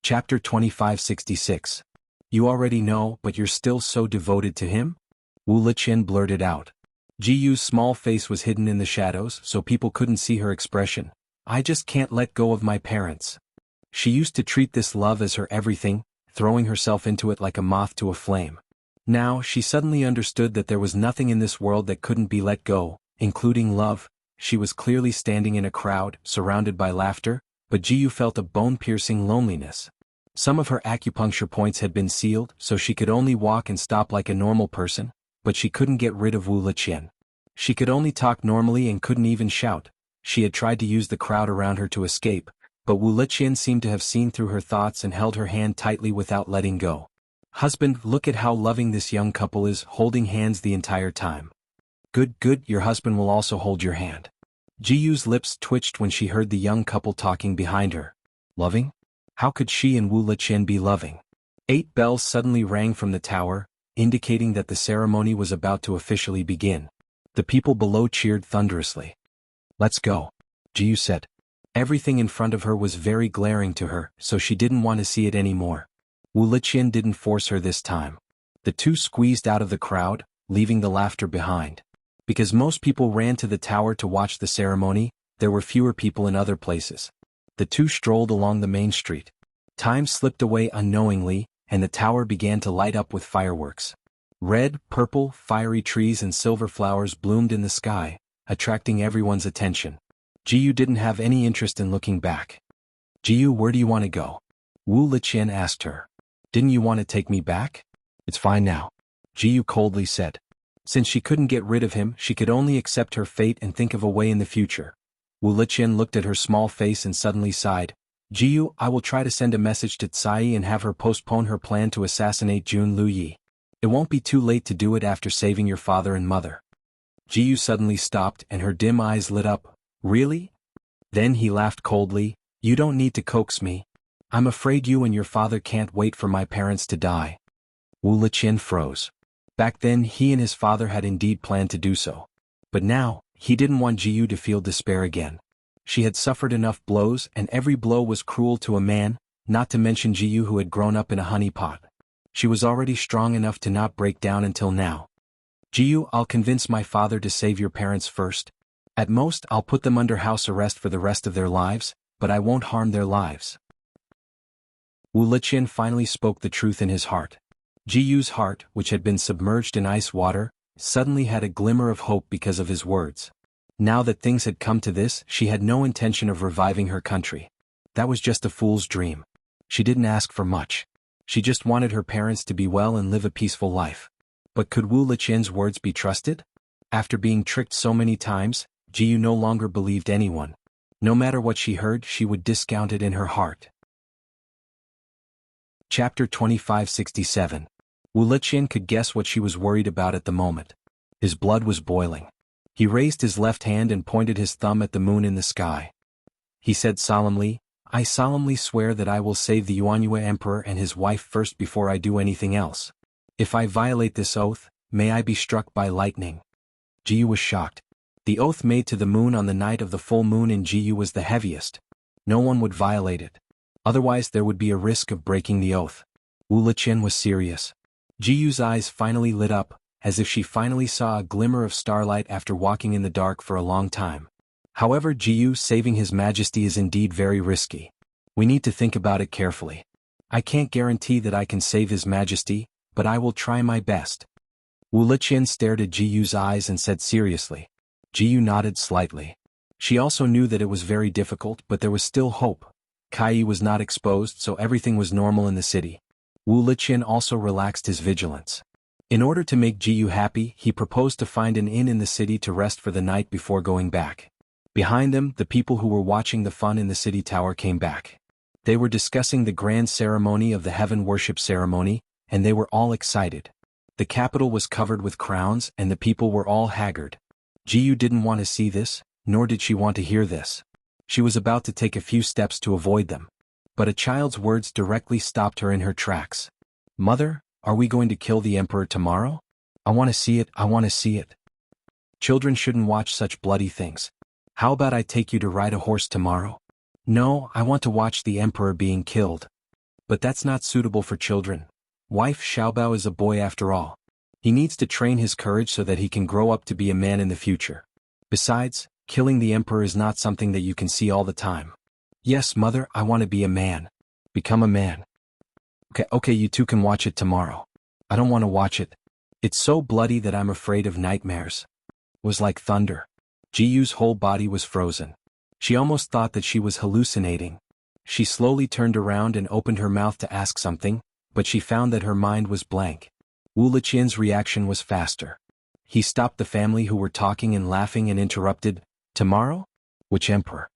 Chapter 2566. You already know, but you're still so devoted to him? Wu Liqian blurted out. Ji Yu's small face was hidden in the shadows, so people couldn't see her expression. I just can't let go of my parents. She used to treat this love as her everything, throwing herself into it like a moth to a flame. Now, she suddenly understood that there was nothing in this world that couldn't be let go, including love. She was clearly standing in a crowd, surrounded by laughter, but Ji Yu felt a bone-piercing loneliness. Some of her acupuncture points had been sealed, so she could only walk and stop like a normal person, but she couldn't get rid of Wu Liqian. She could only talk normally and couldn't even shout. She had tried to use the crowd around her to escape, but Wu Liqian seemed to have seen through her thoughts and held her hand tightly without letting go. Husband, look at how loving this young couple is, holding hands the entire time. Good, your husband will also hold your hand. Ji Yu's lips twitched when she heard the young couple talking behind her. Loving? How could she and Wu Liqian be loving? 8 bells suddenly rang from the tower, indicating that the ceremony was about to officially begin. The people below cheered thunderously. Let's go, Ji Yu said. Everything in front of her was very glaring to her, so she didn't want to see it anymore. Wu Liqian didn't force her this time. The two squeezed out of the crowd, leaving the laughter behind. Because most people ran to the tower to watch the ceremony, there were fewer people in other places. The two strolled along the main street. Time slipped away unknowingly, and the tower began to light up with fireworks. Red, purple, fiery trees and silver flowers bloomed in the sky, attracting everyone's attention. Ji Yu didn't have any interest in looking back. Ji Yu, where do you want to go? Wu Liqian asked her. Didn't you want to take me back? It's fine now, Ji Yu coldly said. Since she couldn't get rid of him, she could only accept her fate and think of a way in the future. Wu Liqian looked at her small face and suddenly sighed. Ji Yu, I will try to send a message to Tsai and have her postpone her plan to assassinate Jun Luyi. It won't be too late to do it after saving your father and mother. Ji Yu suddenly stopped and her dim eyes lit up. Really? Then he laughed coldly. You don't need to coax me. I'm afraid you and your father can't wait for my parents to die. Wu Liqian froze. Back then he and his father had indeed planned to do so. But now, he didn't want Ji Yu to feel despair again. She had suffered enough blows and every blow was cruel to a man, not to mention Ji Yu who had grown up in a honeypot. She was already strong enough to not break down until now. Ji Yu, I'll convince my father to save your parents first. At most, I'll put them under house arrest for the rest of their lives, but I won't harm their lives. Wu Liqian finally spoke the truth in his heart. Ji Yu's heart, which had been submerged in ice water, suddenly had a glimmer of hope because of his words. Now that things had come to this, she had no intention of reviving her country. That was just a fool's dream. She didn't ask for much. She just wanted her parents to be well and live a peaceful life. But could Wu Liqian's words be trusted? After being tricked so many times, Ji Yu no longer believed anyone. No matter what she heard, she would discount it in her heart. Chapter 2567. Wu Liqian could guess what she was worried about at the moment. His blood was boiling. He raised his left hand and pointed his thumb at the moon in the sky. He said solemnly, I solemnly swear that I will save the Yuanyue Emperor and his wife first before I do anything else. If I violate this oath, may I be struck by lightning. Ji Yu was shocked. The oath made to the moon on the night of the full moon in Ji Yu was the heaviest. No one would violate it. Otherwise there would be a risk of breaking the oath. Wu Liqian was serious. Ji Yu's eyes finally lit up, as if she finally saw a glimmer of starlight after walking in the dark for a long time. However, Ji Yu, saving His Majesty is indeed very risky. We need to think about it carefully. I can't guarantee that I can save His Majesty, but I will try my best. Wu Liqian stared at Ji Yu's eyes and said seriously. Ji Yu nodded slightly. She also knew that it was very difficult, but there was still hope. Kai was not exposed, so everything was normal in the city. Wu Liqian also relaxed his vigilance. In order to make Ji Yu happy, he proposed to find an inn in the city to rest for the night before going back. Behind them, the people who were watching the fun in the city tower came back. They were discussing the grand ceremony of the heaven worship ceremony, and they were all excited. The capital was covered with crowns and the people were all haggard. Ji Yu didn't want to see this, nor did she want to hear this. She was about to take a few steps to avoid them. But a child's words directly stopped her in her tracks. Mother, are we going to kill the emperor tomorrow? I want to see it, I want to see it. Children shouldn't watch such bloody things. How about I take you to ride a horse tomorrow? No, I want to watch the emperor being killed. But that's not suitable for children. Wife Xiaobao is a boy after all. He needs to train his courage so that he can grow up to be a man in the future. Besides, killing the emperor is not something that you can see all the time. Yes, mother, I want to be a man. Become a man. Okay, you two can watch it tomorrow. I don't want to watch it. It's so bloody that I'm afraid of nightmares. It was like thunder. Jiyu's whole body was frozen. She almost thought that she was hallucinating. She slowly turned around and opened her mouth to ask something, but she found that her mind was blank. Wu Liqian's reaction was faster. He stopped the family who were talking and laughing and interrupted, "Tomorrow? Which emperor?"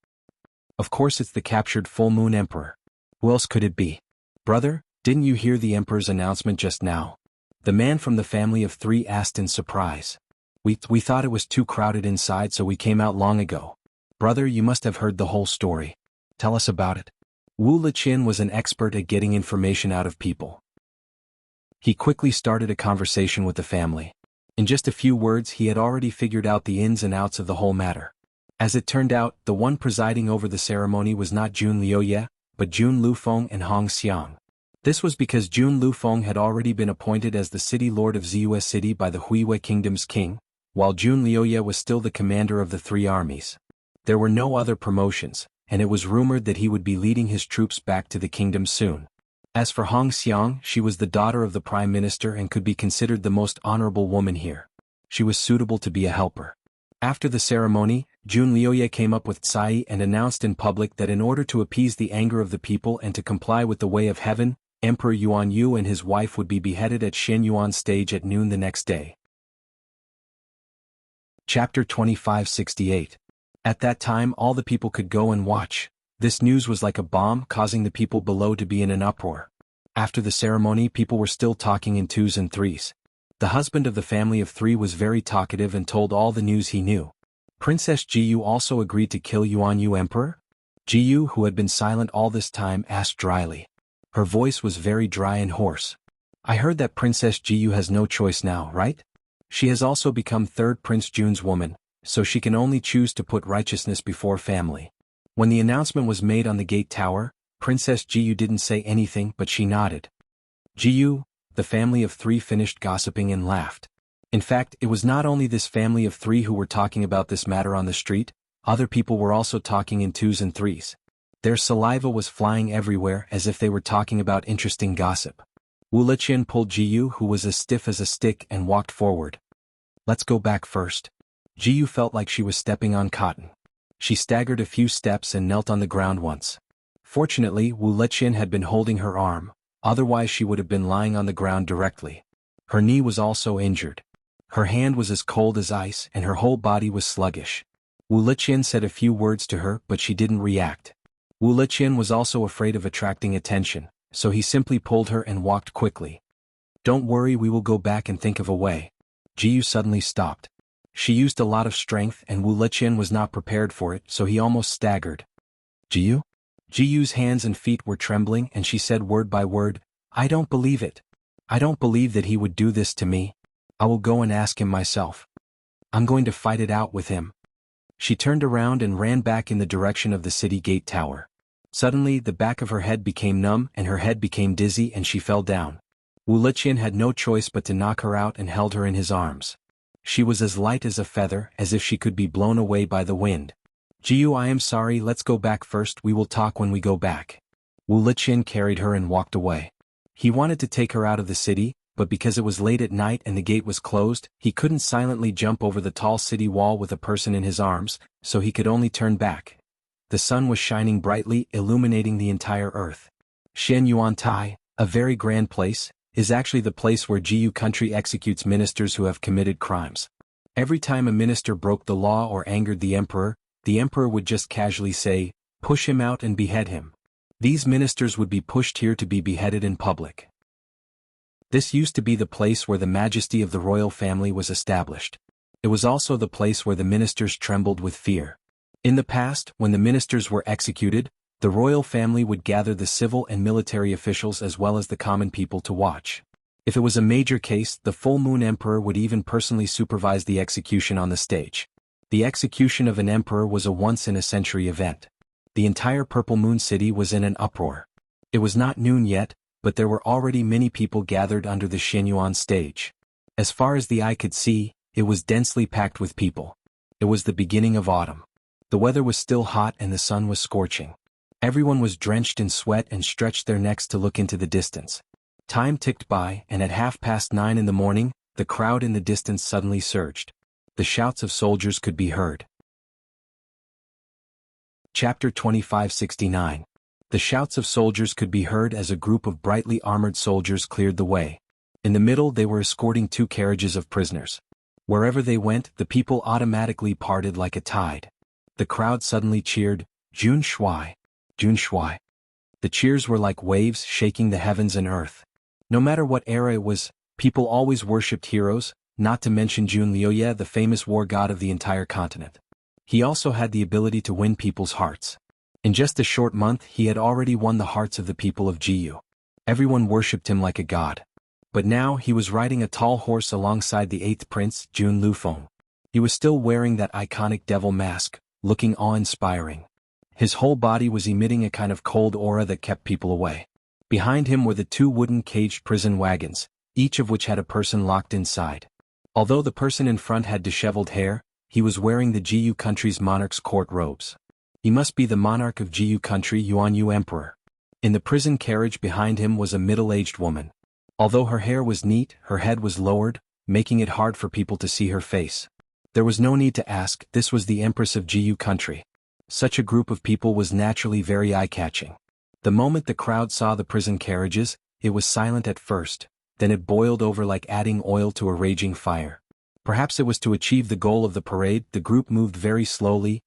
"Of course it's the captured full moon emperor. Who else could it be?" "Brother, didn't you hear the emperor's announcement just now?" The man from the family of 3 asked in surprise. We thought it was too crowded inside, so we came out long ago." "Brother, you must have heard the whole story. Tell us about it." Wu Liqian was an expert at getting information out of people. He quickly started a conversation with the family. In just a few words he had already figured out the ins and outs of the whole matter. As it turned out, the one presiding over the ceremony was not Jun Liuye, but Jun Lufeng and Hong Xiang. This was because Jun Lufeng had already been appointed as the city lord of Ziyue City by the Huiwei Kingdom's king, while Jun Liuye was still the commander of the 3 armies. There were no other promotions, and it was rumored that he would be leading his troops back to the kingdom soon. As for Hong Xiang, she was the daughter of the prime minister and could be considered the most honorable woman here. She was suitable to be a helper. After the ceremony, Jun Liuye came up with Cai and announced in public that in order to appease the anger of the people and to comply with the way of heaven, Emperor Yuan Yu and his wife would be beheaded at Shenyuan stage at noon the next day. Chapter 2568. At that time all the people could go and watch. This news was like a bomb, causing the people below to be in an uproar. After the ceremony people were still talking in 2s and 3s. The husband of the family of 3 was very talkative and told all the news he knew. Princess Jiyu also agreed to kill Yuan Yu Emperor? Jiyu, who had been silent all this time, asked dryly. Her voice was very dry and hoarse. I heard that Princess Jiyu has no choice now, right? She has also become 3rd Prince Jun's woman, so she can only choose to put righteousness before family. When the announcement was made on the gate tower, Princess Jiyu didn't say anything but she nodded. Jiyu, the family of 3 finished gossiping and laughed. In fact, it was not only this family of 3 who were talking about this matter on the street, other people were also talking in 2s and 3s. Their saliva was flying everywhere as if they were talking about interesting gossip. Wu Liqian pulled Jiyu, who was as stiff as a stick, and walked forward. Let's go back first. Jiyu felt like she was stepping on cotton. She staggered a few steps and knelt on the ground once. Fortunately, Wu Liqian had been holding her arm, otherwise she would have been lying on the ground directly. Her knee was also injured. Her hand was as cold as ice and her whole body was sluggish. Wu Liqian said a few words to her but she didn't react. Wu Liqian was also afraid of attracting attention, so he simply pulled her and walked quickly. Don't worry, we will go back and think of a way. Jiyu suddenly stopped. She used a lot of strength and Wu Liqian was not prepared for it, so he almost staggered. Jiyu? Jiyu's hands and feet were trembling and she said word by word, I don't believe it. I don't believe that he would do this to me. I will go and ask him myself. I'm going to fight it out with him. She turned around and ran back in the direction of the city gate tower. Suddenly the back of her head became numb and her head became dizzy and she fell down. Wu Liqian had no choice but to knock her out and held her in his arms. She was as light as a feather, as if she could be blown away by the wind. Jiyu, I am sorry, let's go back first, we will talk when we go back. Wu Liqian carried her and walked away. He wanted to take her out of the city, but because it was late at night and the gate was closed, he couldn't silently jump over the tall city wall with a person in his arms, so he could only turn back. The sun was shining brightly, illuminating the entire earth. Shenyuan Tai, a very grand place, is actually the place where Jiyu country executes ministers who have committed crimes. Every time a minister broke the law or angered the emperor would just casually say, push him out and behead him. These ministers would be pushed here to be beheaded in public. This used to be the place where the majesty of the royal family was established. It was also the place where the ministers trembled with fear. In the past, when the ministers were executed, the royal family would gather the civil and military officials as well as the common people to watch. If it was a major case, the full moon emperor would even personally supervise the execution on the stage. The execution of an emperor was a once-in-a-century event. The entire Purple Moon City was in an uproar. It was not noon yet, but there were already many people gathered under the Xianyuan stage. As far as the eye could see, it was densely packed with people. It was the beginning of autumn. The weather was still hot and the sun was scorching. Everyone was drenched in sweat and stretched their necks to look into the distance. Time ticked by, and at 9:30 in the morning, the crowd in the distance suddenly surged. The shouts of soldiers could be heard. Chapter 2569. The shouts of soldiers could be heard as a group of brightly armored soldiers cleared the way. In the middle they were escorting 2 carriages of prisoners. Wherever they went, the people automatically parted like a tide. The crowd suddenly cheered, "Jun Shui! Jun Shui!" The cheers were like waves shaking the heavens and earth. No matter what era it was, people always worshipped heroes, not to mention Jun Liuye, the famous war god of the entire continent. He also had the ability to win people's hearts. In just a short month he had already won the hearts of the people of Jianghu. Everyone worshipped him like a god. But now he was riding a tall horse alongside the 8th prince, Jun Lufeng. He was still wearing that iconic devil mask, looking awe-inspiring. His whole body was emitting a kind of cold aura that kept people away. Behind him were the 2 wooden caged prison wagons, each of which had a person locked inside. Although the person in front had disheveled hair, he was wearing the Jianghu country's monarch's court robes. He must be the monarch of Jianghu country, Yuanyu Emperor. In the prison carriage behind him was a middle-aged woman. Although her hair was neat, her head was lowered, making it hard for people to see her face. There was no need to ask, this was the Empress of Jianghu country. Such a group of people was naturally very eye-catching. The moment the crowd saw the prison carriages, it was silent at first, then it boiled over like adding oil to a raging fire. Perhaps it was to achieve the goal of the parade. The group moved very slowly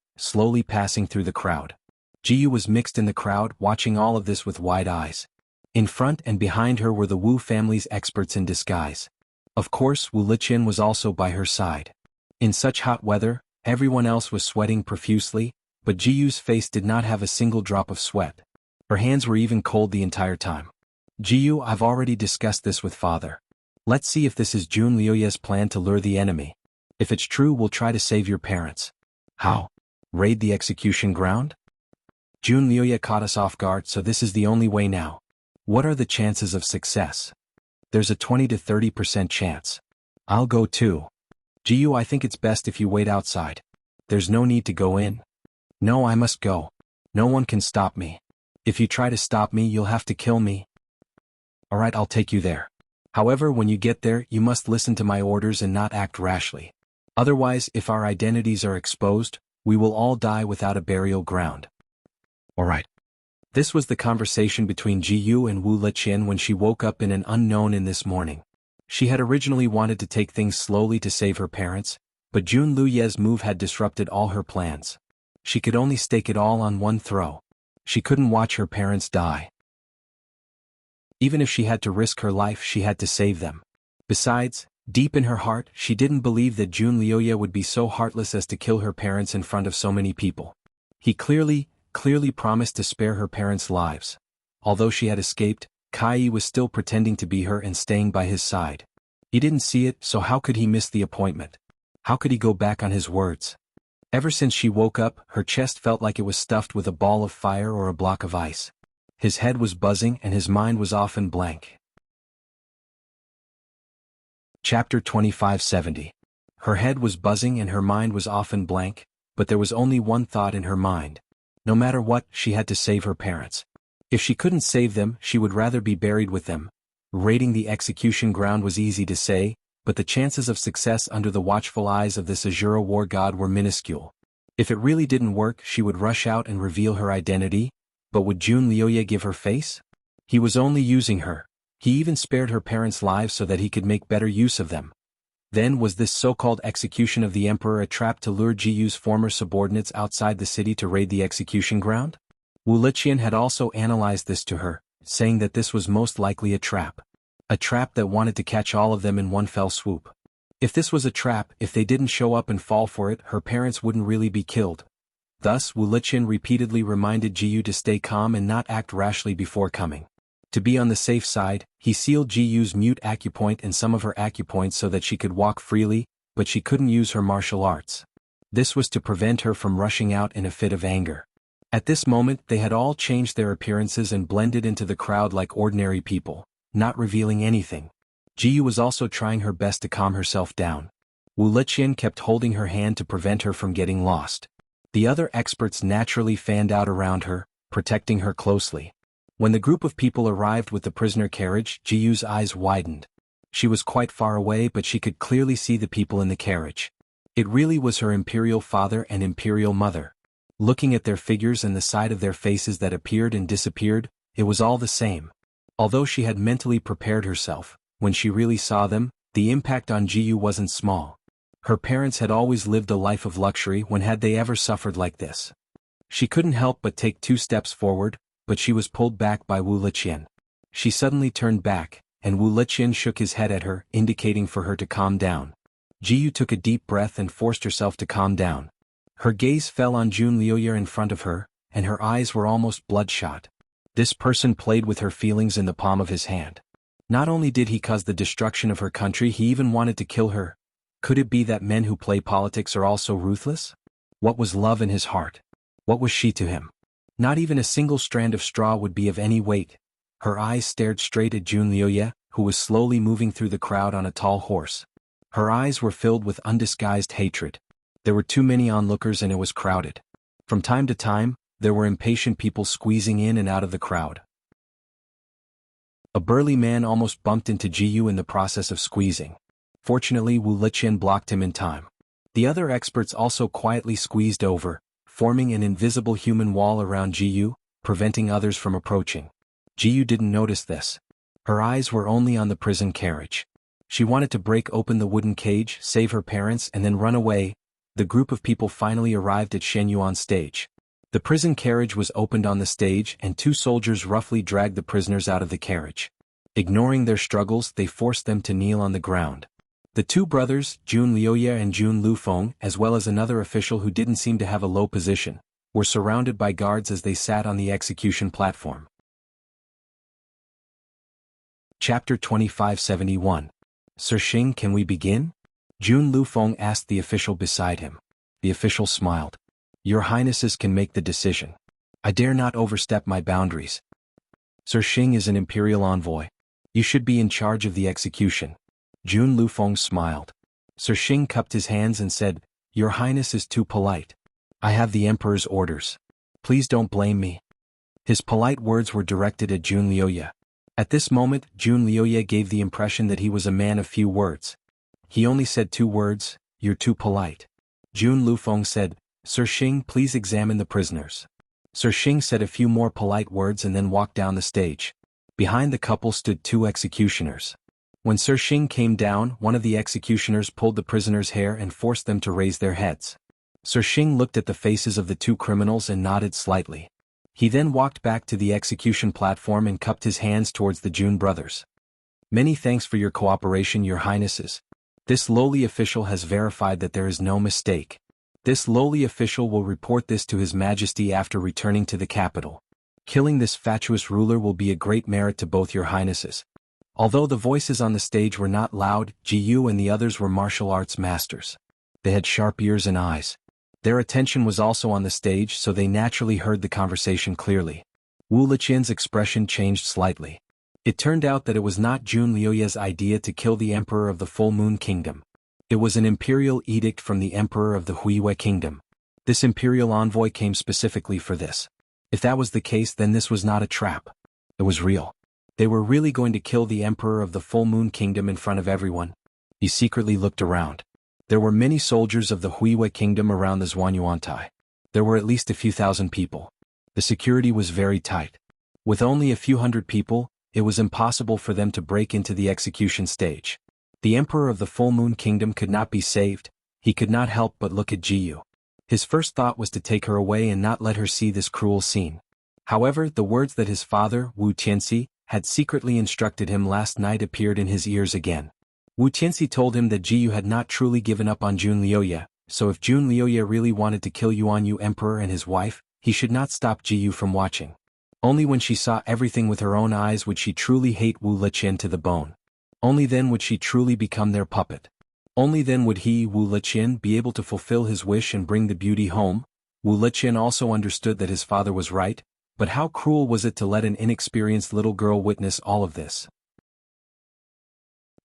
passing through the crowd. Jianghu was mixed in the crowd, watching all of this with wide eyes. In front and behind her were the Wu family's experts in disguise. Of course, Wu Liqian was also by her side. In such hot weather, everyone else was sweating profusely, but Jianghu's face did not have a single drop of sweat. Her hands were even cold the entire time. "Jianghu, I've already discussed this with father. Let's see if this is Jun Liuye's plan to lure the enemy. If it's true, we'll try to save your parents." "How? Raid the execution ground?" "Jun Liuye caught us off guard, so this is the only way now." "What are the chances of success?" "There's a 20 to 30% chance. I'll go too." "Jianghu, I think it's best if you wait outside." "There's no need to go in." "No, I must go. No one can stop me. If you try to stop me, you'll have to kill me." "Alright, I'll take you there. However, when you get there, you must listen to my orders and not act rashly. Otherwise, if our identities are exposed, we will all die without a burial ground." "Alright." This was the conversation between Jianghu and Wu Liqian when she woke up in an unknown in this morning. She had originally wanted to take things slowly to save her parents, but Jun Liuye's move had disrupted all her plans. She could only stake it all on one throw. She couldn't watch her parents die. Even if she had to risk her life, she had to save them. Besides, deep in her heart, she didn't believe that Jun Liuye would be so heartless as to kill her parents in front of so many people. He clearly promised to spare her parents' lives. Although she had escaped, Kai was still pretending to be her and staying by his side. He didn't see it, so how could he miss the appointment? How could he go back on his words? Ever since she woke up, her chest felt like it was stuffed with a ball of fire or a block of ice. His head was buzzing and his mind was often blank. Chapter 2570. Her head was buzzing and her mind was often blank, but there was only one thought in her mind. No matter what, she had to save her parents. If she couldn't save them, she would rather be buried with them. Raiding the execution ground was easy to say, but the chances of success under the watchful eyes of this Azura war god were minuscule. If it really didn't work, she would rush out and reveal her identity, but would Jun Liuye give her face? He was only using her. He even spared her parents' lives so that he could make better use of them. Then was this so-called execution of the emperor a trap to lure Jianghu's former subordinates outside the city to raid the execution ground? Wu Liqian had also analyzed this to her, saying that this was most likely a trap. A trap that wanted to catch all of them in one fell swoop. If this was a trap, if they didn't show up and fall for it, her parents wouldn't really be killed. Thus, Wu Liqian repeatedly reminded Jianghu to stay calm and not act rashly before coming. To be on the safe side, he sealed Jianghu's mute acupoint and some of her acupoints so that she could walk freely, but she couldn't use her martial arts. This was to prevent her from rushing out in a fit of anger. At this moment they had all changed their appearances and blended into the crowd like ordinary people, not revealing anything. Jiyu was also trying her best to calm herself down. Wu Liqian kept holding her hand to prevent her from getting lost. The other experts naturally fanned out around her, protecting her closely. When the group of people arrived with the prisoner carriage, Jiyu's eyes widened. She was quite far away, but she could clearly see the people in the carriage. It really was her imperial father and imperial mother. Looking at their figures and the side of their faces that appeared and disappeared, it was all the same. Although she had mentally prepared herself, when she really saw them, the impact on Jiyu wasn't small. Her parents had always lived a life of luxury. When had they ever suffered like this? She couldn't help but take 2 steps forward, but she was pulled back by Wu Liqian. She suddenly turned back, and Wu Liqian shook his head at her, indicating for her to calm down. Jiyu took a deep breath and forced herself to calm down. Her gaze fell on Jun Liuye in front of her, and her eyes were almost bloodshot. This person played with her feelings in the palm of his hand. Not only did he cause the destruction of her country, he even wanted to kill her. Could it be that men who play politics are also ruthless? What was love in his heart? What was she to him? Not even a single strand of straw would be of any weight. Her eyes stared straight at Jun Liuye, who was slowly moving through the crowd on a tall horse. Her eyes were filled with undisguised hatred. There were too many onlookers and it was crowded. From time to time, there were impatient people squeezing in and out of the crowd. A burly man almost bumped into Jiyu in the process of squeezing. Fortunately, Wu Liqian blocked him in time. The other experts also quietly squeezed over, forming an invisible human wall around Jiyu, preventing others from approaching. Jiyu didn't notice this. Her eyes were only on the prison carriage. She wanted to break open the wooden cage, save her parents, and then run away. The group of people finally arrived at Shenyu on stage. The prison carriage was opened on the stage and 2 soldiers roughly dragged the prisoners out of the carriage. Ignoring their struggles, they forced them to kneel on the ground. The 2 brothers, Jun Liuye and Jun Lufeng, as well as another official who didn't seem to have a low position, were surrounded by guards as they sat on the execution platform. Chapter 2571. Sir Xing, can we begin? Jun Lufeng asked the official beside him. The official smiled. Your Highnesses can make the decision. I dare not overstep my boundaries. Sir Xing is an imperial envoy. You should be in charge of the execution. Jun Lufeng smiled. Sir Xing cupped his hands and said, Your Highness is too polite. I have the Emperor's orders. Please don't blame me. His polite words were directed at Jun Liuye. At this moment, Jun Liuye gave the impression that he was a man of few words. He only said 2 words, You're too polite. Jun Lufeng said, Sir Xing, please examine the prisoners. Sir Xing said a few more polite words and then walked down the stage. Behind the couple stood 2 executioners. When Sir Xing came down, one of the executioners pulled the prisoners' hair and forced them to raise their heads. Sir Xing looked at the faces of the 2 criminals and nodded slightly. He then walked back to the execution platform and cupped his hands towards the Jun brothers. Many thanks for your cooperation, Your Highnesses. This lowly official has verified that there is no mistake. This lowly official will report this to His Majesty after returning to the capital. Killing this fatuous ruler will be a great merit to both Your Highnesses. Although the voices on the stage were not loud, Jiyu and the others were martial arts masters. They had sharp ears and eyes. Their attention was also on the stage, so they naturally heard the conversation clearly. Wu Liqian's expression changed slightly. It turned out that it was not Jun Liuye's idea to kill the Emperor of the Full Moon Kingdom. It was an imperial edict from the Emperor of the Huiyue Kingdom. This imperial envoy came specifically for this. If that was the case, then this was not a trap. It was real. They were really going to kill the Emperor of the Full Moon Kingdom in front of everyone. He secretly looked around. There were many soldiers of the Huiyue Kingdom around the Zhuanyuantai. There were at least a few thousand people. The security was very tight. With only a few hundred people, it was impossible for them to break into the execution stage. The Emperor of the Full Moon Kingdom could not be saved. He could not help but look at Jiyu. His first thought was to take her away and not let her see this cruel scene. However, the words that his father, Wu Tianxi, had secretly instructed him last night appeared in his ears again. Wu Tianxi told him that Jiyu had not truly given up on Jun Liuye, so if Jun Liuye really wanted to kill Yuanyu Emperor and his wife, he should not stop Jiyu from watching. Only when she saw everything with her own eyes would she truly hate Wu Liqian to the bone. Only then would she truly become their puppet. Only then would he, Wu Liqian, be able to fulfill his wish and bring the beauty home. Wu Liqian also understood that his father was right, but how cruel was it to let an inexperienced little girl witness all of this?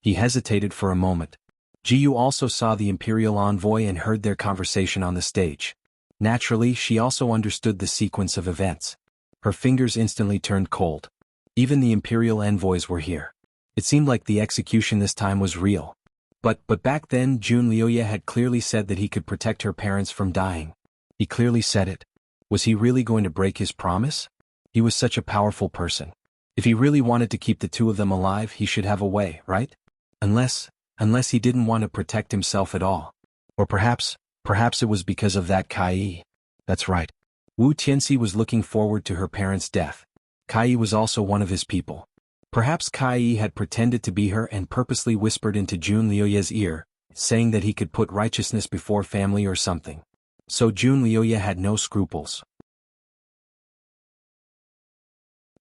He hesitated for a moment. Jiyu also saw the imperial envoy and heard their conversation on the stage. Naturally, she also understood the sequence of events. Her fingers instantly turned cold. Even the imperial envoys were here. It seemed like the execution this time was real. But back then Jun Liuye had clearly said that he could protect her parents from dying. He clearly said it. Was he really going to break his promise? He was such a powerful person. If he really wanted to keep the two of them alive, he should have a way, right? Unless he didn't want to protect himself at all. Or perhaps it was because of that Kai. That's right. Wu Tianxi was looking forward to her parents' death. Kai was also one of his people. Perhaps Kai had pretended to be her and purposely whispered into Jun Liuye's ear, saying that he could put righteousness before family or something. So Jun Liuye had no scruples.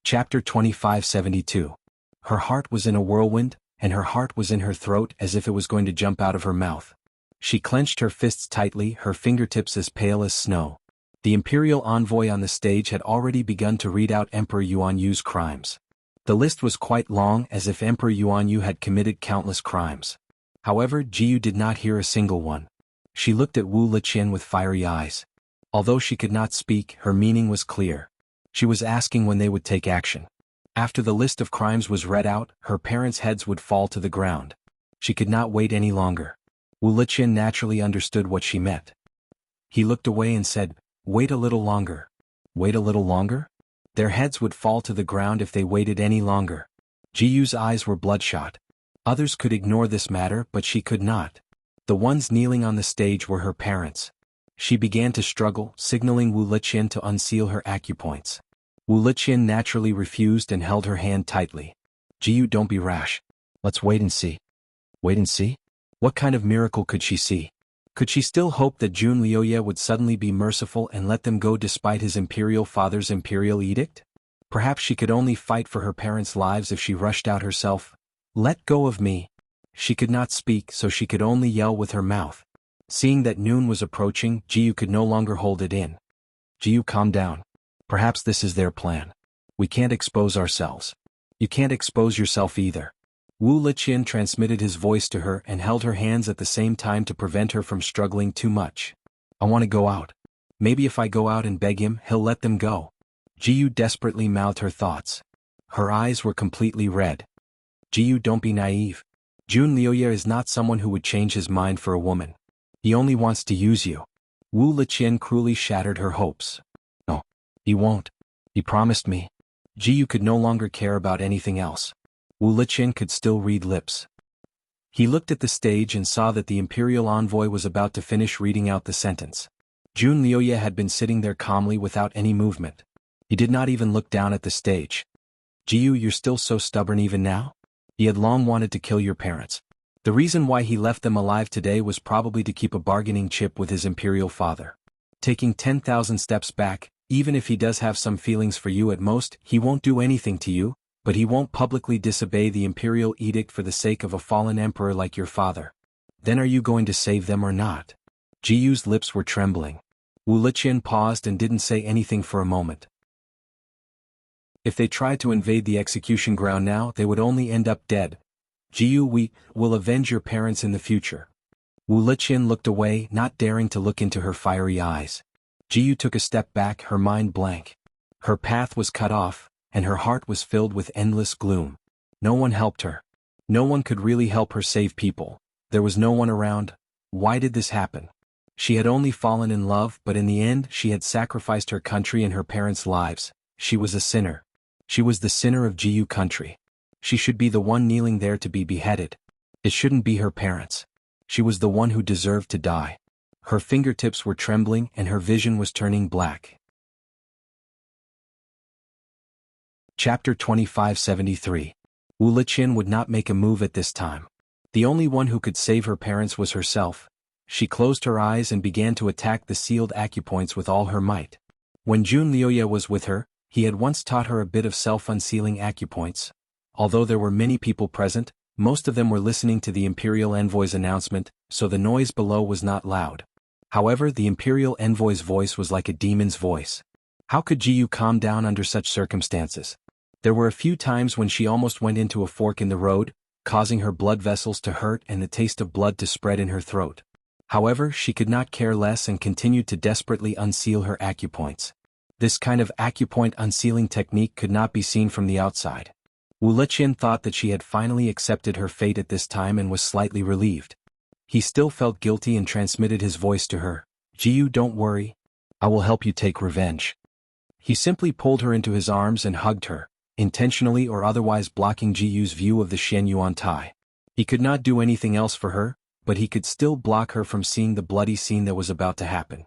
Chapter 2572. Her heart was in a whirlwind, and her heart was in her throat as if it was going to jump out of her mouth. She clenched her fists tightly, her fingertips as pale as snow. The imperial envoy on the stage had already begun to read out Emperor Yuanyu's crimes. The list was quite long, as if Emperor Yuanyu had committed countless crimes. However, Jiyu did not hear a single one. She looked at Wu Liqian with fiery eyes. Although she could not speak, her meaning was clear. She was asking when they would take action. After the list of crimes was read out, her parents' heads would fall to the ground. She could not wait any longer. Wu Liqian naturally understood what she meant. He looked away and said, "Wait a little longer." Wait a little longer? Their heads would fall to the ground if they waited any longer. Jiyu's eyes were bloodshot. Others could ignore this matter, but she could not. The ones kneeling on the stage were her parents. She began to struggle, signaling Wu Liqian to unseal her acupoints. Wu Liqian naturally refused and held her hand tightly. "Jiyu, don't be rash. Let's wait and see." Wait and see? What kind of miracle could she see? Could she still hope that Jun Liuye would suddenly be merciful and let them go despite his imperial father's imperial edict? Perhaps she could only fight for her parents' lives if she rushed out herself. "Let go of me." She could not speak, so she could only yell with her mouth. Seeing that noon was approaching, Jiyu could no longer hold it in. "Jiyu, calm down. Perhaps this is their plan. We can't expose ourselves. You can't expose yourself either." Wu Liqian transmitted his voice to her and held her hands at the same time to prevent her from struggling too much. "I want to go out. Maybe if I go out and beg him, he'll let them go." Jiyu desperately mouthed her thoughts. Her eyes were completely red. "Jiyu, don't be naive. Jun Liuye is not someone who would change his mind for a woman. He only wants to use you." Wu Liqian cruelly shattered her hopes. "No, he won't. He promised me." Jiyu could no longer care about anything else. Wu Liqian could still read lips. He looked at the stage and saw that the imperial envoy was about to finish reading out the sentence. Jun Liuye had been sitting there calmly without any movement. He did not even look down at the stage. "Jiyu, you're still so stubborn even now? He had long wanted to kill your parents. The reason why he left them alive today was probably to keep a bargaining chip with his imperial father. Taking 10,000 steps back, even if he does have some feelings for you at most, he won't do anything to you, but he won't publicly disobey the imperial edict for the sake of a fallen emperor like your father. Then are you going to save them or not?" Jiyu's lips were trembling. Wu Liqian paused and didn't say anything for a moment. If they tried to invade the execution ground now, they would only end up dead. "Jiyu, we will avenge your parents in the future." Wu Liqian looked away, not daring to look into her fiery eyes. Jiyu took a step back, her mind blank. Her path was cut off, and her heart was filled with endless gloom. No one helped her. No one could really help her save people. There was no one around. Why did this happen? She had only fallen in love, but in the end she had sacrificed her country and her parents' lives. She was a sinner. She was the sinner of Jiyu country. She should be the one kneeling there to be beheaded. It shouldn't be her parents. She was the one who deserved to die. Her fingertips were trembling and her vision was turning black. Chapter 2573. Wu Liqian would not make a move at this time. The only one who could save her parents was herself. She closed her eyes and began to attack the sealed acupoints with all her might. When Jun Liuye was with her, he had once taught her a bit of self-unsealing acupoints. Although there were many people present, most of them were listening to the imperial envoy's announcement, so the noise below was not loud. However, the imperial envoy's voice was like a demon's voice. How could Jiyu calm down under such circumstances? There were a few times when she almost went into a fork in the road, causing her blood vessels to hurt and the taste of blood to spread in her throat. However, she could not care less and continued to desperately unseal her acupoints. This kind of acupoint unsealing technique could not be seen from the outside. Wu Liqian thought that she had finally accepted her fate at this time and was slightly relieved. He still felt guilty and transmitted his voice to her. Jiyu, don't worry. I will help you take revenge. He simply pulled her into his arms and hugged her, intentionally or otherwise blocking Jiyu's view of the Shen Yuan Tai. He could not do anything else for her, but he could still block her from seeing the bloody scene that was about to happen.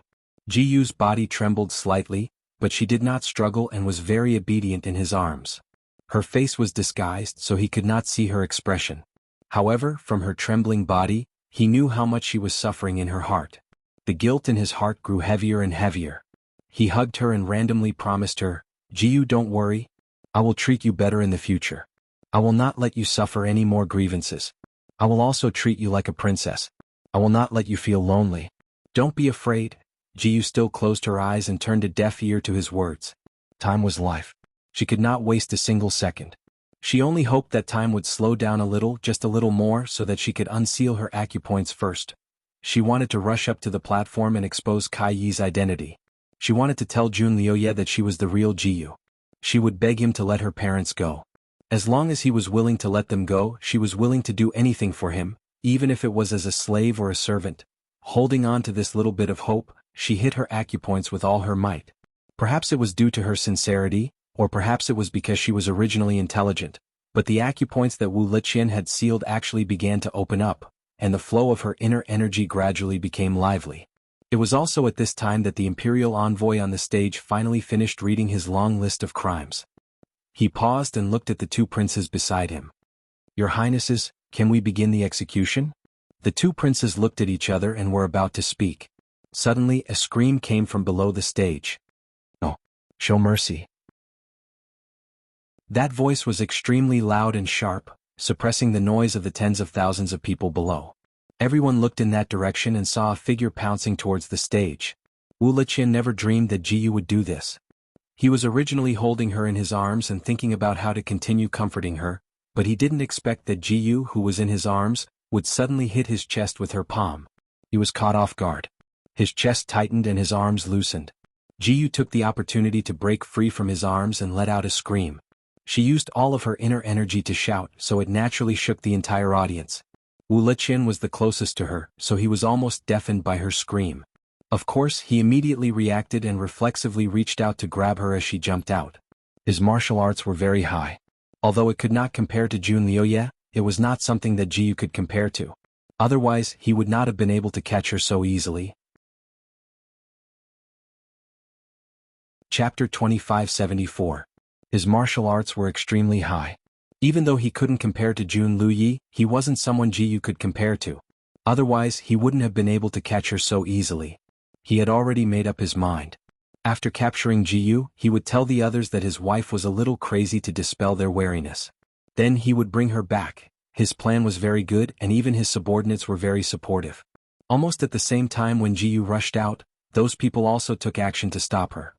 Jiyu's body trembled slightly, but she did not struggle and was very obedient in his arms. Her face was disguised so he could not see her expression. However, from her trembling body, he knew how much she was suffering in her heart. The guilt in his heart grew heavier and heavier. He hugged her and randomly promised her, Jiyu, don't worry. I will treat you better in the future. I will not let you suffer any more grievances. I will also treat you like a princess. I will not let you feel lonely. Don't be afraid. Jiyu still closed her eyes and turned a deaf ear to his words. Time was life. She could not waste a single second. She only hoped that time would slow down a little, just a little more, so that she could unseal her acupoints first. She wanted to rush up to the platform and expose Kai Yi's identity. She wanted to tell Jun Liuye that she was the real Jiyu. She would beg him to let her parents go. As long as he was willing to let them go, she was willing to do anything for him, even if it was as a slave or a servant. Holding on to this little bit of hope, she hit her acupoints with all her might. Perhaps it was due to her sincerity, or perhaps it was because she was originally intelligent, but the acupoints that Wu Liqian had sealed actually began to open up, and the flow of her inner energy gradually became lively. It was also at this time that the imperial envoy on the stage finally finished reading his long list of crimes. He paused and looked at the two princes beside him. Your Highnesses, can we begin the execution? The two princes looked at each other and were about to speak. Suddenly, a scream came from below the stage. No, show mercy. That voice was extremely loud and sharp, suppressing the noise of the tens of thousands of people below. Everyone looked in that direction and saw a figure pouncing towards the stage. Wu Liqian never dreamed that Jiyu would do this. He was originally holding her in his arms and thinking about how to continue comforting her, but he didn't expect that Jiyu, who was in his arms, would suddenly hit his chest with her palm. He was caught off guard. His chest tightened and his arms loosened. Jiyu took the opportunity to break free from his arms and let out a scream. She used all of her inner energy to shout, so it naturally shook the entire audience. Wu Liqian was the closest to her, so he was almost deafened by her scream. Of course, he immediately reacted and reflexively reached out to grab her as she jumped out. His martial arts were very high. Although it could not compare to Jun Liuye, it was not something that Jiyu could compare to. Otherwise, he would not have been able to catch her so easily. Chapter 2574. His martial arts were extremely high. Even though he couldn't compare to Jun Liuye, he wasn't someone Jiyu could compare to. Otherwise, he wouldn't have been able to catch her so easily. He had already made up his mind. After capturing Jiyu, he would tell the others that his wife was a little crazy to dispel their wariness. Then he would bring her back. His plan was very good and even his subordinates were very supportive. Almost at the same time when Jiyu rushed out, those people also took action to stop her.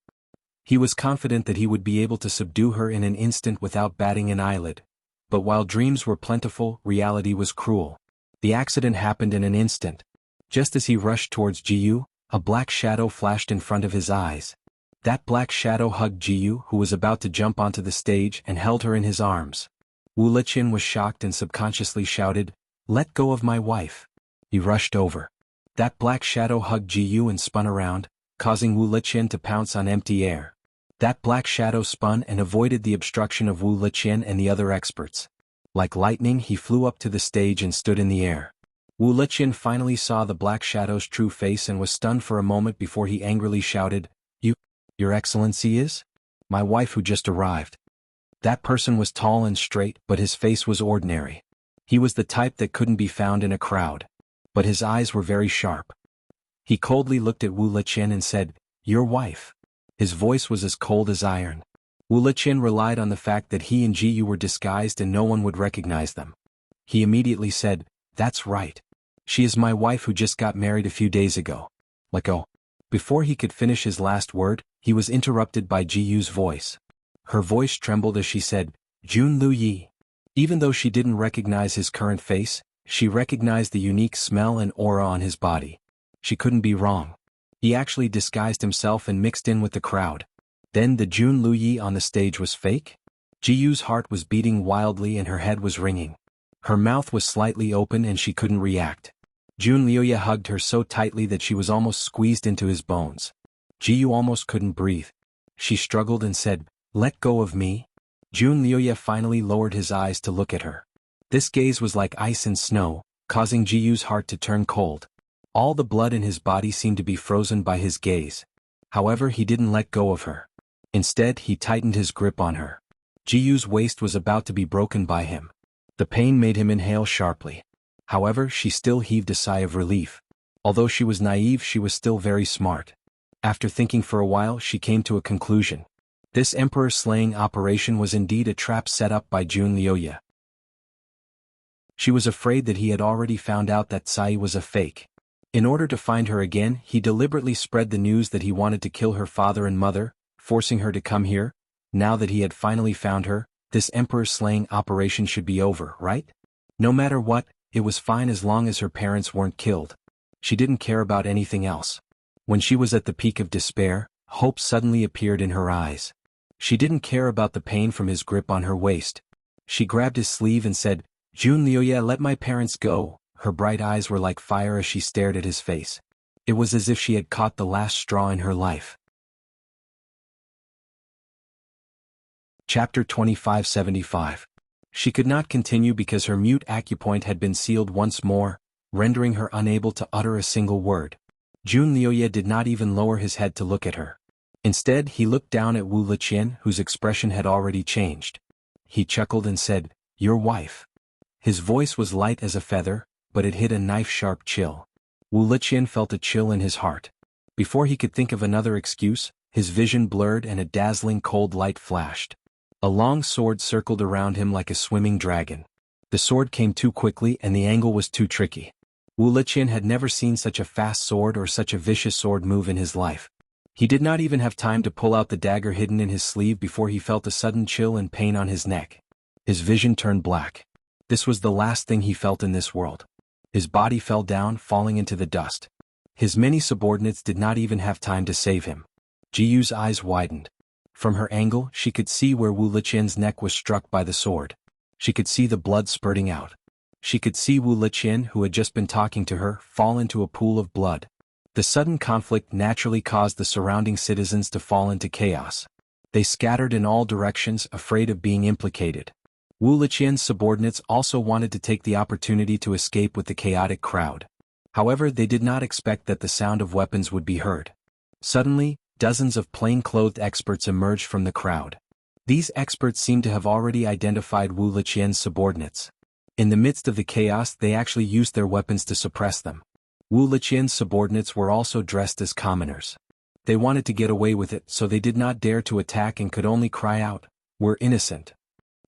He was confident that he would be able to subdue her in an instant without batting an eyelid. But while dreams were plentiful, reality was cruel. The accident happened in an instant. Just as he rushed towards Jiyu, a black shadow flashed in front of his eyes. That black shadow hugged Jiyu, who was about to jump onto the stage, and held her in his arms. Wu Liqian was shocked and subconsciously shouted, "Let go of my wife." He rushed over. That black shadow hugged Jiyu and spun around, causing Wu Liqian to pounce on empty air. That black shadow spun and avoided the obstruction of Wu Liqian and the other experts. Like lightning, he flew up to the stage and stood in the air. Wu Liqian finally saw the black shadow's true face and was stunned for a moment before he angrily shouted, Your Excellency is? My wife who just arrived." That person was tall and straight, but his face was ordinary. He was the type that couldn't be found in a crowd. But his eyes were very sharp. He coldly looked at Wu Liqian and said, "Your wife." His voice was as cold as iron. Wu Liqian relied on the fact that he and Jiyu were disguised and no one would recognize them. He immediately said, "That's right. She is my wife who just got married a few days ago." Let go. Before he could finish his last word, he was interrupted by Ji Yu's voice. Her voice trembled as she said, Jun Lu Yi. Even though she didn't recognize his current face, she recognized the unique smell and aura on his body. She couldn't be wrong. He actually disguised himself and mixed in with the crowd. Then the Jun Lu Yi on the stage was fake? Ji Yu's heart was beating wildly and her head was ringing. Her mouth was slightly open and she couldn't react. Jun Liuya hugged her so tightly that she was almost squeezed into his bones. Ji Yu almost couldn't breathe. She struggled and said, Let go of me. Jun Liuya finally lowered his eyes to look at her. This gaze was like ice and snow, causing Ji Yu's heart to turn cold. All the blood in his body seemed to be frozen by his gaze. However, he didn't let go of her. Instead, he tightened his grip on her. Ji Yu's waist was about to be broken by him. The pain made him inhale sharply. However, she still heaved a sigh of relief. Although she was naive, she was still very smart. After thinking for a while, she came to a conclusion. This emperor-slaying operation was indeed a trap set up by Jun Liuya. She was afraid that he had already found out that Sai was a fake. In order to find her again, he deliberately spread the news that he wanted to kill her father and mother, forcing her to come here. Now that he had finally found her, this emperor-slaying operation should be over, right? No matter what, it was fine as long as her parents weren't killed. She didn't care about anything else. When she was at the peak of despair, hope suddenly appeared in her eyes. She didn't care about the pain from his grip on her waist. She grabbed his sleeve and said, Jun Liuya, let my parents go. Her bright eyes were like fire as she stared at his face. It was as if she had caught the last straw in her life. Chapter 2575. She could not continue because her mute acupoint had been sealed once more, rendering her unable to utter a single word. Jun Liuya did not even lower his head to look at her. Instead, he looked down at Wu Liqian, whose expression had already changed. He chuckled and said, Your wife. His voice was light as a feather, but it hid a knife-sharp chill. Wu Liqian felt a chill in his heart. Before he could think of another excuse, his vision blurred and a dazzling cold light flashed. A long sword circled around him like a swimming dragon. The sword came too quickly and the angle was too tricky. Wu Liqian had never seen such a fast sword or such a vicious sword move in his life. He did not even have time to pull out the dagger hidden in his sleeve before he felt a sudden chill and pain on his neck. His vision turned black. This was the last thing he felt in this world. His body fell down, falling into the dust. His many subordinates did not even have time to save him. Ji Yu's eyes widened. From her angle, she could see where Wu Liqian's neck was struck by the sword. She could see the blood spurting out. She could see Wu Liqian, who had just been talking to her, fall into a pool of blood. The sudden conflict naturally caused the surrounding citizens to fall into chaos. They scattered in all directions, afraid of being implicated. Wu Liqian's subordinates also wanted to take the opportunity to escape with the chaotic crowd. However, they did not expect that the sound of weapons would be heard. Suddenly, dozens of plain-clothed experts emerged from the crowd. These experts seemed to have already identified Wu Liqian's subordinates. In the midst of the chaos, they actually used their weapons to suppress them. Wu Liqian's subordinates were also dressed as commoners. They wanted to get away with it, so they did not dare to attack and could only cry out, "We're innocent."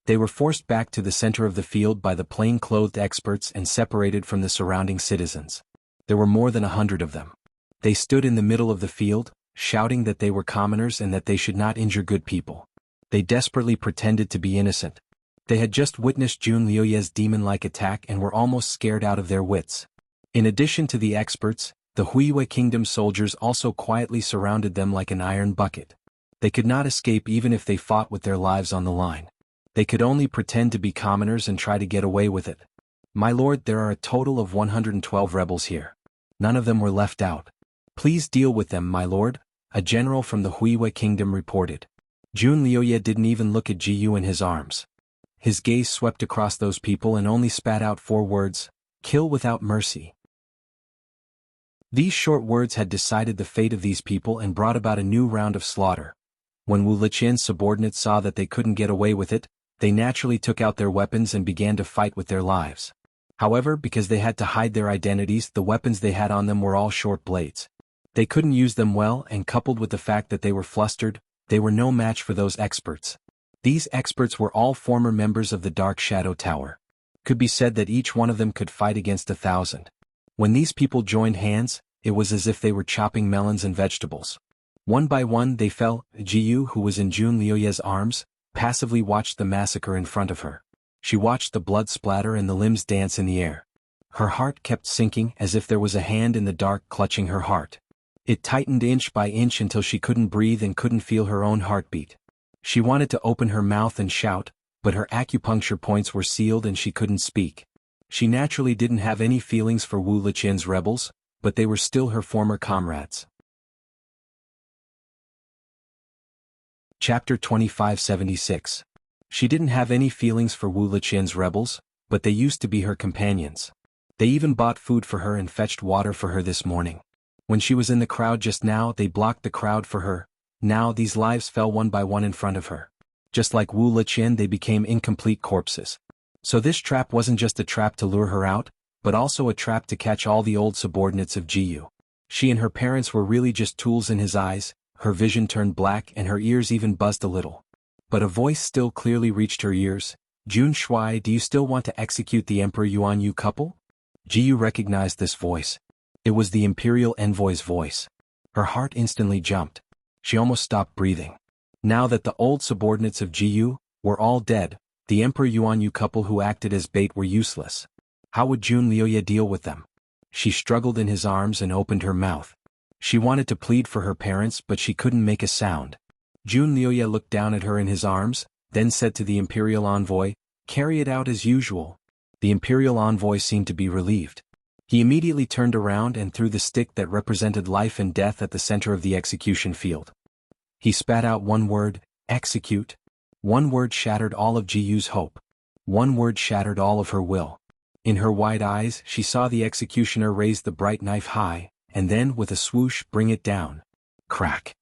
They were forced back to the center of the field by the plain-clothed experts and separated from the surrounding citizens. There were more than 100 of them. They stood in the middle of the field, shouting that they were commoners and that they should not injure good people. They desperately pretended to be innocent. They had just witnessed Jun Liuya's demon-like attack and were almost scared out of their wits. In addition to the experts, the Huiyue Kingdom soldiers also quietly surrounded them like an iron bucket. They could not escape even if they fought with their lives on the line. They could only pretend to be commoners and try to get away with it. My lord, there are a total of 112 rebels here. None of them were left out. Please deal with them, my lord, a general from the Huiyue Kingdom reported. Jun Liuya didn't even look at Ji Yu in his arms. His gaze swept across those people and only spat out 4 words, "Kill without mercy." These short words had decided the fate of these people and brought about a new round of slaughter. When Wu Liqian's subordinates saw that they couldn't get away with it, they naturally took out their weapons and began to fight with their lives. However, because they had to hide their identities, the weapons they had on them were all short blades. They couldn't use them well, and coupled with the fact that they were flustered, they were no match for those experts. These experts were all former members of the Dark Shadow Tower. Could be said that each one of them could fight against 1,000. When these people joined hands, it was as if they were chopping melons and vegetables. One by one they fell. Jiyu, who was in Jun Liuye's arms, passively watched the massacre in front of her. She watched the blood splatter and the limbs dance in the air. Her heart kept sinking as if there was a hand in the dark clutching her heart. It tightened inch by inch until she couldn't breathe and couldn't feel her own heartbeat. She wanted to open her mouth and shout, but her acupuncture points were sealed and she couldn't speak. She naturally didn't have any feelings for Wu Liqian's rebels, but they were still her former comrades. Chapter 2576. She didn't have any feelings for Wu Liqian's rebels, but they used to be her companions. They even bought food for her and fetched water for her this morning. When she was in the crowd just now, they blocked the crowd for her. Now these lives fell one by one in front of her. Just like Wu Liqian, they became incomplete corpses. So this trap wasn't just a trap to lure her out, but also a trap to catch all the old subordinates of Jiyu. She and her parents were really just tools in his eyes. Her vision turned black and her ears even buzzed a little. But a voice still clearly reached her ears. Jun Shui, do you still want to execute the Emperor Yuan Yu couple? Jiyu recognized this voice. It was the Imperial Envoy's voice. Her heart instantly jumped. She almost stopped breathing. Now that the old subordinates of Jiyu were all dead, the Emperor Yuan Yu couple who acted as bait were useless. How would Jun Liuye deal with them? She struggled in his arms and opened her mouth. She wanted to plead for her parents, but she couldn't make a sound. Jun Liuye looked down at her in his arms, then said to the Imperial Envoy, "Carry it out as usual." The Imperial Envoy seemed to be relieved. He immediately turned around and threw the stick that represented life and death at the center of the execution field. He spat out one word, "Execute." One word shattered all of Jiyu's hope. One word shattered all of her will. In her wide eyes, she saw the executioner raise the bright knife high, and then, with a swoosh, bring it down. Crack.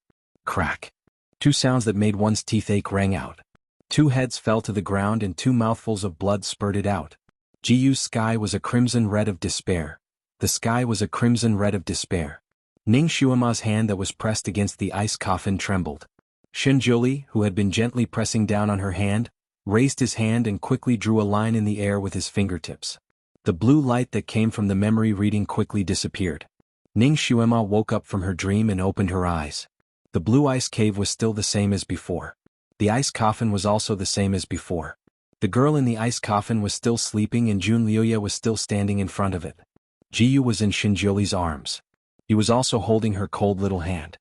Crack. Two sounds that made one's teeth ache rang out. Two heads fell to the ground and two mouthfuls of blood spurted out. Jiyu's sky was a crimson red of despair. The sky was a crimson red of despair. Ning Xuema's hand that was pressed against the ice coffin trembled. Shinjuli, who had been gently pressing down on her hand, raised his hand and quickly drew a line in the air with his fingertips. The blue light that came from the memory reading quickly disappeared. Ning Xuema woke up from her dream and opened her eyes. The blue ice cave was still the same as before. The ice coffin was also the same as before. The girl in the ice coffin was still sleeping and Jun Liuye was still standing in front of it. Jiyu was in Shinjuli's arms. He was also holding her cold little hand.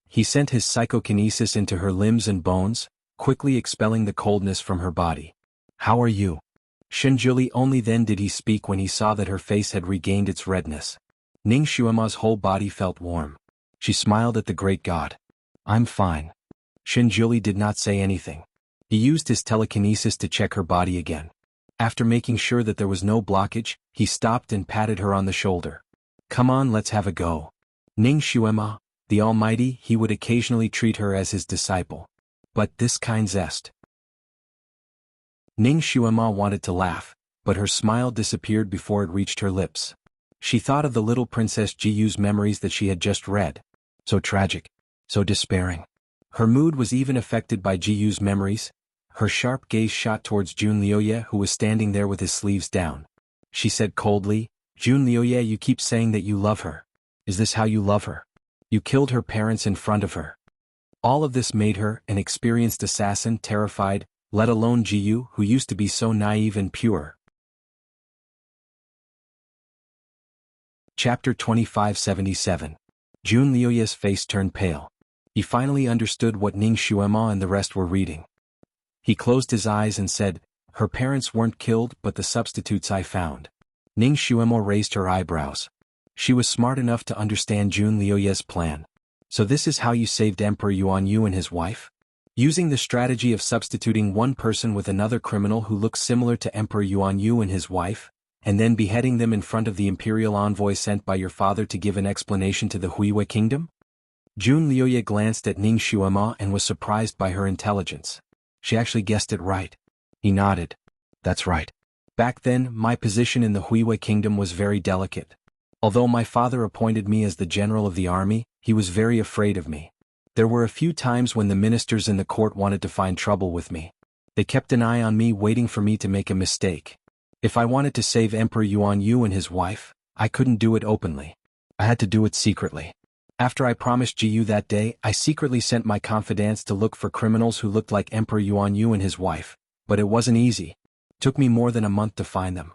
He sent his psychokinesis into her limbs and bones, quickly expelling the coldness from her body. "How are you?" Shinjuli only then did he speak when he saw that her face had regained its redness. Ning Xuema's whole body felt warm. She smiled at the great god. "I'm fine." Shinjuli did not say anything. He used his telekinesis to check her body again. After making sure that there was no blockage, he stopped and patted her on the shoulder. "Come on, let's have a go." Ning Xuema, the Almighty, he would occasionally treat her as his disciple. But this kind zest. Ning Xuema wanted to laugh, but her smile disappeared before it reached her lips. She thought of the little Princess Jiyu's memories that she had just read. So tragic. So despairing. Her mood was even affected by Jiyu's memories. Her sharp gaze shot towards Jun Liuye, who was standing there with his sleeves down. She said coldly, "Jun Liuye, you keep saying that you love her. Is this how you love her? You killed her parents in front of her." All of this made her, an experienced assassin, terrified, let alone Jiyu, who used to be so naive and pure. Chapter 2577. Jun Liuye's face turned pale. He finally understood what Ning Xuema and the rest were reading. He closed his eyes and said, "Her parents weren't killed but the substitutes I found." Ning Xuema raised her eyebrows. She was smart enough to understand Jun Liuye's plan. "So this is how you saved Emperor Yuan Yu and his wife? Using the strategy of substituting one person with another criminal who looks similar to Emperor Yuan Yu and his wife, and then beheading them in front of the imperial envoy sent by your father to give an explanation to the Huiwei kingdom?" Jun Liuye glanced at Ning Xuema and was surprised by her intelligence. She actually guessed it right. He nodded. "That's right. Back then, my position in the Huiwei kingdom was very delicate. Although my father appointed me as the general of the army, he was very afraid of me. There were a few times when the ministers in the court wanted to find trouble with me. They kept an eye on me, waiting for me to make a mistake. If I wanted to save Emperor Yuan Yu and his wife, I couldn't do it openly. I had to do it secretly. After I promised Jiyu that day, I secretly sent my confidants to look for criminals who looked like Emperor Yuanyu and his wife. But it wasn't easy. Took me more than a month to find them.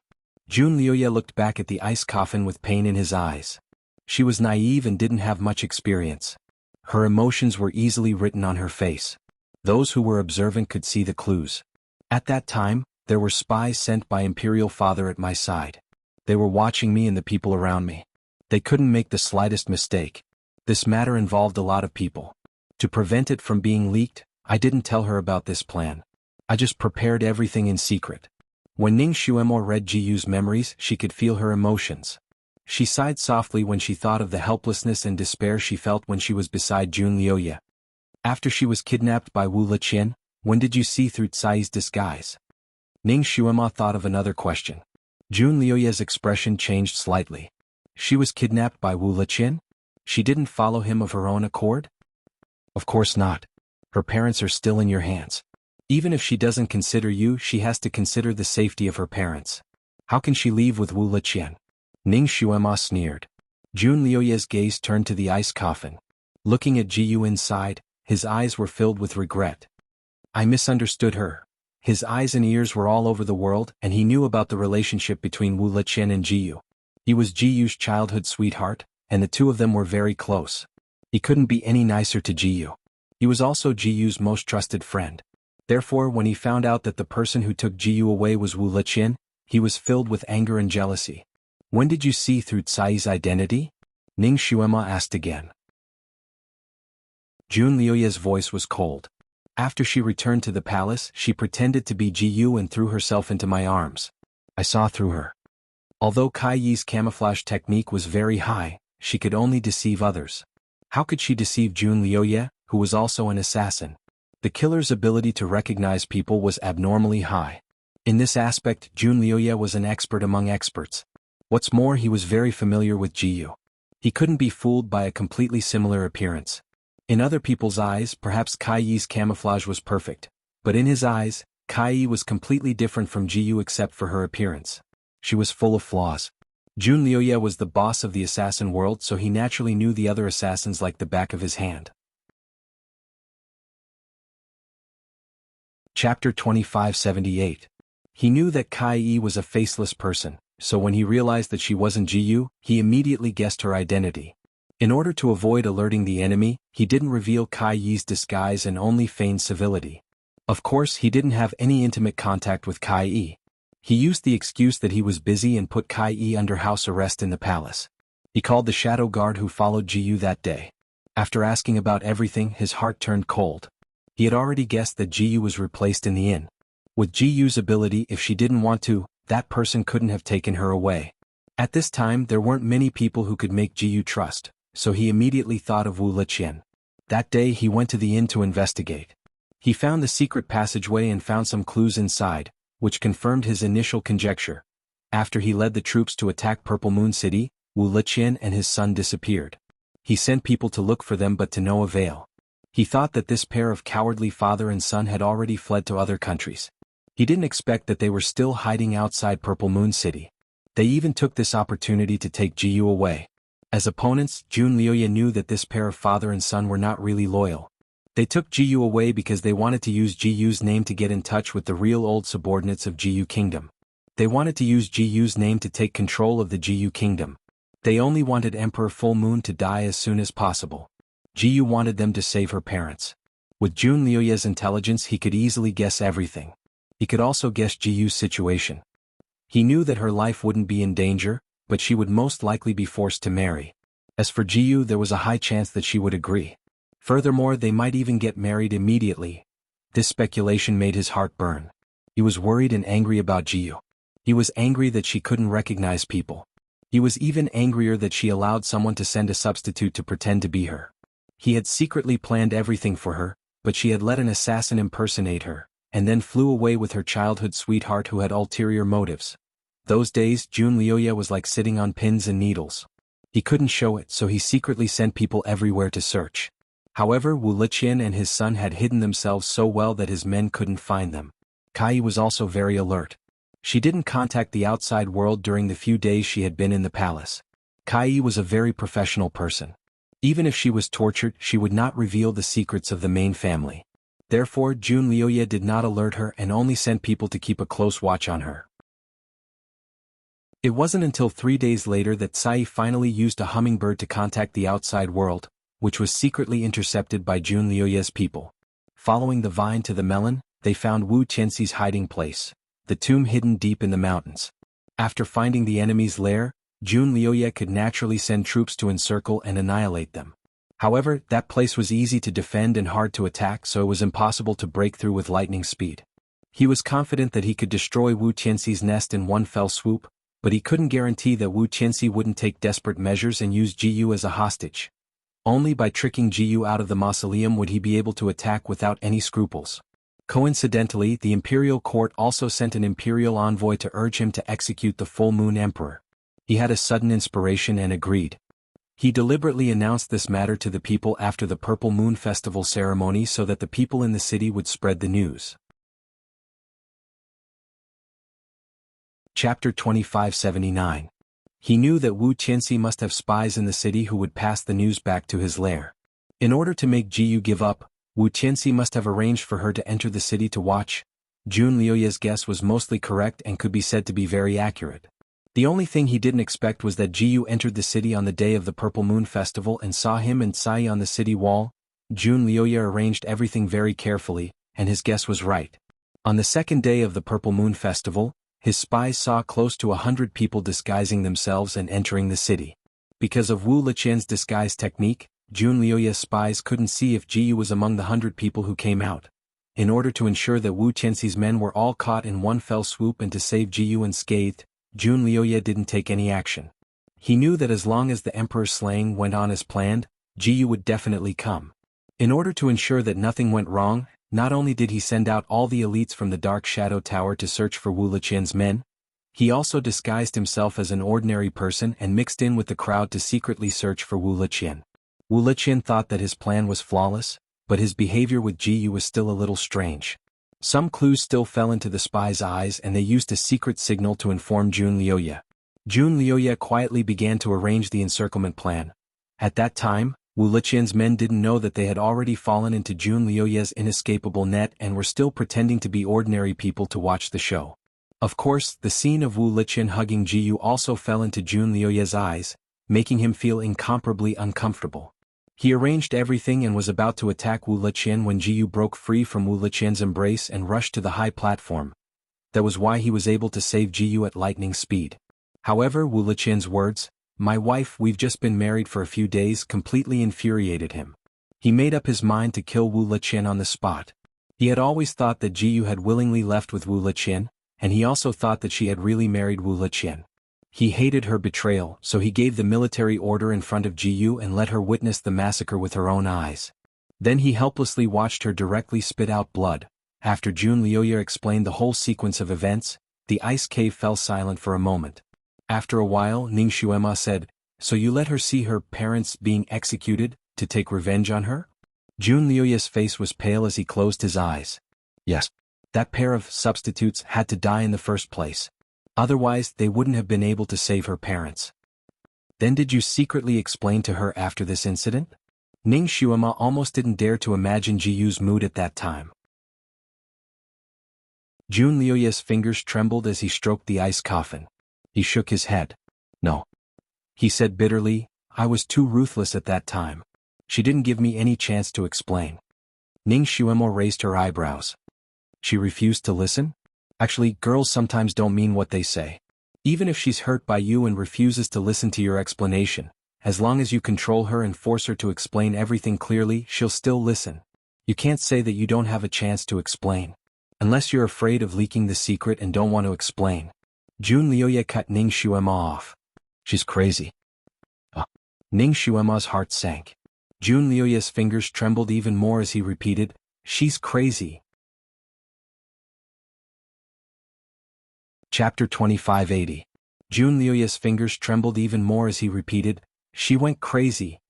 Jun Liuye looked back at the ice coffin with pain in his eyes. She was naive and didn't have much experience. Her emotions were easily written on her face. Those who were observant could see the clues. At that time, there were spies sent by Imperial Father at my side. They were watching me and the people around me. They couldn't make the slightest mistake. This matter involved a lot of people. To prevent it from being leaked, I didn't tell her about this plan. I just prepared everything in secret. When Ning Xuemo read Jiyu's memories, she could feel her emotions. She sighed softly when she thought of the helplessness and despair she felt when she was beside Jun Liuye. After she was kidnapped by Wu Liqian, when did you see through Tsai's disguise? Ning Xuemo thought of another question. Jun Liuye's expression changed slightly. She was kidnapped by Wu Liqian? She didn't follow him of her own accord? Of course not. Her parents are still in your hands. Even if she doesn't consider you, she has to consider the safety of her parents. How can she leave with Wu Liqian? Ning Xuemo sneered. Jun Liuye's gaze turned to the ice coffin. Looking at Jiyu inside, his eyes were filled with regret. I misunderstood her. His eyes and ears were all over the world, and he knew about the relationship between Wu Liqian and Jiyu. He was Jiyu's childhood sweetheart, and the two of them were very close. He couldn't be any nicer to Jiyu. He was also Jiyu's most trusted friend. Therefore, when he found out that the person who took Jiyu away was Wu Liqian, he was filled with anger and jealousy. When did you see through Tsai's identity? Ning Xuemo asked again. Jun Liuye's voice was cold. After she returned to the palace, she pretended to be Jiyu and threw herself into my arms. I saw through her. Although Kai Yi's camouflage technique was very high, she could only deceive others. How could she deceive Jun Liuye, who was also an assassin? The killer's ability to recognize people was abnormally high. In this aspect, Jun Liuye was an expert among experts. What's more, he was very familiar with Jiyu. He couldn't be fooled by a completely similar appearance. In other people's eyes, perhaps Kai Yi's camouflage was perfect, but in his eyes, Kai Yi was completely different from Jiyu except for her appearance. She was full of flaws. Jun Liuye was the boss of the assassin world, so he naturally knew the other assassins like the back of his hand. Chapter 2578. He knew that Kai Yi was a faceless person, so when he realized that she wasn't Jiyu, he immediately guessed her identity. In order to avoid alerting the enemy, he didn't reveal Kai Yi's disguise and only feigned civility. Of course, he didn't have any intimate contact with Kai Yi. He used the excuse that he was busy and put Kai Yi under house arrest in the palace. He called the shadow guard who followed Jiyu that day. After asking about everything, his heart turned cold. He had already guessed that Jiyu was replaced in the inn. With Jiyu's ability, if she didn't want to, that person couldn't have taken her away. At this time, there weren't many people who could make Jiyu trust, so he immediately thought of Wu Liqian. That day he went to the inn to investigate. He found the secret passageway and found some clues inside, which confirmed his initial conjecture. After he led the troops to attack Purple Moon City, Wu Liqian and his son disappeared. He sent people to look for them but to no avail. He thought that this pair of cowardly father and son had already fled to other countries. He didn't expect that they were still hiding outside Purple Moon City. They even took this opportunity to take Jiyu away. As opponents, Jun Liuye knew that this pair of father and son were not really loyal. They took Jiyu away because they wanted to use Jiyu's name to get in touch with the real old subordinates of Jiyu Kingdom. They wanted to use Jiyu's name to take control of the Jiyu Kingdom. They only wanted Emperor Full Moon to die as soon as possible. Jiyu wanted them to save her parents. With Jun Liuye's intelligence, he could easily guess everything. He could also guess Jiyu's situation. He knew that her life wouldn't be in danger, but she would most likely be forced to marry. As for Jiyu, there was a high chance that she would agree. Furthermore, they might even get married immediately. This speculation made his heart burn. He was worried and angry about Jiyu. He was angry that she couldn't recognize people. He was even angrier that she allowed someone to send a substitute to pretend to be her. He had secretly planned everything for her, but she had let an assassin impersonate her, and then flew away with her childhood sweetheart who had ulterior motives. Those days, Jun Liuye was like sitting on pins and needles. He couldn't show it, so he secretly sent people everywhere to search. However, Wu Liqian and his son had hidden themselves so well that his men couldn't find them. Kai was also very alert. She didn't contact the outside world during the few days she had been in the palace. Kai was a very professional person. Even if she was tortured, she would not reveal the secrets of the main family. Therefore, Jun Liuye did not alert her and only sent people to keep a close watch on her. It wasn't until 3 days later that Sai finally used a hummingbird to contact the outside world, which was secretly intercepted by Jun Liuye's people. Following the vine to the melon, they found Wu Qianxi's hiding place, the tomb hidden deep in the mountains. After finding the enemy's lair, Jun Liuye could naturally send troops to encircle and annihilate them. However, that place was easy to defend and hard to attack, so it was impossible to break through with lightning speed. He was confident that he could destroy Wu Qianxi's nest in one fell swoop, but he couldn't guarantee that Wu Qianxi wouldn't take desperate measures and use Jiyu as a hostage. Only by tricking Jiyu out of the mausoleum would he be able to attack without any scruples. Coincidentally, the imperial court also sent an imperial envoy to urge him to execute the full moon emperor. He had a sudden inspiration and agreed. He deliberately announced this matter to the people after the Purple Moon Festival ceremony so that the people in the city would spread the news. Chapter 2579. He knew that Wu Qianxi must have spies in the city who would pass the news back to his lair. In order to make Jiyu give up, Wu Qianxi must have arranged for her to enter the city to watch. Jun Liuye's guess was mostly correct and could be said to be very accurate. The only thing he didn't expect was that Jiyu entered the city on the day of the Purple Moon Festival and saw him and Sai on the city wall. Jun Liuye arranged everything very carefully, and his guess was right. On the second day of the Purple Moon Festival, his spies saw close to 100 people disguising themselves and entering the city. Because of Wu Liqian's disguise technique, Jun Liuye's spies couldn't see if Jiyu was among the 100 people who came out. In order to ensure that Wu Qianxi's men were all caught in one fell swoop and to save Jiyu unscathed, Jun Liuye didn't take any action. He knew that as long as the emperor's slaying went on as planned, Jiyu would definitely come. In order to ensure that nothing went wrong, not only did he send out all the elites from the Dark Shadow Tower to search for Wu Liqian's men, he also disguised himself as an ordinary person and mixed in with the crowd to secretly search for Wu Liqian. Wu Liqian thought that his plan was flawless, but his behavior with Jiyu was still a little strange. Some clues still fell into the spies' eyes and they used a secret signal to inform Jun Liuye. Jun Liuye quietly began to arrange the encirclement plan. At that time, Wu Liqian's men didn't know that they had already fallen into Jun Liuye's inescapable net and were still pretending to be ordinary people to watch the show. Of course, the scene of Wu Liqian hugging Jiyu also fell into Jun Liuye's eyes, making him feel incomparably uncomfortable. He arranged everything and was about to attack Wu Liqian when Jiyu broke free from Wu Liqian's embrace and rushed to the high platform. That was why he was able to save Jiyu at lightning speed. However, Wu Liqian's words, "My wife, we've just been married for a few days," completely infuriated him. He made up his mind to kill Wu Liqian on the spot. He had always thought that Jiyu had willingly left with Wu Liqian, and he also thought that she had really married Wu Liqian. He hated her betrayal, so he gave the military order in front of Jiyu and let her witness the massacre with her own eyes. Then he helplessly watched her directly spit out blood. After Jun Liuye explained the whole sequence of events, the ice cave fell silent for a moment. After a while, Ning Xuema said, "So you let her see her parents being executed, to take revenge on her?" Jun Liuye's face was pale as he closed his eyes. Yes. That pair of substitutes had to die in the first place. Otherwise, they wouldn't have been able to save her parents. Then did you secretly explain to her after this incident? Ning Xuema almost didn't dare to imagine Jiyu's mood at that time. Jun Liuye's fingers trembled as he stroked the ice coffin. He shook his head. "No," he said bitterly, "I was too ruthless at that time. She didn't give me any chance to explain." Ning Xuema raised her eyebrows. She refused to listen? Actually, girls sometimes don't mean what they say. Even if she's hurt by you and refuses to listen to your explanation, as long as you control her and force her to explain everything clearly, she'll still listen. You can't say that you don't have a chance to explain. Unless you're afraid of leaking the secret and don't want to explain. Jun Liuye cut Ning Xuema off. "She's crazy." Ning Xuema's heart sank. Jun Liuye's fingers trembled even more as he repeated, "She's crazy." Chapter 2580. Jun Liuye's fingers trembled even more as he repeated, "She went crazy."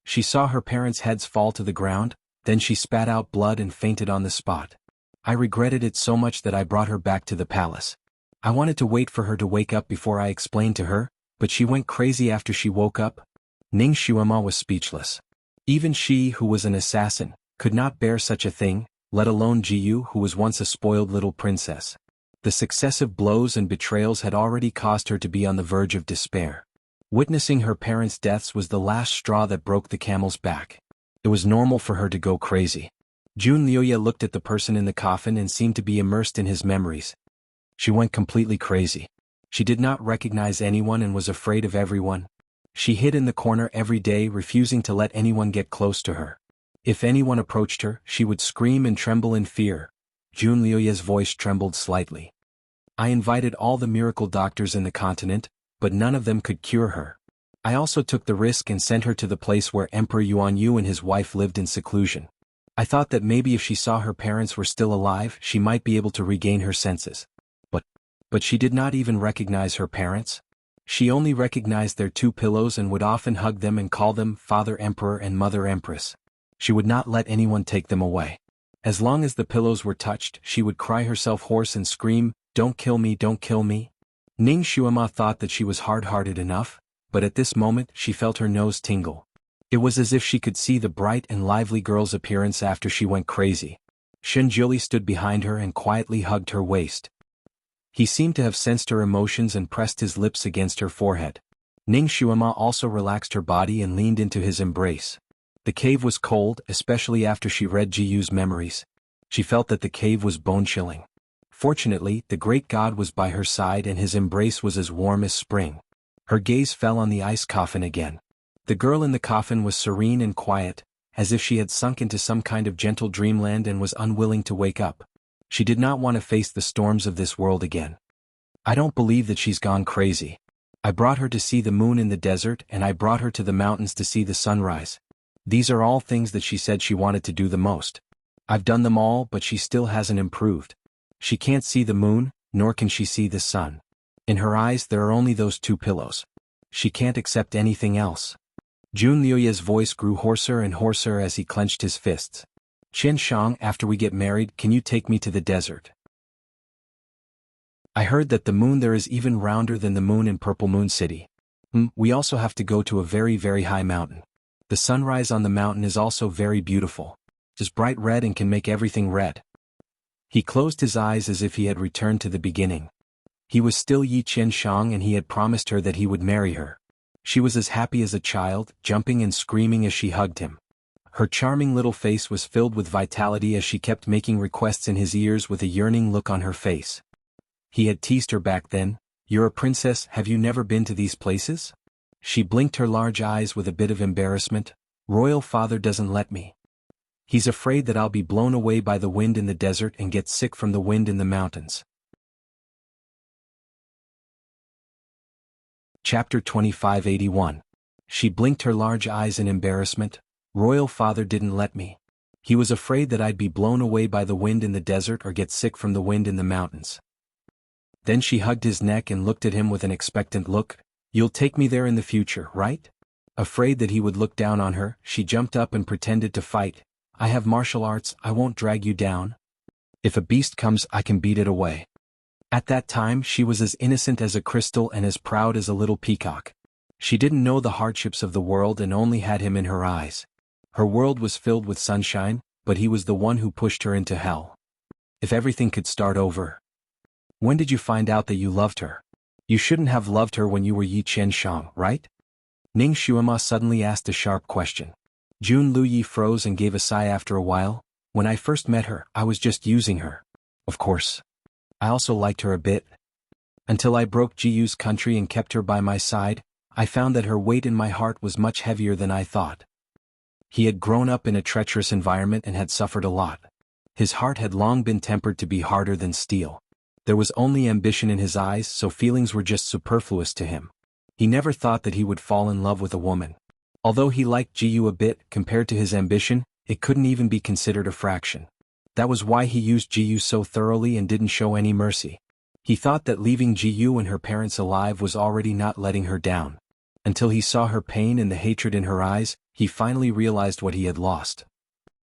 She saw her parents' heads fall to the ground, then she spat out blood and fainted on the spot. I regretted it so much that I brought her back to the palace. I wanted to wait for her to wake up before I explained to her, But she went crazy after she woke up? Ning Xuema was speechless. Even she, who was an assassin, could not bear such a thing, let alone Jiyu, who was once a spoiled little princess. The successive blows and betrayals had already caused her to be on the verge of despair. Witnessing her parents' deaths was the last straw that broke the camel's back. It was normal for her to go crazy. Jun Liuya looked at the person in the coffin and seemed to be immersed in his memories. She went completely crazy. She did not recognize anyone and was afraid of everyone. She hid in the corner every day, refusing to let anyone get close to her. If anyone approached her, she would scream and tremble in fear. Jun Liuya's voice trembled slightly. I invited all the miracle doctors in the continent, but none of them could cure her. I also took the risk and sent her to the place where Emperor Yuanyu and his wife lived in seclusion. I thought that maybe if she saw her parents were still alive, she might be able to regain her senses. But she did not even recognize her parents. She only recognized their two pillows and would often hug them and call them Father Emperor and Mother Empress. She would not let anyone take them away. As long as the pillows were touched, she would cry herself hoarse and scream, "Don't kill me, don't kill me." Ning Xuema thought that she was hard-hearted enough, but at this moment she felt her nose tingle. It was as if she could see the bright and lively girl's appearance after she went crazy. Shen Juli stood behind her and quietly hugged her waist. He seemed to have sensed her emotions and pressed his lips against her forehead. Ning Xuema also relaxed her body and leaned into his embrace. The cave was cold, especially after she read Jiyu's memories. She felt that the cave was bone-chilling. Fortunately, the great god was by her side and his embrace was as warm as spring. Her gaze fell on the ice coffin again. The girl in the coffin was serene and quiet, as if she had sunk into some kind of gentle dreamland and was unwilling to wake up. She did not want to face the storms of this world again. I don't believe that she's gone crazy. I brought her to see the moon in the desert and I brought her to the mountains to see the sunrise. These are all things that she said she wanted to do the most. I've done them all, but she still hasn't improved. She can't see the moon, nor can she see the sun. In her eyes there are only those two pillows. She can't accept anything else. Jun Liuya's voice grew hoarser and hoarser as he clenched his fists. Qian Shang, after we get married, can you take me to the desert? I heard that the moon there is even rounder than the moon in Purple Moon City. We also have to go to a very, very high mountain. The sunrise on the mountain is also very beautiful. It's bright red and can make everything red. He closed his eyes as if he had returned to the beginning. He was still Yi Qian Shang and he had promised her that he would marry her. She was as happy as a child, jumping and screaming as she hugged him. Her charming little face was filled with vitality as she kept making requests in his ears with a yearning look on her face. He had teased her back then, "You're a princess, have you never been to these places?" She blinked her large eyes with a bit of embarrassment. "Royal father doesn't let me. He's afraid that I'll be blown away by the wind in the desert and get sick from the wind in the mountains." Chapter 2581. She blinked her large eyes in embarrassment. "Royal father didn't let me. He was afraid that I'd be blown away by the wind in the desert or get sick from the wind in the mountains." Then she hugged his neck and looked at him with an expectant look. "You'll take me there in the future, right?" Afraid that he would look down on her, she jumped up and pretended to fight. "I have martial arts, I won't drag you down. If a beast comes, I can beat it away." At that time she was as innocent as a crystal and as proud as a little peacock. She didn't know the hardships of the world and only had him in her eyes. Her world was filled with sunshine, but he was the one who pushed her into hell. If everything could start over. "When did you find out that you loved her? You shouldn't have loved her when you were Yi Qian Shang, right?" Ning Xuema suddenly asked a sharp question. Jun Luyi froze and gave a sigh after a while. "When I first met her, I was just using her. Of course. I also liked her a bit. Until I broke Jiyu's country and kept her by my side, I found that her weight in my heart was much heavier than I thought." He had grown up in a treacherous environment and had suffered a lot. His heart had long been tempered to be harder than steel. There was only ambition in his eyes, so feelings were just superfluous to him. He never thought that he would fall in love with a woman. Although he liked Jiyu a bit, compared to his ambition, it couldn't even be considered a fraction. That was why he used Jiyu so thoroughly and didn't show any mercy. He thought that leaving Jiyu and her parents alive was already not letting her down. Until he saw her pain and the hatred in her eyes, he finally realized what he had lost.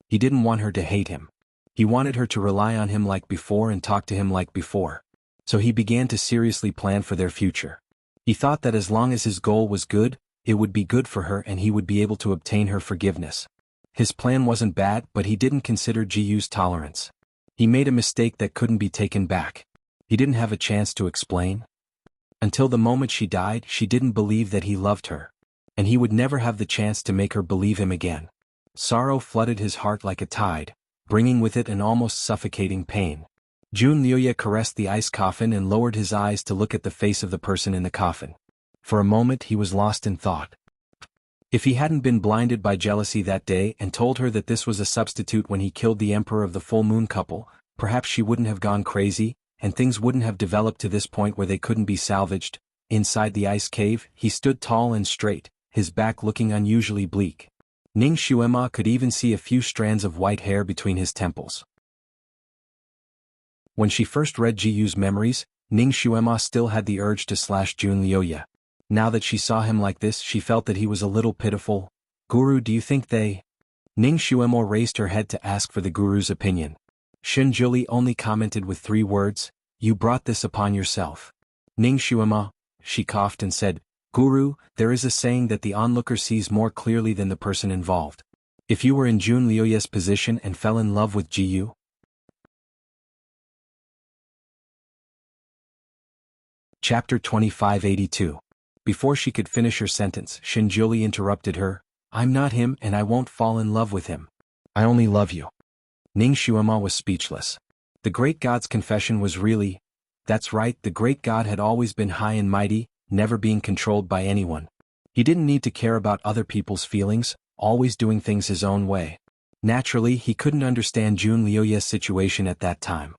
He didn't want her to hate him. He wanted her to rely on him like before and talk to him like before. So he began to seriously plan for their future. He thought that as long as his goal was good, it would be good for her and he would be able to obtain her forgiveness. His plan wasn't bad, but he didn't consider Jiyu's tolerance. He made a mistake that couldn't be taken back. He didn't have a chance to explain. Until the moment she died, she didn't believe that he loved her. And he would never have the chance to make her believe him again. Sorrow flooded his heart like a tide, bringing with it an almost suffocating pain. Jun Liuye caressed the ice coffin and lowered his eyes to look at the face of the person in the coffin. For a moment he was lost in thought. If he hadn't been blinded by jealousy that day and told her that this was a substitute when he killed the emperor of the full moon couple, perhaps she wouldn't have gone crazy, and things wouldn't have developed to this point where they couldn't be salvaged. Inside the ice cave, he stood tall and straight, his back looking unusually bleak. Ning Xuema could even see a few strands of white hair between his temples. When she first read Jiyu's memories, Ning Xuema still had the urge to slash Jun Liuye. Now that she saw him like this, she felt that he was a little pitiful. "Guru, do you think they—" Ning Xuema raised her head to ask for the guru's opinion. Shen Juli only commented with 3 words, "You brought this upon yourself." Ning Xuema, she coughed and said, "Guru, there is a saying that the onlooker sees more clearly than the person involved. If you were in Jun Liuye's position and fell in love with Jiyu—" Chapter 2582. Before she could finish her sentence, Shinjuli interrupted her, "I'm not him and I won't fall in love with him. I only love you." Ning Xuema was speechless. The great god's confession was really— that's right, the great god had always been high and mighty, never being controlled by anyone. He didn't need to care about other people's feelings, always doing things his own way. Naturally, he couldn't understand Jun Liuye's situation at that time.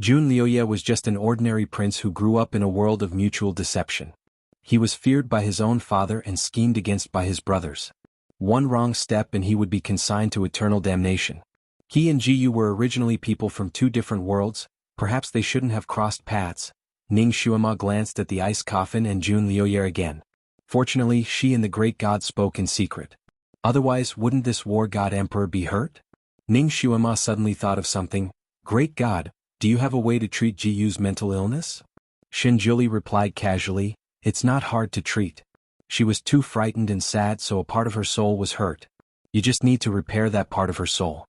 Jun Liuye was just an ordinary prince who grew up in a world of mutual deception. He was feared by his own father and schemed against by his brothers. One wrong step and he would be consigned to eternal damnation. He and Jiyu were originally people from 2 different worlds, perhaps they shouldn't have crossed paths. Ning Xuema glanced at the ice coffin and Jun Liuye again. Fortunately, she and the great god spoke in secret. Otherwise, wouldn't this war god emperor be hurt? Ning Xuema suddenly thought of something. "Great god, do you have a way to treat Jiyu's mental illness?" Shinjuli replied casually, "It's not hard to treat. She was too frightened and sad, so a part of her soul was hurt. You just need to repair that part of her soul."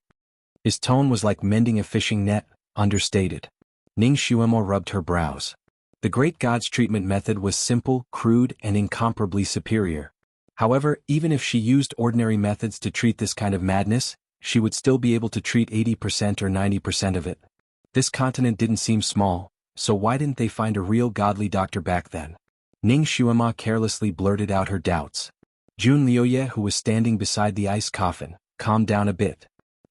His tone was like mending a fishing net, understated. Ning Xuema rubbed her brows. The great god's treatment method was simple, crude, and incomparably superior. However, even if she used ordinary methods to treat this kind of madness, she would still be able to treat 80% or 90% of it. This continent didn't seem small, so why didn't they find a real godly doctor back then? Ning Xuema carelessly blurted out her doubts. Jun Liuye, who was standing beside the ice coffin, calmed down a bit.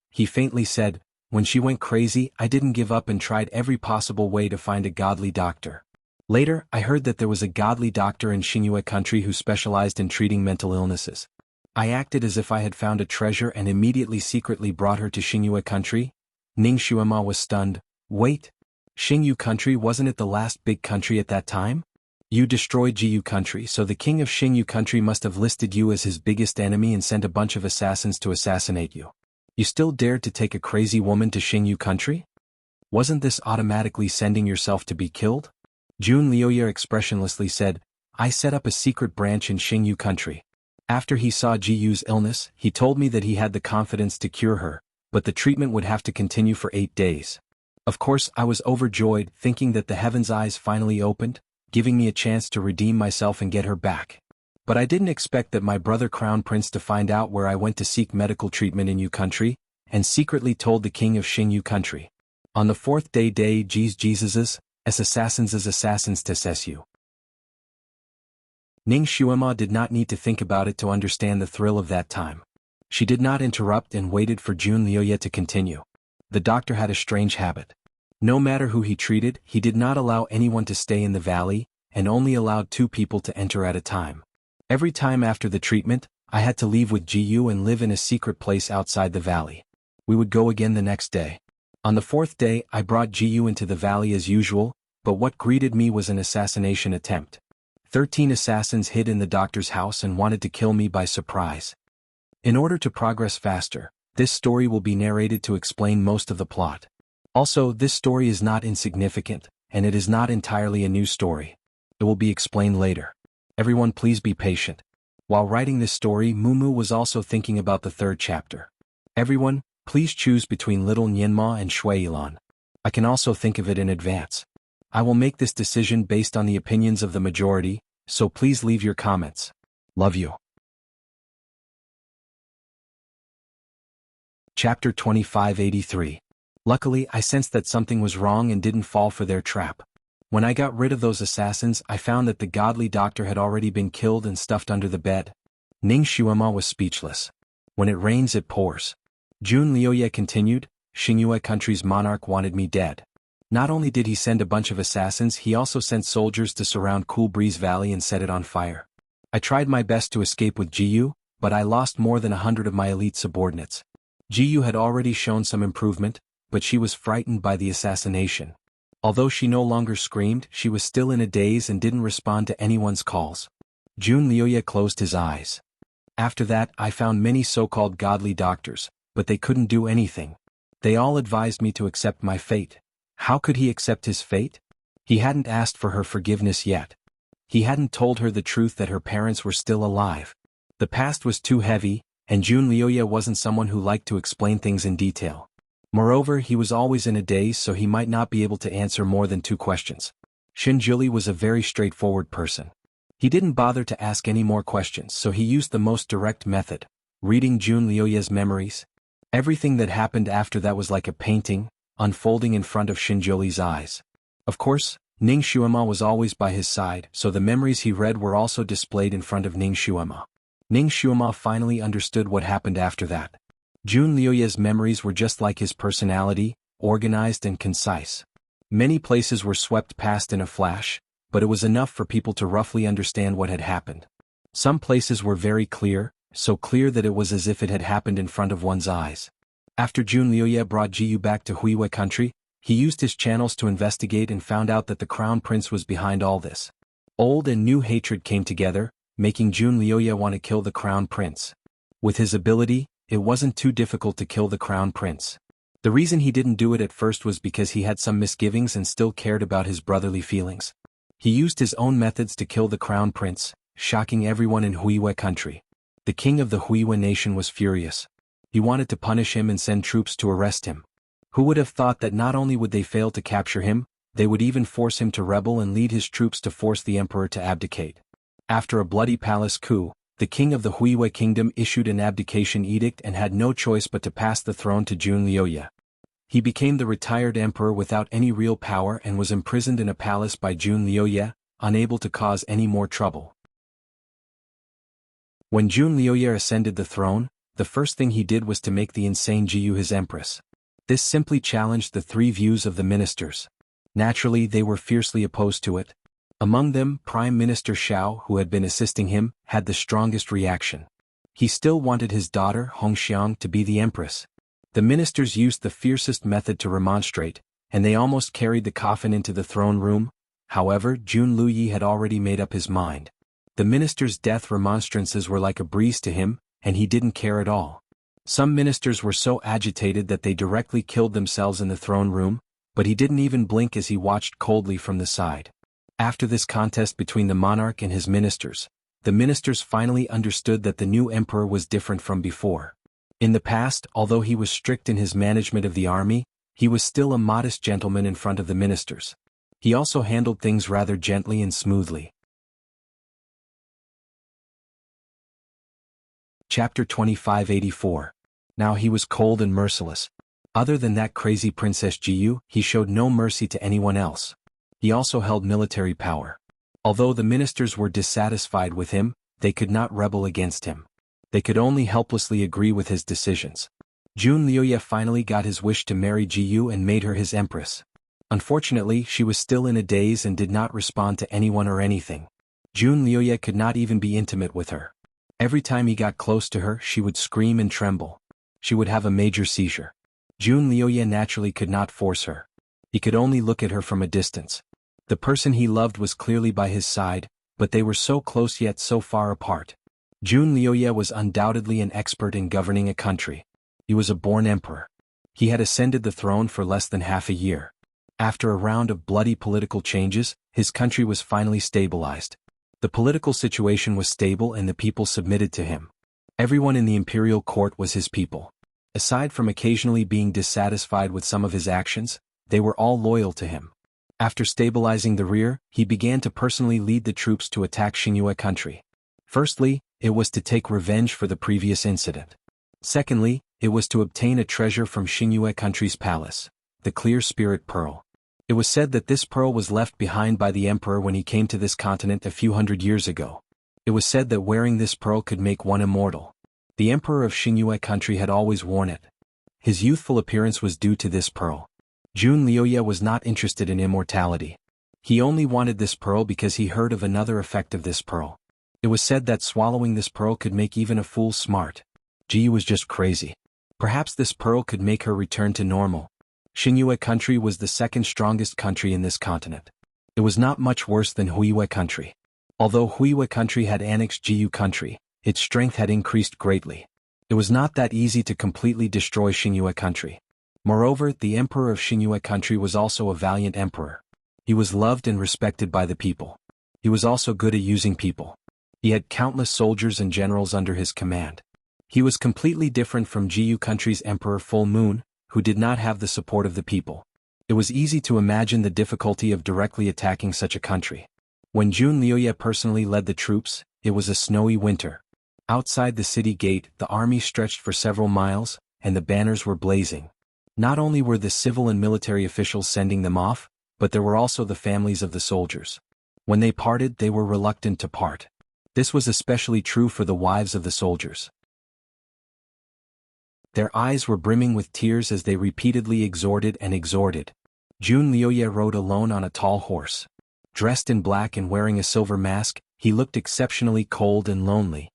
He faintly said, "When she went crazy, I didn't give up and tried every possible way to find a godly doctor. Later, I heard that there was a godly doctor in Xingyue country who specialized in treating mental illnesses. I acted as if I had found a treasure and immediately secretly brought her to Xingyue country." Ning Xuema was stunned. "Wait. Xingyu country, wasn't it the last big country at that time? You destroyed Jiyu country, so the king of Xingyu country must have listed you as his biggest enemy and sent a bunch of assassins to assassinate you. You still dared to take a crazy woman to Xingyu country? Wasn't this automatically sending yourself to be killed?" Jun Liuye expressionlessly said, "I set up a secret branch in Xingyu country. After he saw Jiyu's illness, he told me that he had the confidence to cure her, but the treatment would have to continue for 8 days. Of course, I was overjoyed, thinking that the heaven's eyes finally opened, giving me a chance to redeem myself and get her back. But I didn't expect that my brother Crown Prince to find out where I went to seek medical treatment in Yu country, and secretly told the king of Xingyu country. On the 4th day Jesus's, as assassins to you." Ning Xuema did not need to think about it to understand the thrill of that time. She did not interrupt and waited for Jun Liuye to continue. The doctor had a strange habit. No matter who he treated, he did not allow anyone to stay in the valley, and only allowed 2 people to enter at a time. Every time after the treatment, I had to leave with Jiyu and live in a secret place outside the valley. We would go again the next day. On the 4th day, I brought Jiyu into the valley as usual, but what greeted me was an assassination attempt. 13 assassins hid in the doctor's house and wanted to kill me by surprise. In order to progress faster, this story will be narrated to explain most of the plot. Also, this story is not insignificant, and it is not entirely a new story. It will be explained later. Everyone please be patient. While writing this story, Mumu was also thinking about the third chapter. Everyone, please choose between Little Nianma and Shui Yilan. I can also think of it in advance. I will make this decision based on the opinions of the majority, so please leave your comments. Love you. Chapter 2583. Luckily, I sensed that something was wrong and didn't fall for their trap. When I got rid of those assassins, I found that the godly doctor had already been killed and stuffed under the bed. Ning Xuema was speechless. When it rains it pours. Jun Liuye continued, Xingyue country's monarch wanted me dead. Not only did he send a bunch of assassins, he also sent soldiers to surround Cool Breeze Valley and set it on fire. I tried my best to escape with Jiyu, but I lost more than 100 of my elite subordinates. Jiyu had already shown some improvement, but she was frightened by the assassination. Although she no longer screamed, she was still in a daze and didn't respond to anyone's calls. Jun Liuye closed his eyes. After that, I found many so-called godly doctors, but they couldn't do anything. They all advised me to accept my fate. How could he accept his fate? He hadn't asked for her forgiveness yet. He hadn't told her the truth that her parents were still alive. The past was too heavy, and Jun Liuye wasn't someone who liked to explain things in detail. Moreover, he was always in a daze, so he might not be able to answer more than 2 questions. Xinjuli was a very straightforward person. He didn't bother to ask any more questions, so he used the most direct method, reading Jun Liuye's memories. Everything that happened after that was like a painting, unfolding in front of Xinjuli's eyes. Of course, Ning Xuema was always by his side, so the memories he read were also displayed in front of Ning Xuema. Ning Xuema finally understood what happened after that. Jun Liuye's memories were just like his personality, organized and concise. Many places were swept past in a flash, but it was enough for people to roughly understand what had happened. Some places were very clear, so clear that it was as if it had happened in front of one's eyes. After Jun Liuye brought Jiyu back to Huiyue country, he used his channels to investigate and found out that the crown prince was behind all this. Old and new hatred came together, making Jun Liuye want to kill the crown prince. With his ability, it wasn't too difficult to kill the crown prince. The reason he didn't do it at first was because he had some misgivings and still cared about his brotherly feelings. He used his own methods to kill the crown prince, shocking everyone in Huiyue country. The king of the Huiyue nation was furious. He wanted to punish him and send troops to arrest him. Who would have thought that not only would they fail to capture him, they would even force him to rebel and lead his troops to force the emperor to abdicate. After a bloody palace coup, the king of the Huiyue kingdom issued an abdication edict and had no choice but to pass the throne to Jun Liuye. He became the retired emperor without any real power and was imprisoned in a palace by Jun Liuye, unable to cause any more trouble. When Jun Liuye ascended the throne, the first thing he did was to make the insane Jiyu his empress. This simply challenged the 3 views of the ministers. Naturally, they were fiercely opposed to it. Among them, Prime Minister Xiao, who had been assisting him, had the strongest reaction. He still wanted his daughter, Hongxiang, to be the empress. The ministers used the fiercest method to remonstrate, and they almost carried the coffin into the throne room. However, Jun Liuye had already made up his mind. The ministers' death remonstrances were like a breeze to him, and he didn't care at all. Some ministers were so agitated that they directly killed themselves in the throne room, but he didn't even blink as he watched coldly from the side. After this contest between the monarch and his ministers, the ministers finally understood that the new emperor was different from before. In the past, although he was strict in his management of the army, he was still a modest gentleman in front of the ministers. He also handled things rather gently and smoothly. Chapter 2584. Now he was cold and merciless. Other than that crazy Princess Jiyu, he showed no mercy to anyone else. He also held military power. Although the ministers were dissatisfied with him, they could not rebel against him. They could only helplessly agree with his decisions. Jun Liuye finally got his wish to marry Jiyu and made her his empress. Unfortunately, she was still in a daze and did not respond to anyone or anything. Jun Liuye could not even be intimate with her. Every time he got close to her, she would scream and tremble. She would have a major seizure. Jun Liuye naturally could not force her. He could only look at her from a distance. The person he loved was clearly by his side, but they were so close yet so far apart. Jun Liuye was undoubtedly an expert in governing a country. He was a born emperor. He had ascended the throne for less than half a year. After a round of bloody political changes, his country was finally stabilized. The political situation was stable and the people submitted to him. Everyone in the imperial court was his people. Aside from occasionally being dissatisfied with some of his actions, they were all loyal to him. After stabilizing the rear, he began to personally lead the troops to attack Xingyue country. Firstly, it was to take revenge for the previous incident. Secondly, it was to obtain a treasure from Xingyue country's palace, the Clear Spirit Pearl. It was said that this pearl was left behind by the emperor when he came to this continent a few hundred years ago. It was said that wearing this pearl could make one immortal. The emperor of Xingyue country had always worn it. His youthful appearance was due to this pearl. Jun Liuye was not interested in immortality. He only wanted this pearl because he heard of another effect of this pearl. It was said that swallowing this pearl could make even a fool smart. Ji was just crazy. Perhaps this pearl could make her return to normal. Xingyue country was the second strongest country in this continent. It was not much worse than Huiyue country. Although Huiyue country had annexed Jiyu country, its strength had increased greatly. It was not that easy to completely destroy Xingyue country. Moreover, the emperor of Xingyue country was also a valiant emperor. He was loved and respected by the people. He was also good at using people. He had countless soldiers and generals under his command. He was completely different from Jiyu country's emperor Full Moon, who did not have the support of the people. It was easy to imagine the difficulty of directly attacking such a country. When Jun Liuye personally led the troops, it was a snowy winter. Outside the city gate, the army stretched for several miles, and the banners were blazing. Not only were the civil and military officials sending them off, but there were also the families of the soldiers. When they parted, they were reluctant to part. This was especially true for the wives of the soldiers. Their eyes were brimming with tears as they repeatedly exhorted and exhorted. Jun Liuye rode alone on a tall horse. Dressed in black and wearing a silver mask, he looked exceptionally cold and lonely.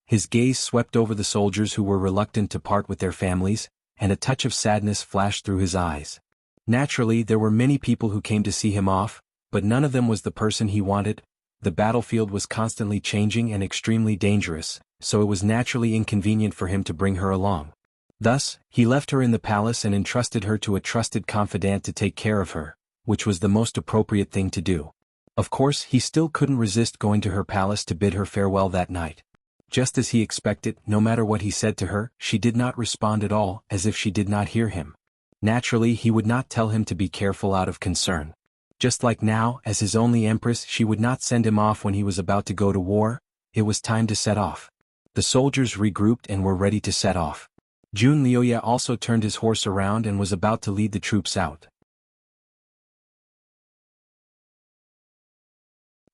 His gaze swept over the soldiers who were reluctant to part with their families, and a touch of sadness flashed through his eyes. Naturally, there were many people who came to see him off, but none of them was the person he wanted. The battlefield was constantly changing and extremely dangerous, so it was naturally inconvenient for him to bring her along. Thus, he left her in the palace and entrusted her to a trusted confidant to take care of her, which was the most appropriate thing to do. Of course, he still couldn't resist going to her palace to bid her farewell that night. Just as he expected, no matter what he said to her, she did not respond at all, as if she did not hear him. Naturally, he would not tell him to be careful out of concern. Just like now, as his only empress, she would not send him off when he was about to go to war. It was time to set off. The soldiers regrouped and were ready to set off. Jun Liuye also turned his horse around and was about to lead the troops out.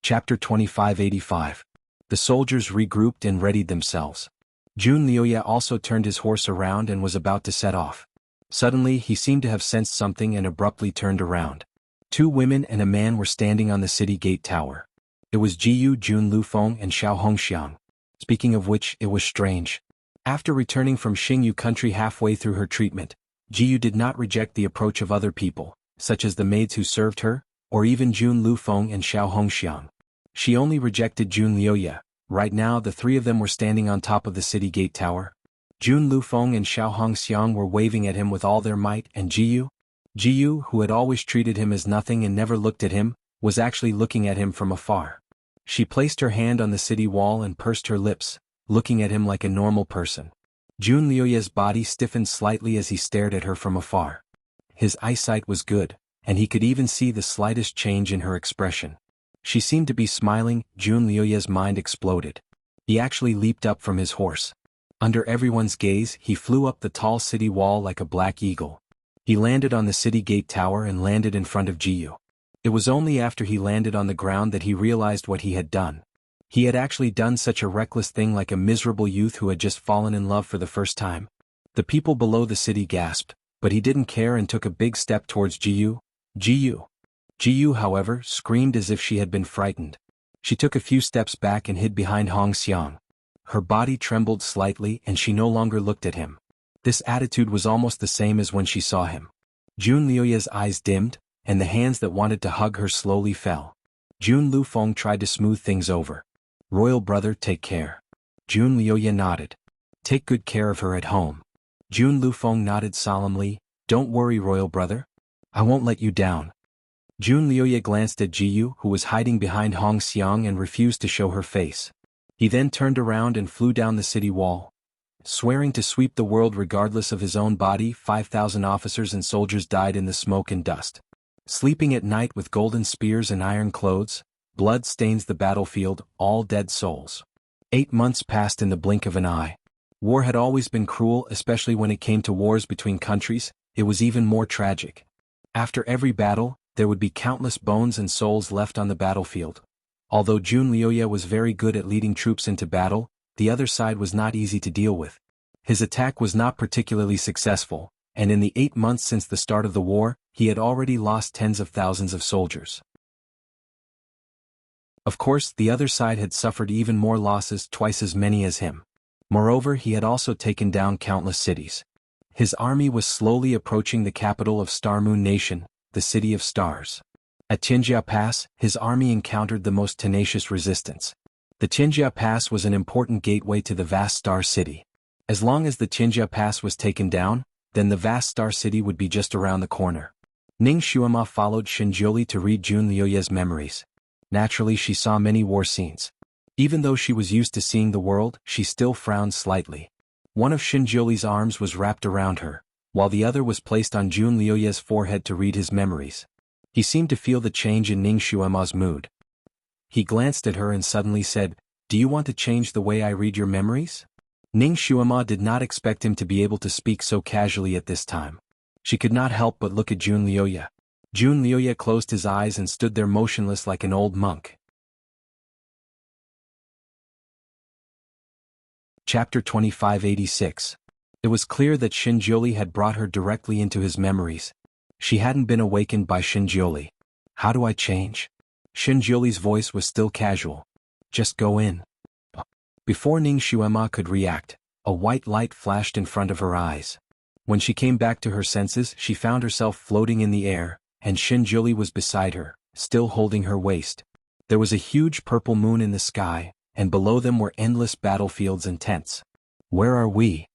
Chapter 2585. The soldiers regrouped and readied themselves. Jun Liuye also turned his horse around and was about to set off. Suddenly, he seemed to have sensed something and abruptly turned around. 2 women and a man were standing on the city gate tower. It was Jiyu Jun Lufeng and Xiao Hongxiang. Speaking of which, it was strange. After returning from Xingyu country halfway through her treatment, Jiyu did not reject the approach of other people, such as the maids who served her, or even Jun Lufeng and Xiao Hongxiang. She only rejected Jun Liuye. Right now the 3 of them were standing on top of the city gate tower. Jun Lufeng and Xiao Hongxiang were waving at him with all their might, and Jiyu, who had always treated him as nothing and never looked at him, was actually looking at him from afar. She placed her hand on the city wall and pursed her lips, looking at him like a normal person. Jun Liuye's body stiffened slightly as he stared at her from afar. His eyesight was good, and he could even see the slightest change in her expression. She seemed to be smiling. Jun Liuye's mind exploded. He actually leaped up from his horse. Under everyone's gaze, he flew up the tall city wall like a black eagle. He landed on the city gate tower and landed in front of Jiyu. It was only after he landed on the ground that he realized what he had done. He had actually done such a reckless thing like a miserable youth who had just fallen in love for the first time. The people below the city gasped, but he didn't care and took a big step towards Jiyu. Jiyu, however, screamed as if she had been frightened. She took a few steps back and hid behind Hongxiang. Her body trembled slightly and she no longer looked at him. This attitude was almost the same as when she saw him. Jun Liuye's eyes dimmed, and the hands that wanted to hug her slowly fell. Jun Lufeng tried to smooth things over. "Royal brother, take care." Jun Liuye nodded. "Take good care of her at home." Jun Lufeng nodded solemnly. "Don't worry, royal brother. I won't let you down." Jun Liuye glanced at Jiyu, who was hiding behind Hong Xiang and refused to show her face. He then turned around and flew down the city wall. Swearing to sweep the world regardless of his own body, 5,000 officers and soldiers died in the smoke and dust. Sleeping at night with golden spears and iron clothes, blood stains the battlefield, all dead souls. 8 months passed in the blink of an eye. War had always been cruel, especially when it came to wars between countries. It was even more tragic. After every battle, there would be countless bones and souls left on the battlefield. Although Jun Liuye was very good at leading troops into battle, the other side was not easy to deal with. His attack was not particularly successful, and in the 8 months since the start of the war, he had already lost tens of thousands of soldiers. Of course, the other side had suffered even more losses, twice as many as him. Moreover, he had also taken down countless cities. His army was slowly approaching the capital of Star Moon Nation, the City of Stars. At Qinjia Pass, his army encountered the most tenacious resistance. The Qinjia Pass was an important gateway to the vast Star City. As long as the Qinjia Pass was taken down, then the vast Star City would be just around the corner. Ning Xuema followed Xinjiuli to read Jun Liuye's memories. Naturally, she saw many war scenes. Even though she was used to seeing the world, she still frowned slightly. One of Xinjiuli's arms was wrapped around her, while the other was placed on Jun Liuye's forehead to read his memories. He seemed to feel the change in Ning Xuema's mood. He glanced at her and suddenly said, "Do you want to change the way I read your memories?" Ning Xuema did not expect him to be able to speak so casually at this time. She could not help but look at Jun Liuye. Jun Liuye closed his eyes and stood there motionless like an old monk. Chapter 2586. It was clear that Xinjiuli had brought her directly into his memories. She hadn't been awakened by Xinjiuli. "How do I change?" Xinjiuli's voice was still casual. "Just go in." Before Ning Xuema could react, a white light flashed in front of her eyes. When she came back to her senses, she found herself floating in the air, and Xinjiuli was beside her, still holding her waist. There was a huge purple moon in the sky, and below them were endless battlefields and tents. "Where are we?"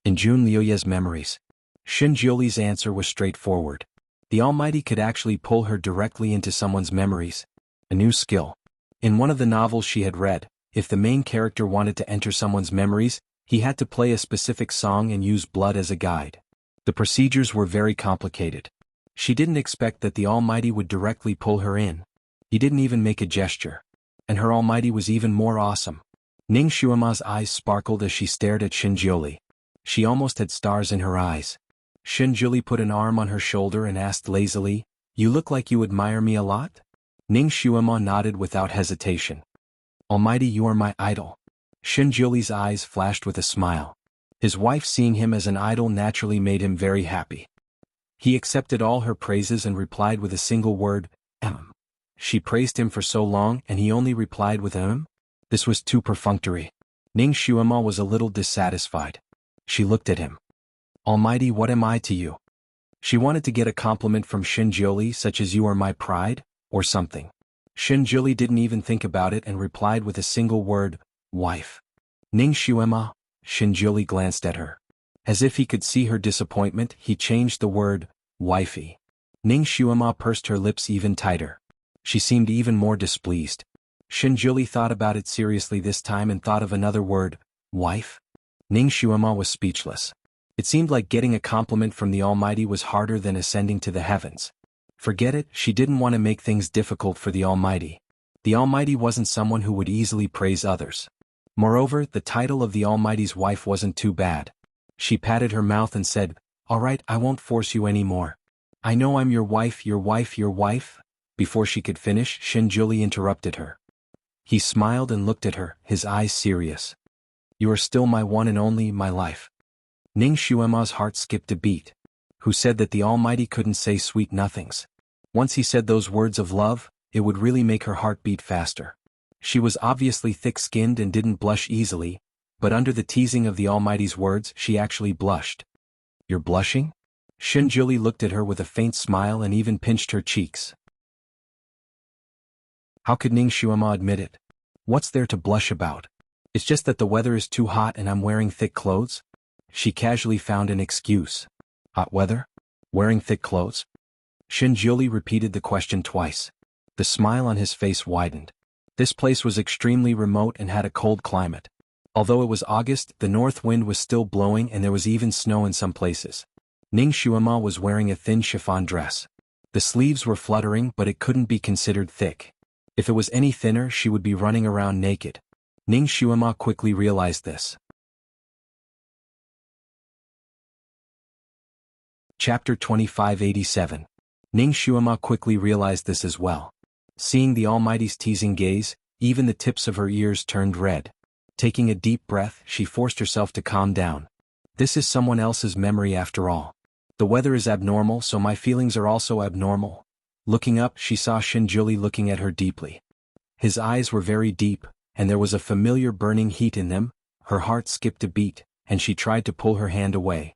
In Jun Liuye's memories. Xinjiuli's answer was straightforward. The Almighty could actually pull her directly into someone's memories. A new skill. In one of the novels she had read, if the main character wanted to enter someone's memories, he had to play a specific song and use blood as a guide. The procedures were very complicated. She didn't expect that the Almighty would directly pull her in. He didn't even make a gesture. And her Almighty was even more awesome. Ning Xuema's eyes sparkled as she stared at Xinjiuli. She almost had stars in her eyes. Xinjiuli put an arm on her shoulder and asked lazily, "You look like you admire me a lot?" Ning Xuema nodded without hesitation. "Almighty, you are my idol." Xinjiuli's eyes flashed with a smile. His wife seeing him as an idol naturally made him very happy. He accepted all her praises and replied with a single word, "Em." She praised him for so long and he only replied with "em"? This was too perfunctory. Ning Xuema was a little dissatisfied. She looked at him. "Almighty, what am I to you?" She wanted to get a compliment from Xinjiuli such as "you are my pride," or something. Xinjiuli didn't even think about it and replied with a single word, "wife." Ning Xuema. Xinjiuli glanced at her. As if he could see her disappointment, he changed the word, "wifey." Ning Xuema pursed her lips even tighter. She seemed even more displeased. Xinjiuli thought about it seriously this time and thought of another word, "wife?" Ning Xuema was speechless. It seemed like getting a compliment from the Almighty was harder than ascending to the heavens. Forget it, she didn't want to make things difficult for the Almighty. The Almighty wasn't someone who would easily praise others. Moreover, the title of the Almighty's wife wasn't too bad. She patted her mouth and said, "All right, I won't force you anymore. I know I'm your wife, your wife, your wife." Before she could finish, Xinjiuli interrupted her. He smiled and looked at her, his eyes serious. "You are still my one and only, my life." Ning Xuema's heart skipped a beat. Who said that the Almighty couldn't say sweet nothings? Once he said those words of love, it would really make her heart beat faster. She was obviously thick-skinned and didn't blush easily, but under the teasing of the Almighty's words she actually blushed. "You're blushing?" Xinjiuli looked at her with a faint smile and even pinched her cheeks. How could Ning Xuema admit it? What's there to blush about? It's just that the weather is too hot and I'm wearing thick clothes? She casually found an excuse. Hot weather? Wearing thick clothes? Shinjuli repeated the question twice. The smile on his face widened. This place was extremely remote and had a cold climate. Although it was August, the north wind was still blowing and there was even snow in some places. Ning Xuema was wearing a thin chiffon dress. The sleeves were fluttering, but it couldn't be considered thick. If it was any thinner, she would be running around naked. Ning Xuema quickly realized this. Chapter 2587. Ning Xuema quickly realized this as well. Seeing the Almighty's teasing gaze, even the tips of her ears turned red. Taking a deep breath, she forced herself to calm down. This is someone else's memory after all. The weather is abnormal, so my feelings are also abnormal. Looking up, she saw Shinjuli looking at her deeply. His eyes were very deep, and there was a familiar burning heat in them. Her heart skipped a beat, and she tried to pull her hand away.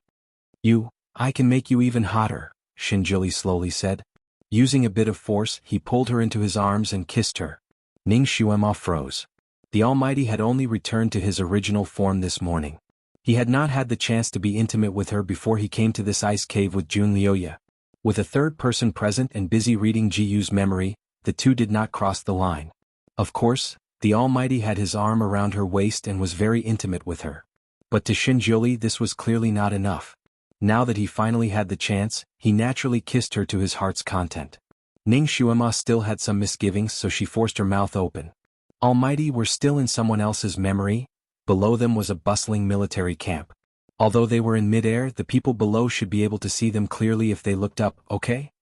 I can make you even hotter, Shinjuli slowly said. Using a bit of force, he pulled her into his arms and kissed her. Ning Xuema froze. The Almighty had only returned to his original form this morning. He had not had the chance to be intimate with her before he came to this ice cave with Jun Liuya. With a third person present and busy reading Jiyu's memory, the two did not cross the line. Of course, the Almighty had his arm around her waist and was very intimate with her. But to Shinjuli this was clearly not enough. Now that he finally had the chance, he naturally kissed her to his heart's content. Ning Xuema still had some misgivings, so she forced her mouth open. Almighty were still in someone else's memory. Below them was a bustling military camp. Although they were in midair, the people below should be able to see them clearly if they looked up, okay?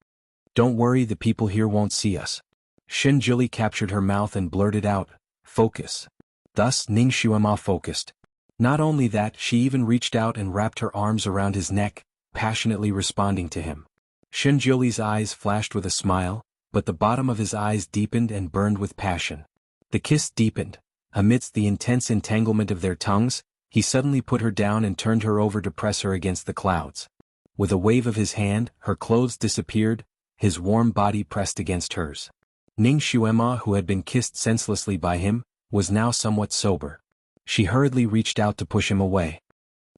Don't worry, the people here won't see us. Shinjuli captured her mouth and blurted out, focus. Thus Ning Xuema focused. Not only that, she even reached out and wrapped her arms around his neck, passionately responding to him. Shinjuli's eyes flashed with a smile, but the bottom of his eyes deepened and burned with passion. The kiss deepened. Amidst the intense entanglement of their tongues, he suddenly put her down and turned her over to press her against the clouds. With a wave of his hand, her clothes disappeared, his warm body pressed against hers. Ning Xuema, who had been kissed senselessly by him, was now somewhat sober. She hurriedly reached out to push him away.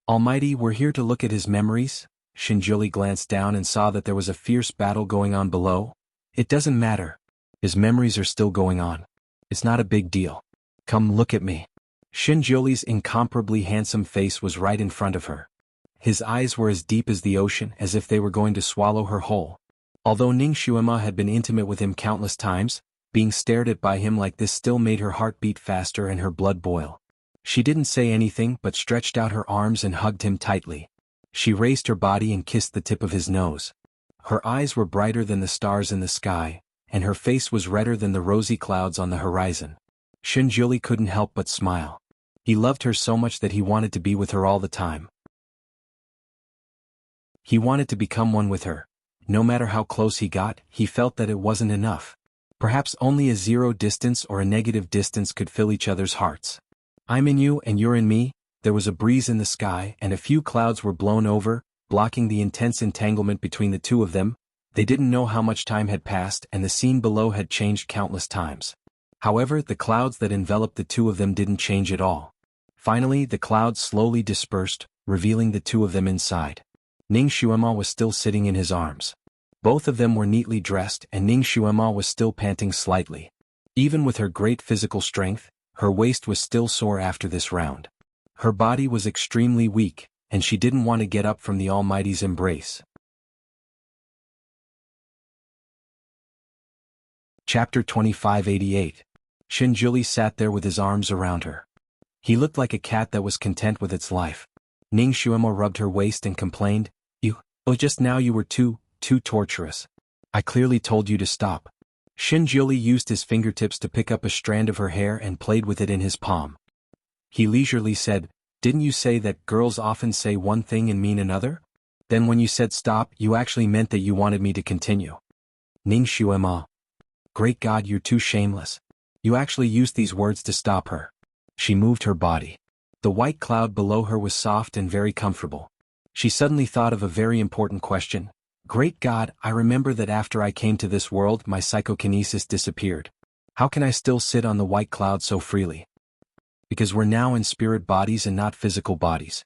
Almighty, we're here to look at his memories? Shinjuli glanced down and saw that there was a fierce battle going on below. It doesn't matter. His memories are still going on. It's not a big deal. Come look at me. Shinjuli's incomparably handsome face was right in front of her. His eyes were as deep as the ocean, as if they were going to swallow her whole. Although Ning Xuema had been intimate with him countless times, being stared at by him like this still made her heart beat faster and her blood boil. She didn't say anything but stretched out her arms and hugged him tightly. She raised her body and kissed the tip of his nose. Her eyes were brighter than the stars in the sky, and her face was redder than the rosy clouds on the horizon. Shinjuli couldn't help but smile. He loved her so much that he wanted to be with her all the time. He wanted to become one with her. No matter how close he got, he felt that it wasn't enough. Perhaps only a zero distance or a negative distance could fill each other's hearts. I'm in you and you're in me. There was a breeze in the sky and a few clouds were blown over, blocking the intense entanglement between the two of them. They didn't know how much time had passed and the scene below had changed countless times. However, the clouds that enveloped the two of them didn't change at all. Finally, the clouds slowly dispersed, revealing the two of them inside. Ning Xuema was still sitting in his arms. Both of them were neatly dressed and Ning Xuema was still panting slightly. Even with her great physical strength, her waist was still sore after this round. Her body was extremely weak, and she didn't want to get up from the Almighty's embrace. Chapter 2588. Shinjuli sat there with his arms around her. He looked like a cat that was content with its life. Ning Xuema rubbed her waist and complained, just now you were too torturous. I clearly told you to stop. Shinjuli used his fingertips to pick up a strand of her hair and played with it in his palm. He leisurely said, didn't you say that girls often say one thing and mean another? Then when you said stop, you actually meant that you wanted me to continue. Ning Xuema. Great God, you're too shameless. You actually used these words to stop her. She moved her body. The white cloud below her was soft and very comfortable. She suddenly thought of a very important question. Great God, I remember that after I came to this world my psychokinesis disappeared. How can I still sit on the white cloud so freely? Because we're now in spirit bodies and not physical bodies.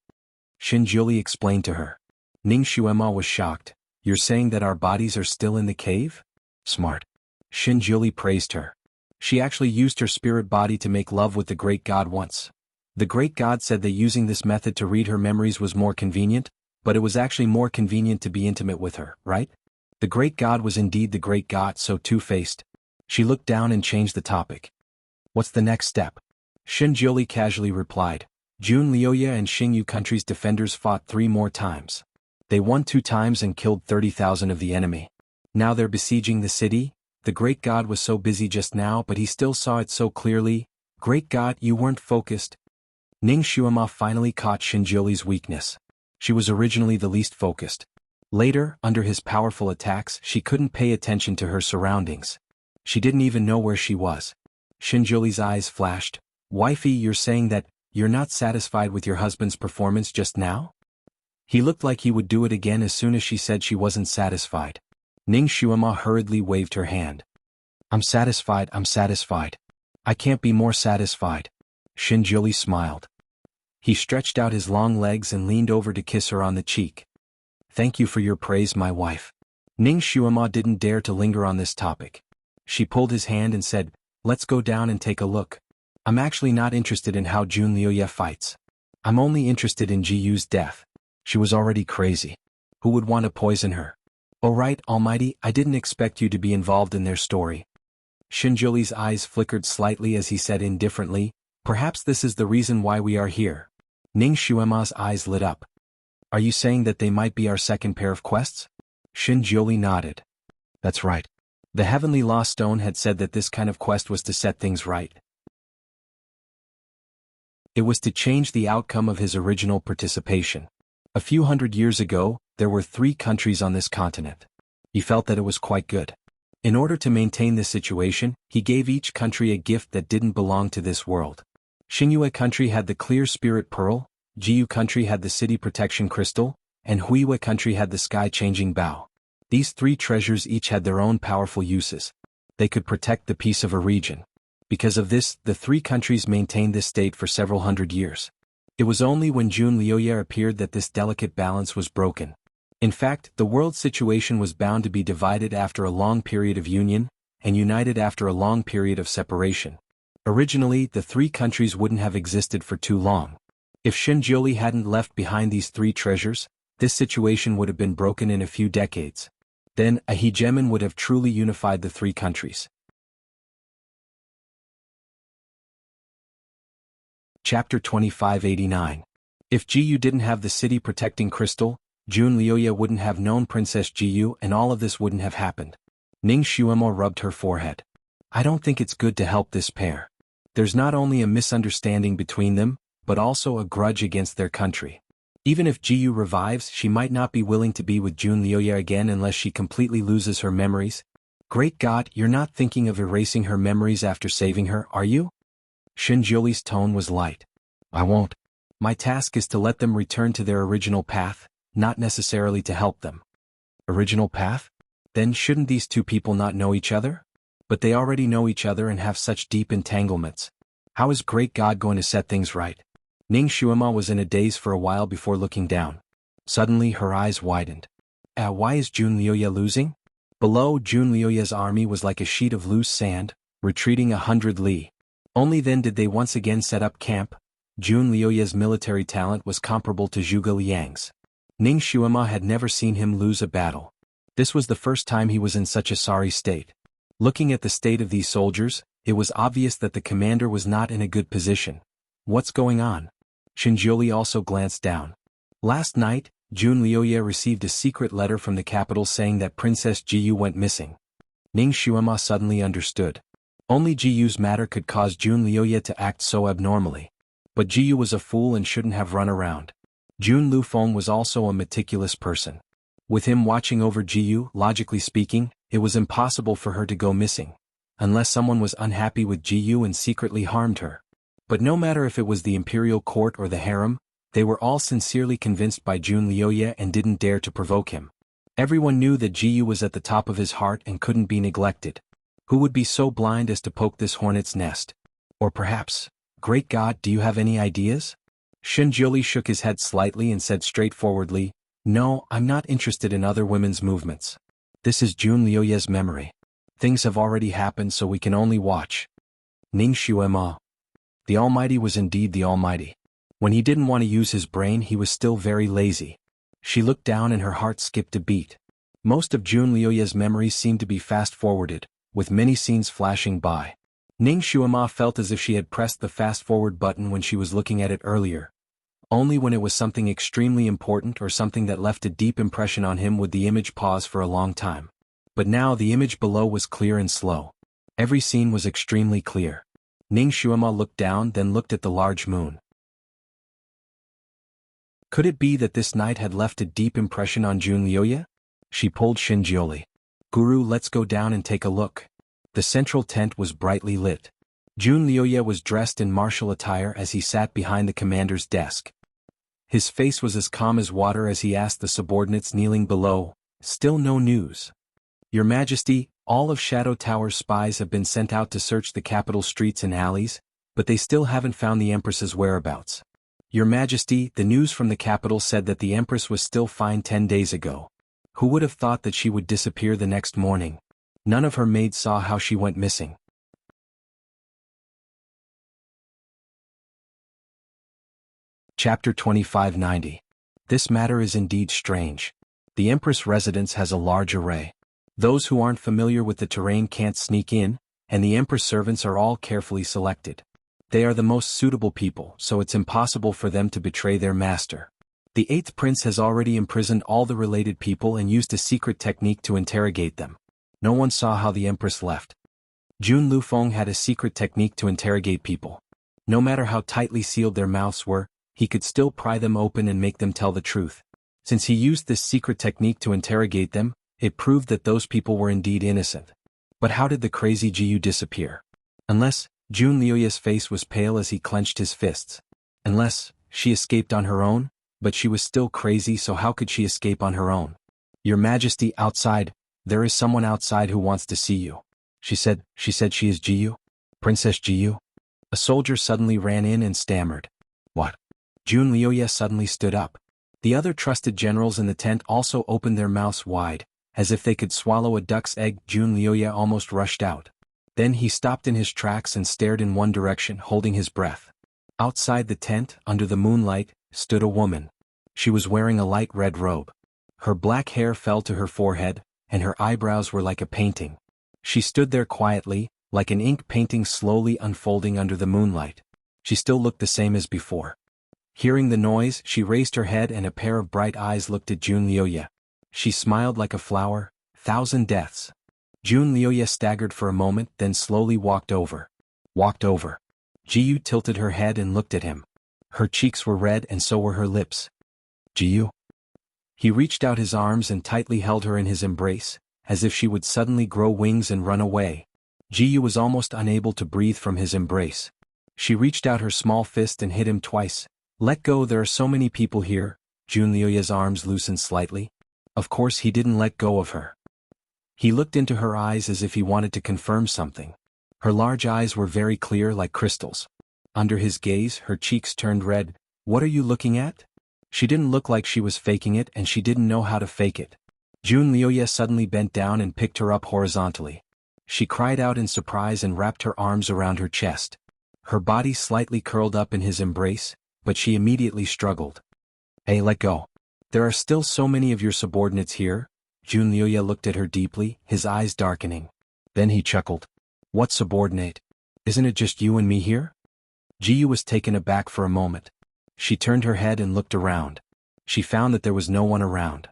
Shinjuli explained to her. Ning Xuema was shocked. You're saying that our bodies are still in the cave? Smart. Shinjuli praised her. She actually used her spirit body to make love with the great god once. The great god said that using this method to read her memories was more convenient, but it was actually more convenient to be intimate with her, right? The great god was indeed the great god, so two-faced. She looked down and changed the topic. What's the next step? Shinjuli casually replied. Jun Liuya and Xingyu country's defenders fought 3 more times. They won 2 times and killed 30,000 of the enemy. Now they're besieging the city. The great god was so busy just now, but he still saw it so clearly. Great god, you weren't focused. Ning Xuema finally caught Shinjuli's weakness. She was originally the least focused. Later, under his powerful attacks, she couldn't pay attention to her surroundings. She didn't even know where she was. Shinjuli's eyes flashed. Wifey, you're saying that you're not satisfied with your husband's performance just now? He looked like he would do it again as soon as she said she wasn't satisfied. Ning Xuema hurriedly waved her hand. I'm satisfied. I can't be more satisfied. Shinjuli smiled. He stretched out his long legs and leaned over to kiss her on the cheek. Thank you for your praise, my wife. Ning Xuema didn't dare to linger on this topic. She pulled his hand and said, let's go down and take a look. I'm actually not interested in how Jun Liuya fights. I'm only interested in Jiyu's death. She was already crazy. Who would want to poison her? Oh right, Almighty, I didn't expect you to be involved in their story. Shinjuli's eyes flickered slightly as he said indifferently, perhaps this is the reason why we are here. Ning Xuema's eyes lit up. Are you saying that they might be our second pair of quests? Shinjuli nodded. That's right. The Heavenly Lost Stone had said that this kind of quest was to set things right. It was to change the outcome of his original participation. A few hundred years ago, there were 3 countries on this continent. He felt that it was quite good. In order to maintain this situation, he gave each country a gift that didn't belong to this world. Xingyue country had the clear spirit pearl, Jiyu country had the city protection crystal, and Huiyue country had the sky-changing bow. These 3 treasures each had their own powerful uses. They could protect the peace of a region. Because of this, the 3 countries maintained this state for several hundred years. It was only when Jun Liuya appeared that this delicate balance was broken. In fact, the world situation was bound to be divided after a long period of union, and united after a long period of separation. Originally, the 3 countries wouldn't have existed for too long. If Shinjuli hadn't left behind these 3 treasures, this situation would have been broken in a few decades. Then, a hegemon would have truly unified the 3 countries. Chapter 2589. If Jiyu didn't have the city protecting crystal, Jun Liuya wouldn't have known Princess Jiyu and all of this wouldn't have happened. Ning Xuemo rubbed her forehead. I don't think it's good to help this pair. There's not only a misunderstanding between them, but also a grudge against their country. Even if Jiyu revives, she might not be willing to be with Jun Liuya again unless she completely loses her memories. Great God, you're not thinking of erasing her memories after saving her, are you? Shinjuli's tone was light. I won't. My task is to let them return to their original path, not necessarily to help them. Original path? Then shouldn't these 2 people not know each other? But they already know each other and have such deep entanglements. How is Great God going to set things right? Ning Xuema was in a daze for a while before looking down. Suddenly her eyes widened. Why is Jun Liuya losing? Below, Jun Liuya's army was like a sheet of loose sand, retreating 100 li. Only then did they once again set up camp. Jun Liuya's military talent was comparable to Zhuge Liang's. Ning Xuema had never seen him lose a battle. This was the first time he was in such a sorry state. Looking at the state of these soldiers, it was obvious that the commander was not in a good position. What's going on? Shinjuli also glanced down. Last night, Jun Liuya received a secret letter from the capital saying that Princess Jiyu went missing. Ning Xuema suddenly understood. Only Jiyu's matter could cause Jun Liuya to act so abnormally. But Jiyu was a fool and shouldn't have run around. Jun Lufeng was also a meticulous person. With him watching over Jiyu, logically speaking, it was impossible for her to go missing. Unless someone was unhappy with Jiyu and secretly harmed her. But no matter if it was the imperial court or the harem, they were all sincerely convinced by Jun Liuya and didn't dare to provoke him. Everyone knew that Jiyu was at the top of his heart and couldn't be neglected. Who would be so blind as to poke this hornet's nest? Or perhaps, Great God, do you have any ideas? Shinjuli shook his head slightly and said straightforwardly, No, I'm not interested in other women's movements. This is Jun Liuye's memory. Things have already happened so we can only watch. Ning Shuema. The Almighty was indeed the Almighty. When he didn't want to use his brain he was still very lazy. She looked down and her heart skipped a beat. Most of Jun Liuye's memories seemed to be fast-forwarded, with many scenes flashing by. Ning Shuema felt as if she had pressed the fast-forward button when she was looking at it earlier. Only when it was something extremely important or something that left a deep impression on him would the image pause for a long time. But now the image below was clear and slow. Every scene was extremely clear. Ning Shuema looked down, then looked at the large moon. Could it be that this night had left a deep impression on Jun Liuye? She pulled Shinjioli. Guru, let's go down and take a look. The central tent was brightly lit. Jun Liuye was dressed in martial attire as he sat behind the commander's desk. His face was as calm as water as he asked the subordinates kneeling below, "Still no news?" "Your Majesty, all of Shadow Tower's spies have been sent out to search the capital streets and alleys, but they still haven't found the Empress's whereabouts. Your Majesty, the news from the capital said that the Empress was still fine 10 days ago. Who would have thought that she would disappear the next morning? None of her maids saw how she went missing." Chapter 2590. This matter is indeed strange. The Empress residence has a large array. Those who aren't familiar with the terrain can't sneak in, and the Empress servants are all carefully selected. They are the most suitable people, so it's impossible for them to betray their master. The 8th prince has already imprisoned all the related people and used a secret technique to interrogate them. No one saw how the Empress left. Jun Lufeng had a secret technique to interrogate people. No matter how tightly sealed their mouths were, he could still pry them open and make them tell the truth. Since he used this secret technique to interrogate them, it proved that those people were indeed innocent. But how did the crazy Jiyu disappear? Unless, Jun Liuye's face was pale as he clenched his fists. Unless, she escaped on her own, but she was still crazy, so how could she escape on her own? "Your Majesty, outside, there is someone outside who wants to see you." She said she is Jiyu? Princess Jiyu? A soldier suddenly ran in and stammered. "What?" Jun Liuye suddenly stood up. The other trusted generals in the tent also opened their mouths wide, as if they could swallow a duck's egg. Jun Liuye almost rushed out. Then he stopped in his tracks and stared in one direction, holding his breath. Outside the tent, under the moonlight, stood a woman. She was wearing a light red robe. Her black hair fell to her forehead, and her eyebrows were like a painting. She stood there quietly, like an ink painting slowly unfolding under the moonlight. She still looked the same as before. Hearing the noise, she raised her head and a pair of bright eyes looked at Jun Liuye. She smiled like a flower. "Thousand deaths." Jun Liuye staggered for a moment, then slowly walked over. Jiyu tilted her head and looked at him. Her cheeks were red and so were her lips. "Jiyu?" He reached out his arms and tightly held her in his embrace, as if she would suddenly grow wings and run away. Jiyu was almost unable to breathe from his embrace. She reached out her small fist and hit him twice. "Let go, there are so many people here." Jun Liuye's arms loosened slightly. Of course he didn't let go of her. He looked into her eyes as if he wanted to confirm something. Her large eyes were very clear like crystals. Under his gaze, her cheeks turned red. "What are you looking at?" She didn't look like she was faking it, and she didn't know how to fake it. Jun Liuye suddenly bent down and picked her up horizontally. She cried out in surprise and wrapped her arms around her chest. Her body slightly curled up in his embrace, but she immediately struggled. "Hey, let go. There are still so many of your subordinates here." Jun Liuye looked at her deeply, his eyes darkening. Then he chuckled. "What subordinate? Isn't it just you and me here?" Jiyu was taken aback for a moment. She turned her head and looked around. She found that there was no one around.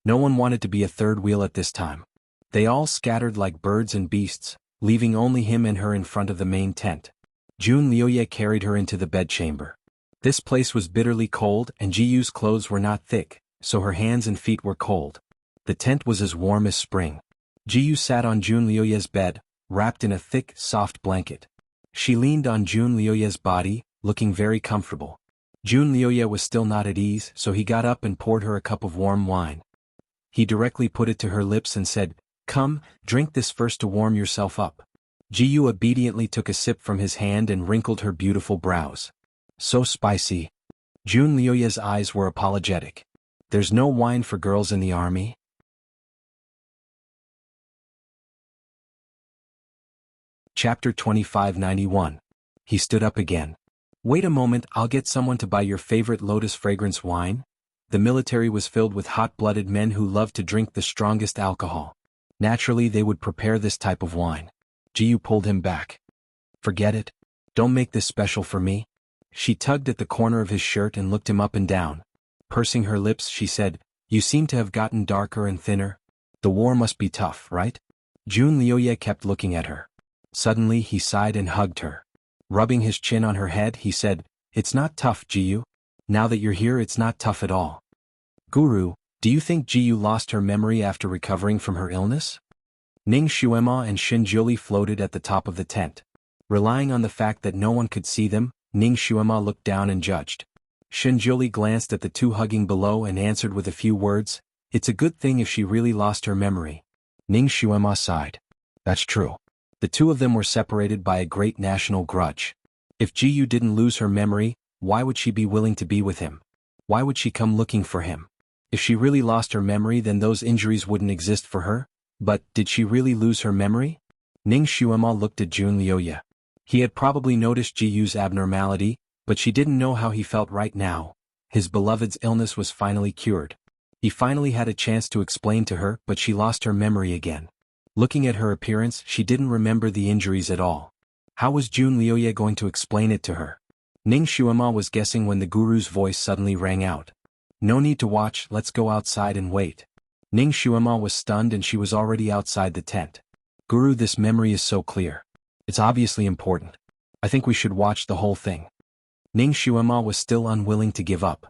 No one wanted to be a third wheel at this time. They all scattered like birds and beasts, leaving only him and her in front of the main tent. Jun Liuye carried her into the bedchamber. This place was bitterly cold and Jiyu's clothes were not thick, so her hands and feet were cold. The tent was as warm as spring. Jiyu sat on Jun Liuye's bed, wrapped in a thick, soft blanket. She leaned on Jun Liuye's body, looking very comfortable. Jun Liuye was still not at ease, so he got up and poured her a cup of warm wine. He directly put it to her lips and said, "Come, drink this first to warm yourself up." Jiyu obediently took a sip from his hand and wrinkled her beautiful brows. "So spicy." Jun Liuya's eyes were apologetic. There's no wine for girls in the army? Chapter 2591. He stood up again. Wait a moment, I'll get someone to buy your favorite lotus fragrance wine. The military was filled with hot-blooded men who loved to drink the strongest alcohol. Naturally, they would prepare this type of wine. Jiyu pulled him back. Forget it. Don't make this special for me. She tugged at the corner of his shirt and looked him up and down. Pursing her lips, she said, You seem to have gotten darker and thinner. The war must be tough, right? Jun Liuya kept looking at her. Suddenly he sighed and hugged her. Rubbing his chin on her head, he said, It's not tough, Jiyu. Now that you're here, it's not tough at all. Guru, do you think Jiyu lost her memory after recovering from her illness? Ning Xuema and Xin Juli floated at the top of the tent. Relying on the fact that no one could see them, Ning Xuema looked down and judged. Xin Juli glanced at the two hugging below and answered with a few words, It's a good thing if she really lost her memory. Ning Xuema sighed. That's true. The two of them were separated by a great national grudge. If Jiyu didn't lose her memory, why would she be willing to be with him? Why would she come looking for him? If she really lost her memory, then those injuries wouldn't exist for her. But, did she really lose her memory? Ning Xuema looked at Jun Liuya. He had probably noticed Jiyu's abnormality, but she didn't know how he felt right now. His beloved's illness was finally cured. He finally had a chance to explain to her, but she lost her memory again. Looking at her appearance, she didn't remember the injuries at all. How was Jun Liuya going to explain it to her? Ning Xuema was guessing when the guru's voice suddenly rang out. No need to watch, let's go outside and wait. Ning Xuema was stunned and she was already outside the tent. Guru, this memory is so clear. It's obviously important. I think we should watch the whole thing. Ning Xuema was still unwilling to give up.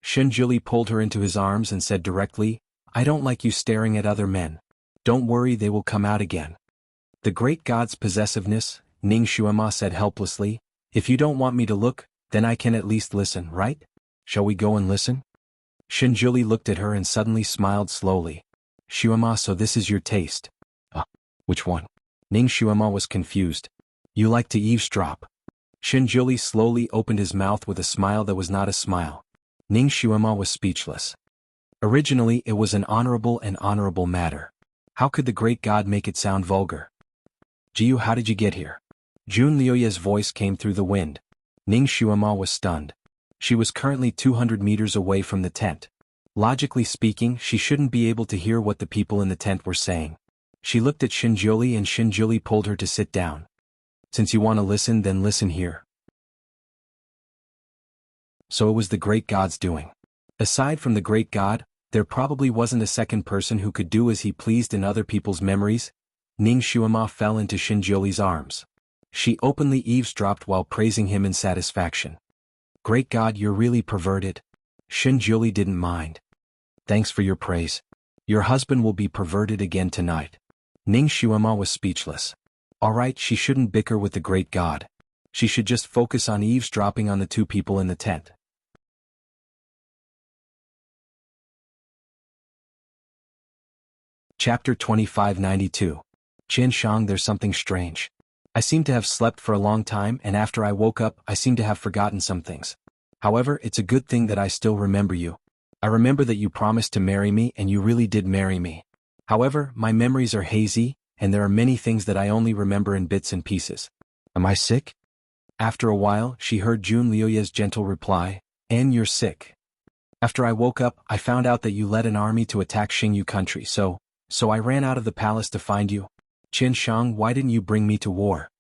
Xin Juli pulled her into his arms and said directly, I don't like you staring at other men. Don't worry, they will come out again. The great god's possessiveness, Ning Xuema said helplessly. If you don't want me to look, then I can at least listen, right? Shall we go and listen? Xin Juli looked at her and suddenly smiled slowly. Xuema, so this is your taste. Which one? Ning Xuema was confused. You like to eavesdrop. Xin Juli slowly opened his mouth with a smile that was not a smile. Ning Xuema was speechless. Originally, it was an honorable matter. How could the great god make it sound vulgar? Jiyu, how did you get here? Jun Liuya's voice came through the wind. Ning Xuema was stunned. She was currently 200 meters away from the tent. Logically speaking, she shouldn't be able to hear what the people in the tent were saying. She looked at Xin Juli and Xin Juli pulled her to sit down. Since you want to listen, then listen here. So it was the great god's doing. Aside from the great god, there probably wasn't a second person who could do as he pleased in other people's memories. Ning Xuema fell into Xin Juli's arms. She openly eavesdropped while praising him in satisfaction. Great God, you're really perverted. Xin Juli didn't mind. Thanks for your praise. Your husband will be perverted again tonight. Ning Xuema was speechless. Alright, she shouldn't bicker with the great god. She should just focus on eavesdropping on the two people in the tent. Chapter 2592. Qin Shang, there's something strange. I seem to have slept for a long time, and after I woke up, I seem to have forgotten some things. However, it's a good thing that I still remember you. I remember that you promised to marry me, and you really did marry me. However, my memories are hazy, and there are many things that I only remember in bits and pieces. Am I sick? After a while, she heard Jun Liuya's gentle reply, and you're sick. After I woke up, I found out that you led an army to attack Xingyu country, so I ran out of the palace to find you. Qin Shang, why didn't you bring me to war?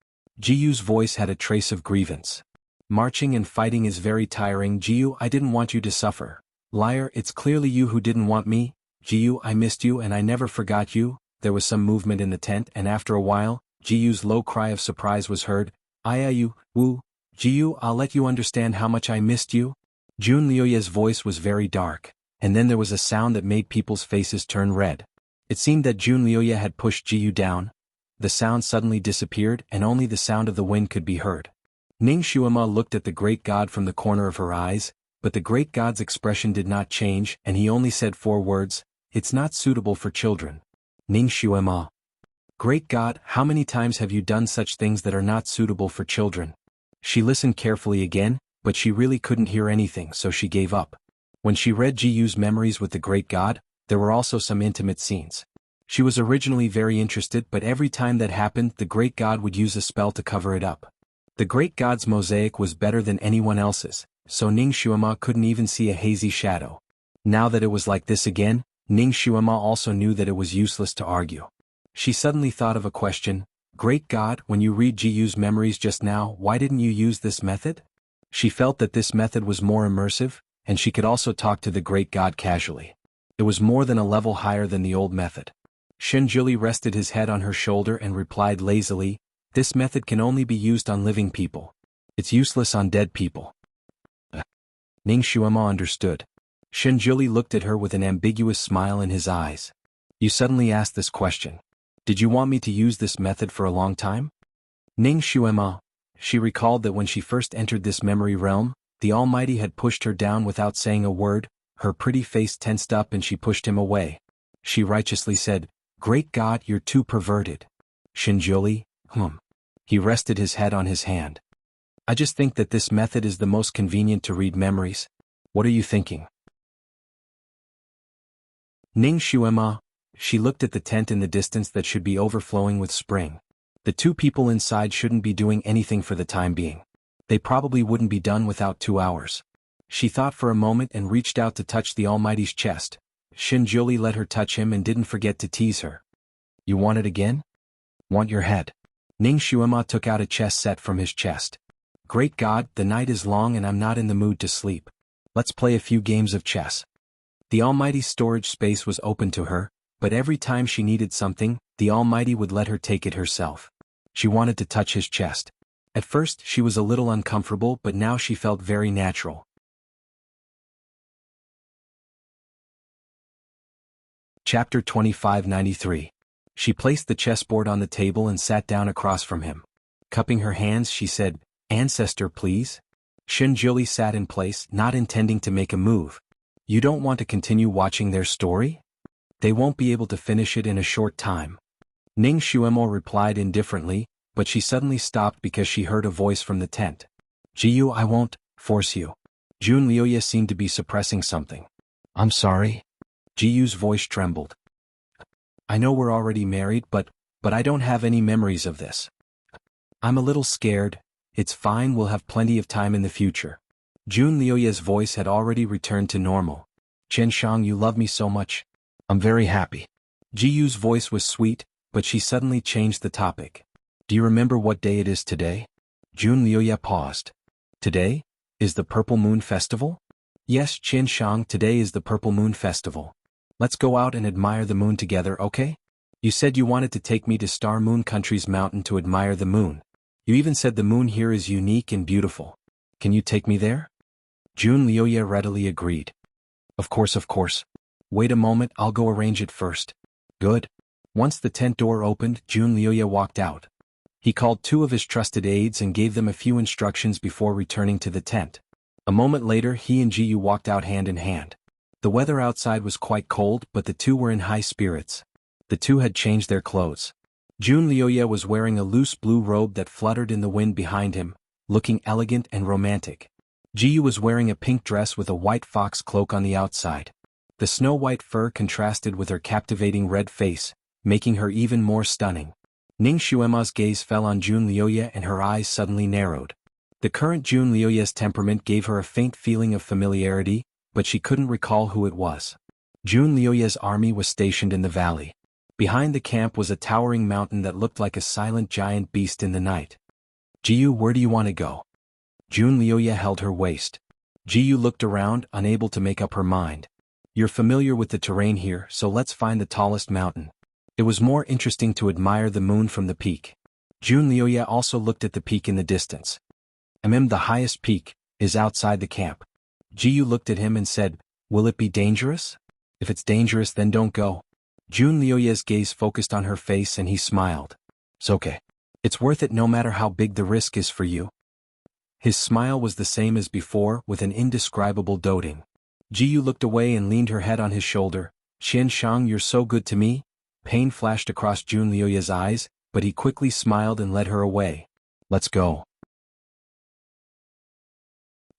Jiyu's voice had a trace of grievance. Marching and fighting is very tiring. Jiyu, I didn't want you to suffer. Liar, it's clearly you who didn't want me. Jiyu, I missed you and I never forgot you. There was some movement in the tent and after a while, Jiyu's low cry of surprise was heard. You, woo. Jiyu, I'll let you understand how much I missed you. Jun Liuya's voice was very dark, and then there was a sound that made people's faces turn red. It seemed that Jun Liuya had pushed Jiyu down. The sound suddenly disappeared and only the sound of the wind could be heard. Ning Xuema looked at the great god from the corner of her eyes, but the great god's expression did not change and he only said 4 words, it's not suitable for children. Ning Xuema. Great god, how many times have you done such things that are not suitable for children? She listened carefully again, but she really couldn't hear anything, so she gave up. When she read Jiyu's memories with the great god, there were also some intimate scenes. She was originally very interested, but every time that happened, the great god would use a spell to cover it up. The great god's mosaic was better than anyone else's, so Ning Xuema couldn't even see a hazy shadow. Now that it was like this again, Ning Xuema also knew that it was useless to argue. She suddenly thought of a question. Great God, when you read Jiyu's memories just now, why didn't you use this method? She felt that this method was more immersive, and she could also talk to the great god casually. It was more than a level higher than the old method. Shenjuli rested his head on her shoulder and replied lazily, "This method can only be used on living people. It's useless on dead people." Ning Xuema understood. Shenjuli looked at her with an ambiguous smile in his eyes. "You suddenly asked this question. Did you want me to use this method for a long time?" Ning Xuema. She recalled that when she first entered this memory realm, the Almighty had pushed her down without saying a word. Her pretty face tensed up and she pushed him away. She righteously said, "Great God, you're too perverted." Shenjuli. He rested his head on his hand. "I just think that this method is the most convenient to read memories. What are you thinking?" Ning Xuema. She looked at the tent in the distance that should be overflowing with spring. The two people inside shouldn't be doing anything for the time being. They probably wouldn't be done without 2 hours. She thought for a moment and reached out to touch the Almighty's chest. Shenjuli let her touch him and didn't forget to tease her. "You want it again? Want your head?" Ning Xuema took out a chess set from his chest. "Great God, the night is long and I'm not in the mood to sleep. Let's play a few games of chess." The Almighty's storage space was open to her, but every time she needed something, the Almighty would let her take it herself. She wanted to touch his chest. At first she was a little uncomfortable, but now she felt very natural. Chapter 2593. She placed the chessboard on the table and sat down across from him. Cupping her hands, she said, "Ancestor, please." Shenjuli sat in place, not intending to make a move. "You don't want to continue watching their story? They won't be able to finish it in a short time." Ning Xuemo replied indifferently, but she suddenly stopped because she heard a voice from the tent. "Jiyu, I won't force you." Jun Liuya seemed to be suppressing something. "I'm sorry." Jiyu's voice trembled. "I know we're already married, but I don't have any memories of this. I'm a little scared." "It's fine, we'll have plenty of time in the future." Jun Liuya's voice had already returned to normal. "Chen Shang, you love me so much. I'm very happy." Jiyu's voice was sweet, but she suddenly changed the topic. "Do you remember what day it is today?" Jun Liuya paused. "Today? Is the Purple Moon Festival?" "Yes, Chen Shang, today is the Purple Moon Festival. Let's go out and admire the moon together, okay? You said you wanted to take me to Star Moon Country's mountain to admire the moon. You even said the moon here is unique and beautiful. Can you take me there?" Jun Liuya readily agreed. Of course. Wait a moment, I'll go arrange it first." "Good." Once the tent door opened, Jun Liuya walked out. He called 2 of his trusted aides and gave them a few instructions before returning to the tent. A moment later, he and Jiyu walked out hand in hand. The weather outside was quite cold, but the two were in high spirits. The two had changed their clothes. Jun Liuya was wearing a loose blue robe that fluttered in the wind behind him, looking elegant and romantic. Jiyu was wearing a pink dress with a white fox cloak on the outside. The snow-white fur contrasted with her captivating red face, making her even more stunning. Ning Xuema's gaze fell on Jun Liuya and her eyes suddenly narrowed. The current Jun Liuya's temperament gave her a faint feeling of familiarity, but she couldn't recall who it was. Jun Liuya's army was stationed in the valley. Behind the camp was a towering mountain that looked like a silent giant beast in the night. "Jiyu, where do you want to go?" Jun Liuya held her waist. Jiyu looked around, unable to make up her mind. "You're familiar with the terrain here, so let's find the tallest mountain." It was more interesting to admire the moon from the peak. Jun Liuya also looked at the peak in the distance. The highest peak is outside the camp." Jiyu looked at him and said, "Will it be dangerous?" "If it's dangerous, then don't go." Jun Liuya's gaze focused on her face and he smiled. "It's okay. It's worth it no matter how big the risk is for you." His smile was the same as before, with an indescribable doting. Jiyu looked away and leaned her head on his shoulder. "Qian Shang, you're so good to me." Pain flashed across Jun Liuya's eyes, but he quickly smiled and led her away. "Let's go."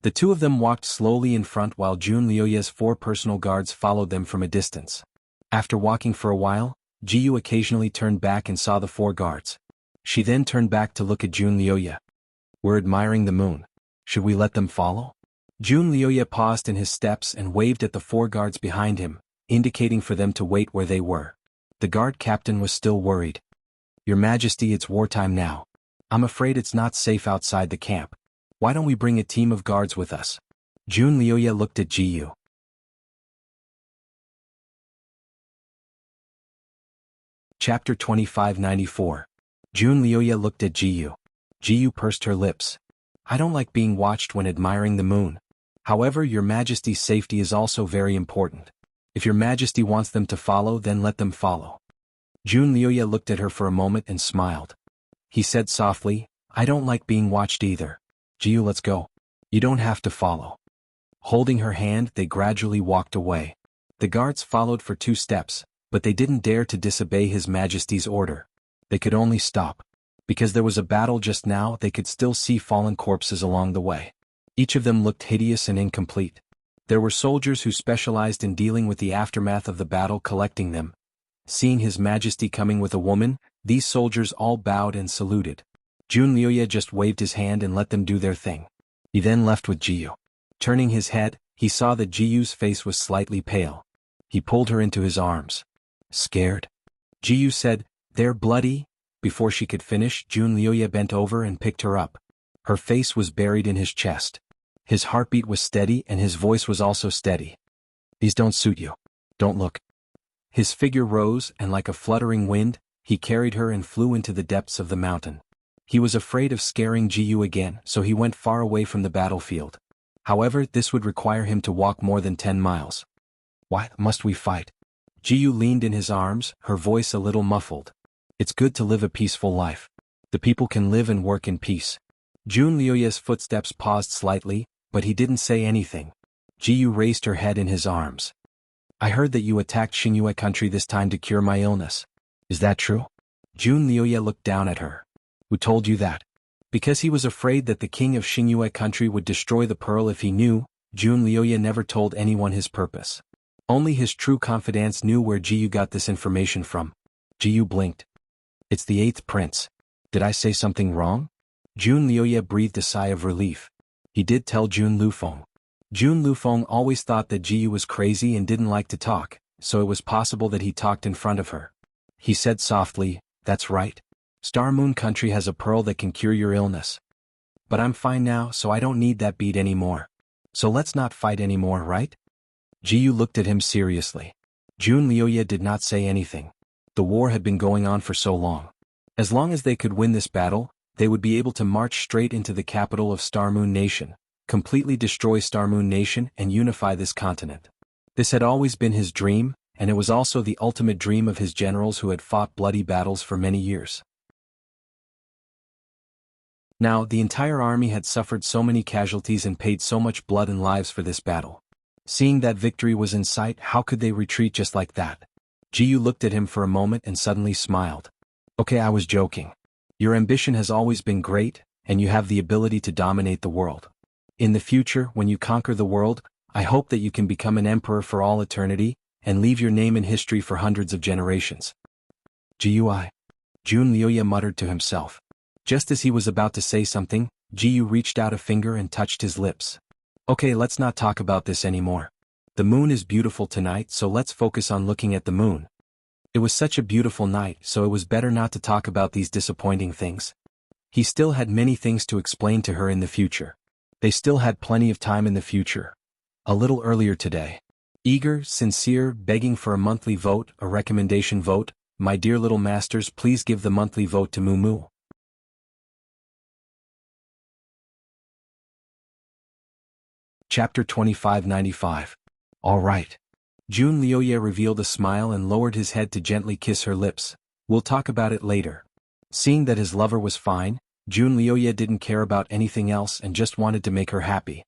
The two of them walked slowly in front while Jun Liuya's 4 personal guards followed them from a distance. After walking for a while, Jiyu occasionally turned back and saw the 4 guards. She then turned back to look at Jun Liuya. "We're admiring the moon. Should we let them follow?" Jun Liuya paused in his steps and waved at the 4 guards behind him, indicating for them to wait where they were. The guard captain was still worried. "Your Majesty, it's wartime now. I'm afraid it's not safe outside the camp. Why don't we bring a team of guards with us?" Jun Liuya looked at Jiyu. Chapter 2594. Jun Liuya looked at Jiyu. Jiyu pursed her lips. "I don't like being watched when admiring the moon. However, Your Majesty's safety is also very important. If Your Majesty wants them to follow, then let them follow." Jun Liuya looked at her for a moment and smiled. He said softly, "I don't like being watched either. Jiyu, let's go. You don't have to follow." Holding her hand, they gradually walked away. The guards followed for 2 steps, but they didn't dare to disobey His Majesty's order. They could only stop. Because there was a battle just now, they could still see fallen corpses along the way. Each of them looked hideous and incomplete. There were soldiers who specialized in dealing with the aftermath of the battle, collecting them. Seeing His Majesty coming with a woman, these soldiers all bowed and saluted. Jun Liuya just waved his hand and let them do their thing. He then left with Jiyu. Turning his head, he saw that Jiyu's face was slightly pale. He pulled her into his arms. "Scared?" Jiyu said, "They're bloody." Before she could finish, Jun Liuya bent over and picked her up. Her face was buried in his chest. His heartbeat was steady and his voice was also steady. "These don't suit you. Don't look." His figure rose and like a fluttering wind, he carried her and flew into the depths of the mountain. He was afraid of scaring Jiyu again, so he went far away from the battlefield. However, this would require him to walk more than 10 miles. "Why must we fight?" Jiyu leaned in his arms, her voice a little muffled. "It's good to live a peaceful life. The people can live and work in peace." Jun Liuya's footsteps paused slightly, but he didn't say anything. Jiyu raised her head in his arms. "I heard that you attacked Xingyue country this time to cure my illness. Is that true?" Jun Liuya looked down at her. "Who told you that?" Because he was afraid that the king of Xingyue country would destroy the pearl if he knew, Jun Liuya never told anyone his purpose. Only his true confidants knew where Jiyu got this information from. Jiyu blinked. "It's the 8th prince. Did I say something wrong?" Jun Liuya breathed a sigh of relief. He did tell Jun Lufeng. Jun Lufeng always thought that Jiyu was crazy and didn't like to talk, so it was possible that he talked in front of her. He said softly, "That's right. Star Moon country has a pearl that can cure your illness. But I'm fine now, so I don't need that bead anymore. So let's not fight anymore, right?" Jiyu looked at him seriously. Jun Liuya did not say anything. The war had been going on for so long. As long as they could win this battle, they would be able to march straight into the capital of Star Moon Nation, completely destroy Star Moon Nation and unify this continent. This had always been his dream, and it was also the ultimate dream of his generals who had fought bloody battles for many years. Now, the entire army had suffered so many casualties and paid so much blood and lives for this battle. Seeing that victory was in sight, how could they retreat just like that? Jiyu looked at him for a moment and suddenly smiled. "Okay, I was joking. Your ambition has always been great, and you have the ability to dominate the world. In the future, when you conquer the world, I hope that you can become an emperor for all eternity, and leave your name in history for hundreds of generations." "Jiyu, Jun Liuya muttered to himself. Just as he was about to say something, Jiyu reached out a finger and touched his lips. "Okay, let's not talk about this anymore. The moon is beautiful tonight, so let's focus on looking at the moon. It was such a beautiful night, so it was better not to talk about these disappointing things." He still had many things to explain to her in the future. They still had plenty of time in the future. A little earlier today. Eager, sincere, begging for a monthly vote, a recommendation vote. My dear little masters, please give the monthly vote to Mumu. Chapter 2595. All right. Jun Liuya revealed a smile and lowered his head to gently kiss her lips. "We'll talk about it later." Seeing that his lover was fine, Jun Liuya didn't care about anything else and just wanted to make her happy.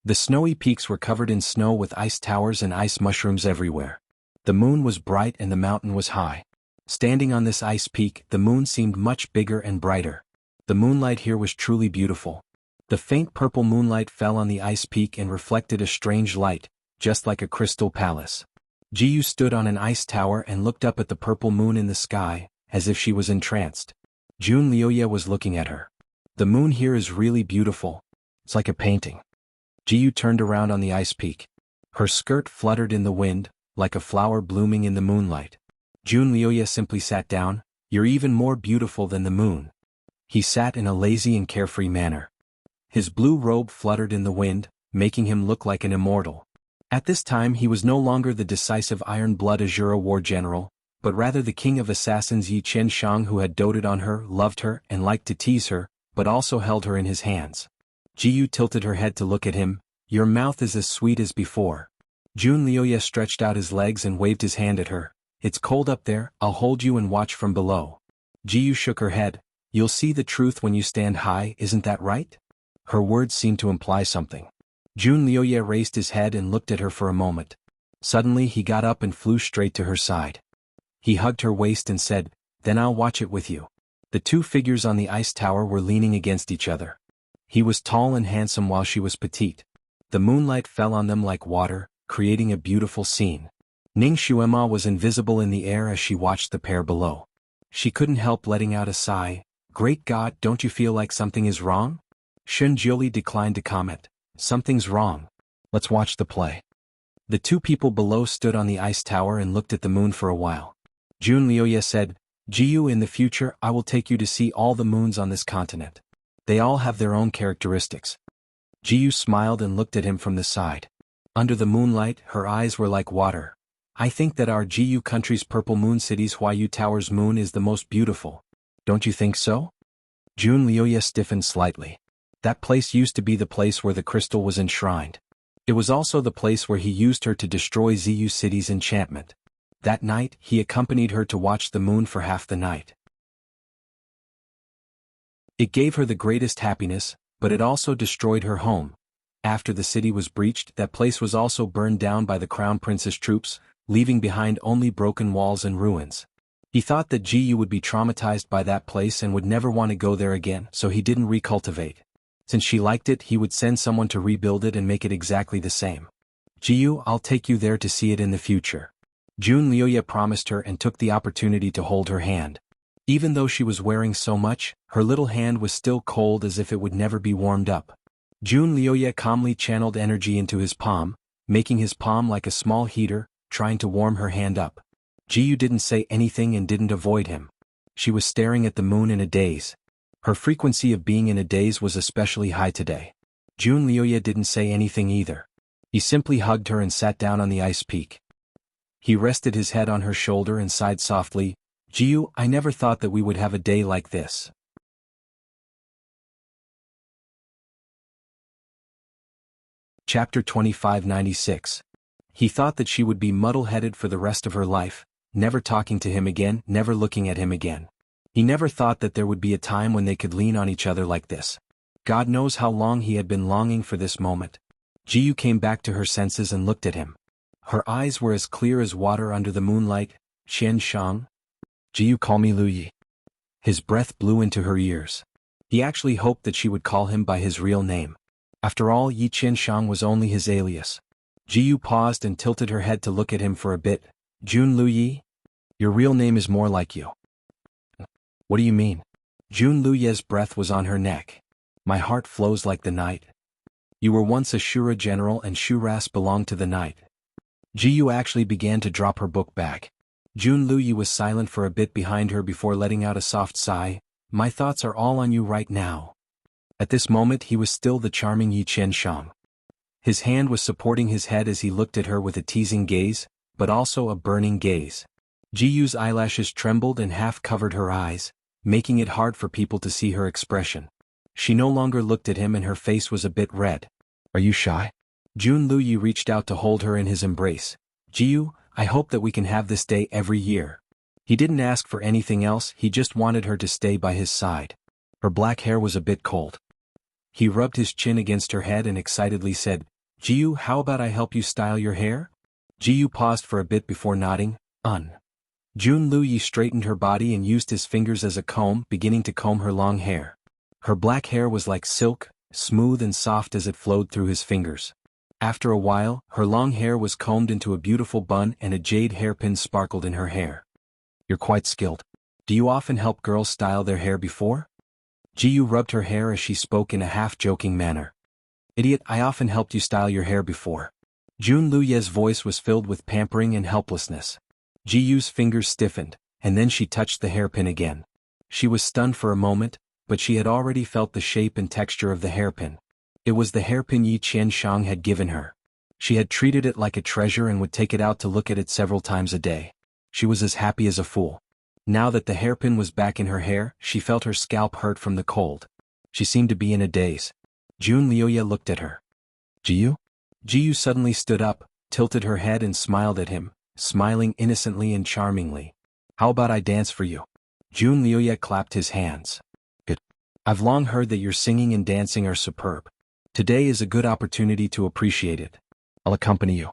The snowy peaks were covered in snow with ice towers and ice mushrooms everywhere. The moon was bright and the mountain was high. Standing on this ice peak, the moon seemed much bigger and brighter. The moonlight here was truly beautiful. The faint purple moonlight fell on the ice peak and reflected a strange light, just like a crystal palace. Jiyu stood on an ice tower and looked up at the purple moon in the sky, as if she was entranced. Jun Lioye was looking at her. The moon here is really beautiful. It's like a painting. Jiyu turned around on the ice peak. Her skirt fluttered in the wind, like a flower blooming in the moonlight. Jun Lioye simply sat down. You're even more beautiful than the moon. He sat in a lazy and carefree manner. His blue robe fluttered in the wind, making him look like an immortal. At this time he was no longer the decisive iron-blood Azura war general, but rather the king of assassins Yi Qianshang, who had doted on her, loved her, and liked to tease her, but also held her in his hands. Jiyu tilted her head to look at him. Your mouth is as sweet as before. Jun Lioye stretched out his legs and waved his hand at her. It's cold up there, I'll hold you and watch from below. Jiyu shook her head. You'll see the truth when you stand high, isn't that right? Her words seemed to imply something. Jun Lioye raised his head and looked at her for a moment. Suddenly he got up and flew straight to her side. He hugged her waist and said, Then I'll watch it with you. The two figures on the ice tower were leaning against each other. He was tall and handsome while she was petite. The moonlight fell on them like water, creating a beautiful scene. Ning Xuema was invisible in the air as she watched the pair below. She couldn't help letting out a sigh. Great God, don't you feel like something is wrong? Shun Jiuli declined to comment. Something's wrong. Let's watch the play. The two people below stood on the ice tower and looked at the moon for a while. Jun Lioye said, Jiyu, in the future I will take you to see all the moons on this continent. They all have their own characteristics. Jiyu smiled and looked at him from the side. Under the moonlight, her eyes were like water. I think that our Jiyu country's purple moon city's Huayu Tower's moon is the most beautiful. Don't you think so? Jun Lioye stiffened slightly. That place used to be the place where the crystal was enshrined. It was also the place where he used her to destroy Ziyu City's enchantment. That night, he accompanied her to watch the moon for half the night. It gave her the greatest happiness, but it also destroyed her home. After the city was breached, that place was also burned down by the Crown Prince's troops, leaving behind only broken walls and ruins. He thought that Jiyu would be traumatized by that place and would never want to go there again, so he didn't recultivate. Since she liked it, he would send someone to rebuild it and make it exactly the same. Jiyu, I'll take you there to see it in the future. Jun Lioye promised her and took the opportunity to hold her hand. Even though she was wearing so much, her little hand was still cold as if it would never be warmed up. Jun Lioye calmly channeled energy into his palm, making his palm like a small heater, trying to warm her hand up. Jiyu didn't say anything and didn't avoid him. She was staring at the moon in a daze. Her frequency of being in a daze was especially high today. Jun Lioye didn't say anything either. He simply hugged her and sat down on the ice peak. He rested his head on her shoulder and sighed softly. Jiyu, I never thought that we would have a day like this. Chapter 2596. He thought that she would be muddle-headed for the rest of her life, never talking to him again, never looking at him again. He never thought that there would be a time when they could lean on each other like this. God knows how long he had been longing for this moment. Jiyu came back to her senses and looked at him. Her eyes were as clear as water under the moonlight. Qianshang? Jiyu, call me Lu Yi. His breath blew into her ears. He actually hoped that she would call him by his real name. After all, Yi Qianshang was only his alias. Jiyu paused and tilted her head to look at him for a bit. Jun Lu Yi? Your real name is more like you. What do you mean? Jun Luye's breath was on her neck. My heart flows like the night. You were once a Shura general and Shuras belonged to the night. Jiyu actually began to drop her book bag. Jun Luyi was silent for a bit behind her before letting out a soft sigh. My thoughts are all on you right now. At this moment he was still the charming Yi Qianshang. His hand was supporting his head as he looked at her with a teasing gaze, but also a burning gaze. Jiyu's eyelashes trembled and half covered her eyes, making it hard for people to see her expression. She no longer looked at him and her face was a bit red. Are you shy? Jun Luyi reached out to hold her in his embrace. Jiyu, I hope that we can have this day every year. He didn't ask for anything else, he just wanted her to stay by his side. Her black hair was a bit cold. He rubbed his chin against her head and excitedly said, Jiyu, how about I help you style your hair? Jiyu paused for a bit before nodding. Jun Luyi straightened her body and used his fingers as a comb, beginning to comb her long hair. Her black hair was like silk, smooth and soft as it flowed through his fingers. After a while, her long hair was combed into a beautiful bun and a jade hairpin sparkled in her hair. You're quite skilled. Do you often help girls style their hair before? Jiyu rubbed her hair as she spoke in a half-joking manner. Idiot, I often helped you style your hair before. Jun Luye's voice was filled with pampering and helplessness. Jiyu's fingers stiffened, and then she touched the hairpin again. She was stunned for a moment, but she had already felt the shape and texture of the hairpin. It was the hairpin Yi Qianshang had given her. She had treated it like a treasure and would take it out to look at it several times a day. She was as happy as a fool. Now that the hairpin was back in her hair, she felt her scalp hurt from the cold. She seemed to be in a daze. Jun Liuye looked at her. Jiyu? Jiyu suddenly stood up, tilted her head and smiled at him, smiling innocently and charmingly. How about I dance for you? Jun Liuye clapped his hands. Good. I've long heard that your singing and dancing are superb. Today is a good opportunity to appreciate it. I'll accompany you.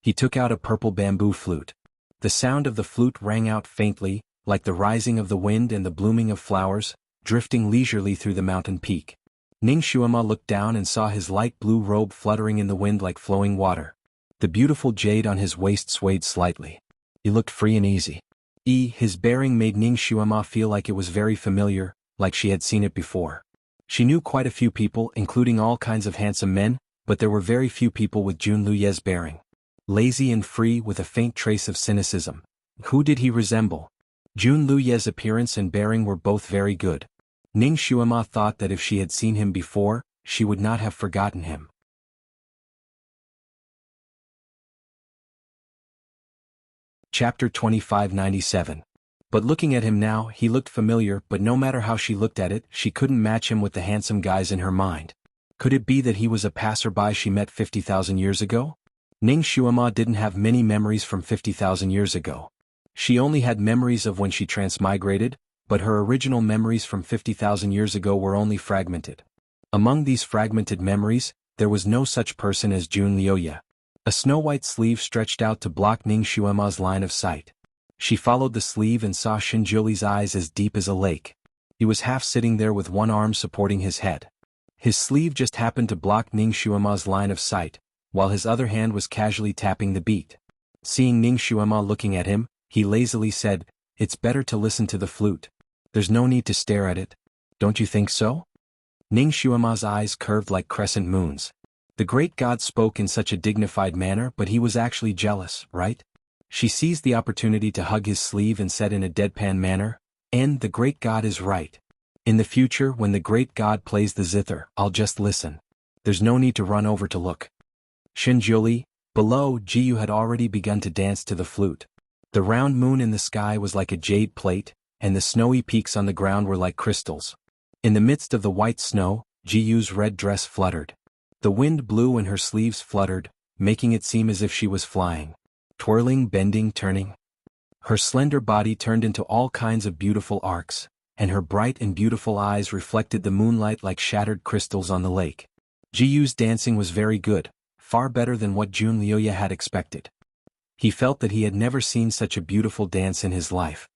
He took out a purple bamboo flute. The sound of the flute rang out faintly, like the rising of the wind and the blooming of flowers, drifting leisurely through the mountain peak. Ning Xuema looked down and saw his light blue robe fluttering in the wind like flowing water. The beautiful jade on his waist swayed slightly. He looked free and easy. His bearing made Ning Xuema feel like it was very familiar, like she had seen it before. She knew quite a few people, including all kinds of handsome men, but there were very few people with Jun Luye's bearing. Lazy and free with a faint trace of cynicism. Who did he resemble? Jun Luye's appearance and bearing were both very good. Ning Xuema thought that if she had seen him before, she would not have forgotten him. Chapter 2597. But looking at him now, he looked familiar, but no matter how she looked at it, she couldn't match him with the handsome guys in her mind. Could it be that he was a passerby she met 50,000 years ago? Ning Xuema didn't have many memories from 50,000 years ago. She only had memories of when she transmigrated, but her original memories from 50,000 years ago were only fragmented. Among these fragmented memories, there was no such person as Jun Liuye. A snow-white sleeve stretched out to block Ning Xuema's line of sight. She followed the sleeve and saw Shinjuli's eyes as deep as a lake. He was half sitting there with one arm supporting his head. His sleeve just happened to block Ning Xuema's line of sight, while his other hand was casually tapping the beat. Seeing Ning Xuema looking at him, he lazily said, "It's better to listen to the flute. There's no need to stare at it. Don't you think so?" Ning Xuema's eyes curved like crescent moons. The great god spoke in such a dignified manner, but he was actually jealous, right? She seized the opportunity to hug his sleeve and said in a deadpan manner, "And the great god is right. In the future, when the great god plays the zither, I'll just listen. There's no need to run over to look." Shinjuli, below, Jiyu had already begun to dance to the flute. The round moon in the sky was like a jade plate, and the snowy peaks on the ground were like crystals. In the midst of the white snow, Jiyu's red dress fluttered. The wind blew and her sleeves fluttered, making it seem as if she was flying. Twirling, bending, turning. Her slender body turned into all kinds of beautiful arcs, and her bright and beautiful eyes reflected the moonlight like shattered crystals on the lake. Jiyu's dancing was very good, far better than what Jun Liuye had expected. He felt that he had never seen such a beautiful dance in his life.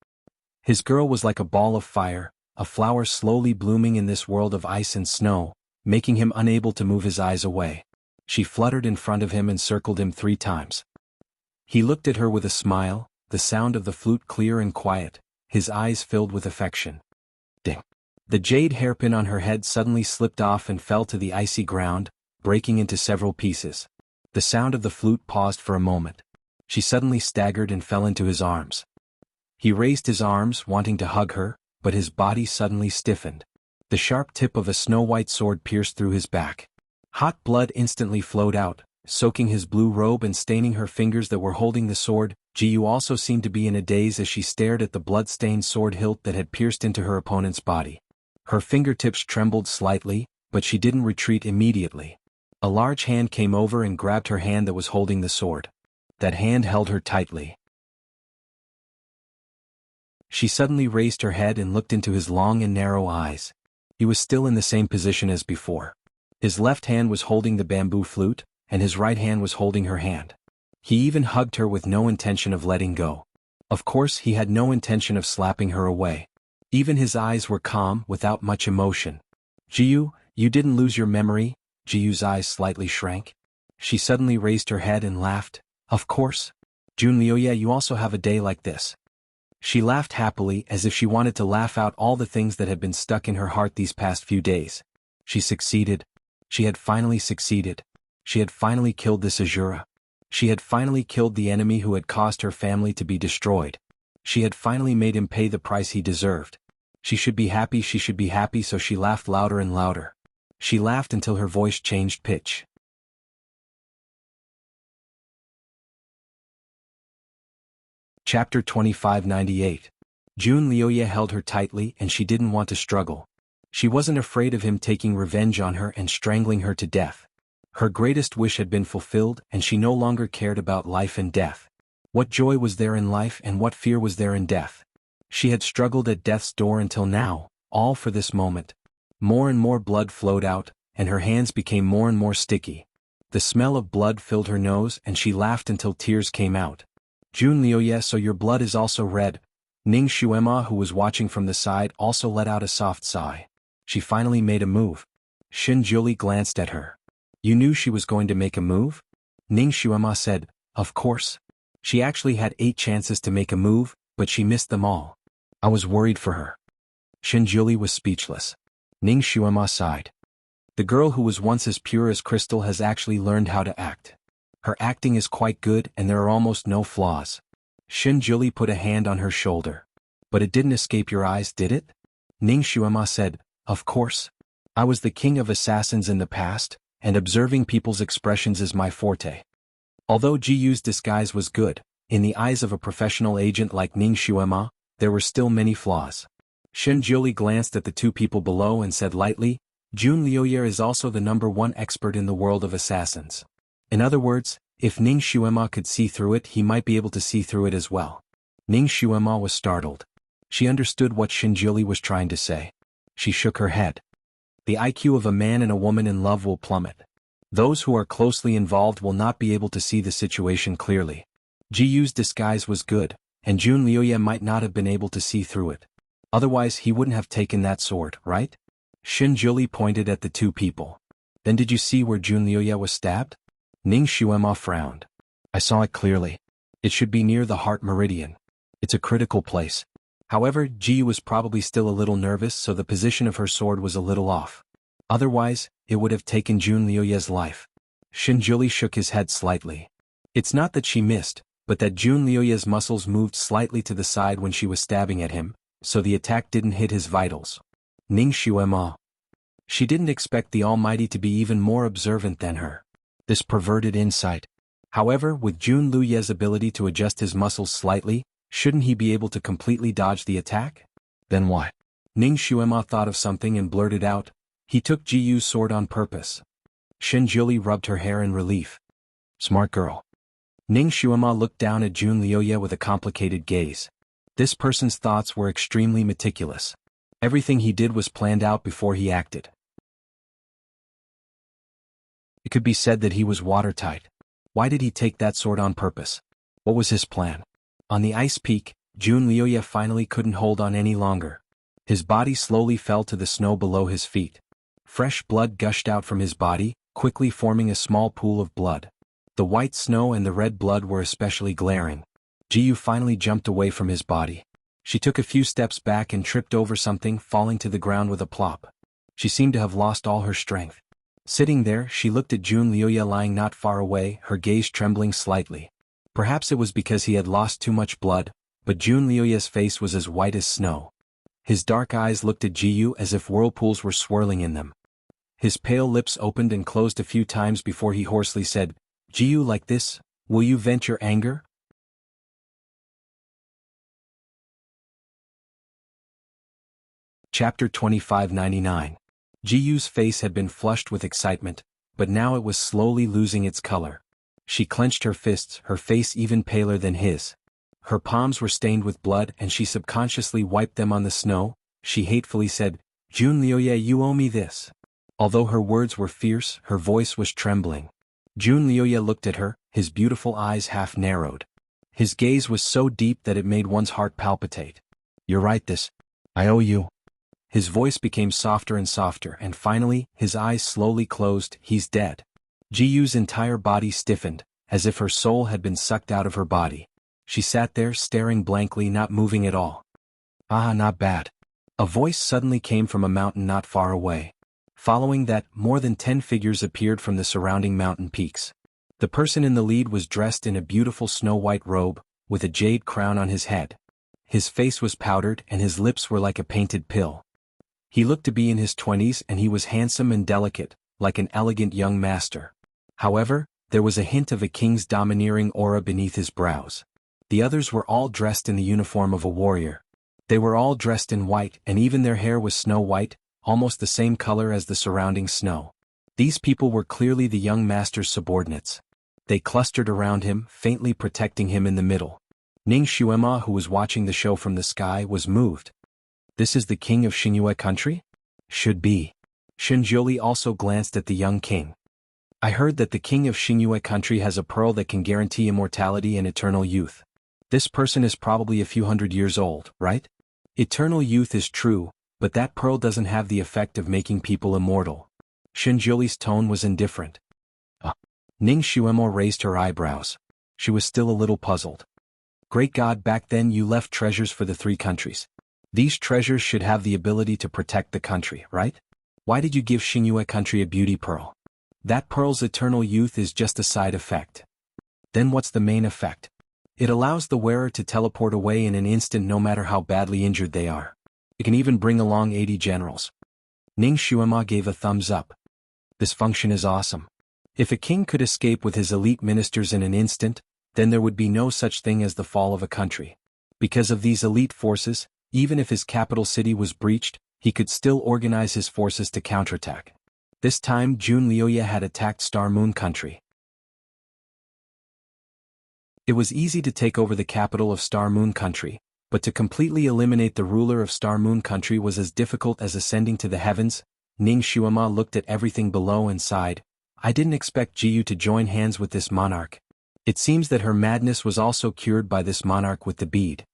His girl was like a ball of fire, a flower slowly blooming in this world of ice and snow, making him unable to move his eyes away. She fluttered in front of him and circled him 3 times. He looked at her with a smile, the sound of the flute clear and quiet, his eyes filled with affection. Ding! The jade hairpin on her head suddenly slipped off and fell to the icy ground, breaking into several pieces. The sound of the flute paused for a moment. She suddenly staggered and fell into his arms. He raised his arms, wanting to hug her, but his body suddenly stiffened. The sharp tip of a snow-white sword pierced through his back. Hot blood instantly flowed out, soaking his blue robe and staining her fingers that were holding the sword. Jiyu also seemed to be in a daze as she stared at the blood-stained sword hilt that had pierced into her opponent's body. Her fingertips trembled slightly, but she didn't retreat immediately. A large hand came over and grabbed her hand that was holding the sword. That hand held her tightly. She suddenly raised her head and looked into his long and narrow eyes. He was still in the same position as before. His left hand was holding the bamboo flute, and his right hand was holding her hand. He even hugged her with no intention of letting go. Of course, he had no intention of slapping her away. Even his eyes were calm, without much emotion. Jiyu, you didn't lose your memory? Jiyu's eyes slightly shrank. She suddenly raised her head and laughed. Of course. Junlioye, you also have a day like this. She laughed happily, as if she wanted to laugh out all the things that had been stuck in her heart these past few days. She succeeded. She had finally succeeded. She had finally killed this Azura. She had finally killed the enemy who had caused her family to be destroyed. She had finally made him pay the price he deserved. She should be happy, so she laughed louder and louder. She laughed until her voice changed pitch. Chapter 2598. Junlioye held her tightly and she didn't want to struggle. She wasn't afraid of him taking revenge on her and strangling her to death. Her greatest wish had been fulfilled and she no longer cared about life and death. What joy was there in life and what fear was there in death? She had struggled at death's door until now, all for this moment. More and more blood flowed out, and her hands became more and more sticky. The smell of blood filled her nose and she laughed until tears came out. Junlioye, so your blood is also red. Ning Xuema, who was watching from the side, also let out a soft sigh. She finally made a move. Xin Jiuli glanced at her. You knew she was going to make a move? Ning Xuema said, of course. She actually had 8 chances to make a move, but she missed them all. I was worried for her. Xin Jiuli was speechless. Ning Xuema sighed. The girl who was once as pure as crystal has actually learned how to act. Her acting is quite good and there are almost no flaws. Xin Jiuli put a hand on her shoulder. But it didn't escape your eyes, did it? Ning Xuema said, of course. I was the king of assassins in the past, and observing people's expressions is my forte. Although Jiyu's disguise was good, in the eyes of a professional agent like Ning Xuema, there were still many flaws. Xin Jiuli glanced at the 2 people below and said lightly, Junlioye is also the #1 expert in the world of assassins. In other words, if Ning Xuema could see through it, he might be able to see through it as well. Ning Xuema was startled. She understood what Xin Jiuli was trying to say. She shook her head. The IQ of a man and a woman in love will plummet. Those who are closely involved will not be able to see the situation clearly. Jiyu's disguise was good, and Junlioye might not have been able to see through it. Otherwise he wouldn't have taken that sword, right? Xin Jiuli pointed at the 2 people. Then did you see where Junlioye was stabbed? Ning Xuema frowned. I saw it clearly. It should be near the heart meridian. It's a critical place. However, Jiyu was probably still a little nervous, so the position of her sword was a little off. Otherwise, it would have taken Junlioye's life. Xin Jiuli shook his head slightly. It's not that she missed, but that Junlioye's muscles moved slightly to the side when she was stabbing at him, so the attack didn't hit his vitals. Ning Xuema. She didn't expect the Almighty to be even more observant than her. This perverted insight. However, with Junlioye's ability to adjust his muscles slightly, shouldn't he be able to completely dodge the attack? Then what? Ning Xuema thought of something and blurted out, he took Jiyu's sword on purpose. Xin Jiuli rubbed her hair in relief. Smart girl. Ning Xuema looked down at Junlioye with a complicated gaze. This person's thoughts were extremely meticulous. Everything he did was planned out before he acted. It could be said that he was watertight. Why did he take that sword on purpose? What was his plan? On the ice peak, Junlioye finally couldn't hold on any longer. His body slowly fell to the snow below his feet. Fresh blood gushed out from his body, quickly forming a small pool of blood. The white snow and the red blood were especially glaring. Jiyu finally jumped away from his body. She took a few steps back and tripped over something, falling to the ground with a plop. She seemed to have lost all her strength. Sitting there, she looked at Junlioye lying not far away, her gaze trembling slightly. Perhaps it was because he had lost too much blood, but Junlioye's face was as white as snow. His dark eyes looked at Jiyu as if whirlpools were swirling in them. His pale lips opened and closed a few times before he hoarsely said, Jiyu, like this, will you vent your anger? Chapter 2599. Jiyu's face had been flushed with excitement, but now it was slowly losing its color. She clenched her fists, her face even paler than his. Her palms were stained with blood and she subconsciously wiped them on the snow. She hatefully said, Junlioye, you owe me this. Although her words were fierce, her voice was trembling. Junlioye looked at her, his beautiful eyes half narrowed. His gaze was so deep that it made one's heart palpitate. You're right, I owe you. His voice became softer and softer, and finally, his eyes slowly closed. He's dead. Jiyu's entire body stiffened, as if her soul had been sucked out of her body. She sat there staring blankly, not moving at all. Ah, not bad. A voice suddenly came from a mountain not far away. Following that, more than 10 figures appeared from the surrounding mountain peaks. The person in the lead was dressed in a beautiful snow-white robe, with a jade crown on his head. His face was powdered and his lips were like a painted pill. He looked to be in his 20s and he was handsome and delicate, like an elegant young master. However, there was a hint of a king's domineering aura beneath his brows. The others were all dressed in the uniform of a warrior. They were all dressed in white, and even their hair was snow-white, almost the same color as the surrounding snow. These people were clearly the young master's subordinates. They clustered around him, faintly protecting him in the middle. Ning Xuema, who was watching the show from the sky, was moved. This is the king of Xingyue country? Should be. Shen Jiuli also glanced at the young king. I heard that the king of Xingyue country has a pearl that can guarantee immortality and eternal youth. This person is probably a few hundred years old, right? Eternal youth is true, but that pearl doesn't have the effect of making people immortal. Shen Jiuli's tone was indifferent. Ning Xuemo raised her eyebrows. She was still a little puzzled. Great God, back then you left treasures for the 3 countries. These treasures should have the ability to protect the country, right? Why did you give Xingyue country a beauty pearl? That pearl's eternal youth is just a side effect. Then what's the main effect? It allows the wearer to teleport away in an instant no matter how badly injured they are. It can even bring along 80 generals. Ning Xuema gave a thumbs up. This function is awesome. If a king could escape with his elite ministers in an instant, then there would be no such thing as the fall of a country. Because of these elite forces, even if his capital city was breached, he could still organize his forces to counterattack. This time Jun Liuye had attacked Star Moon country. It was easy to take over the capital of Star Moon country, but to completely eliminate the ruler of Star Moon country was as difficult as ascending to the heavens. Ning Xuema looked at everything below and sighed. I didn't expect Jiyu to join hands with this monarch. It seems that her madness was also cured by this monarch with the bead.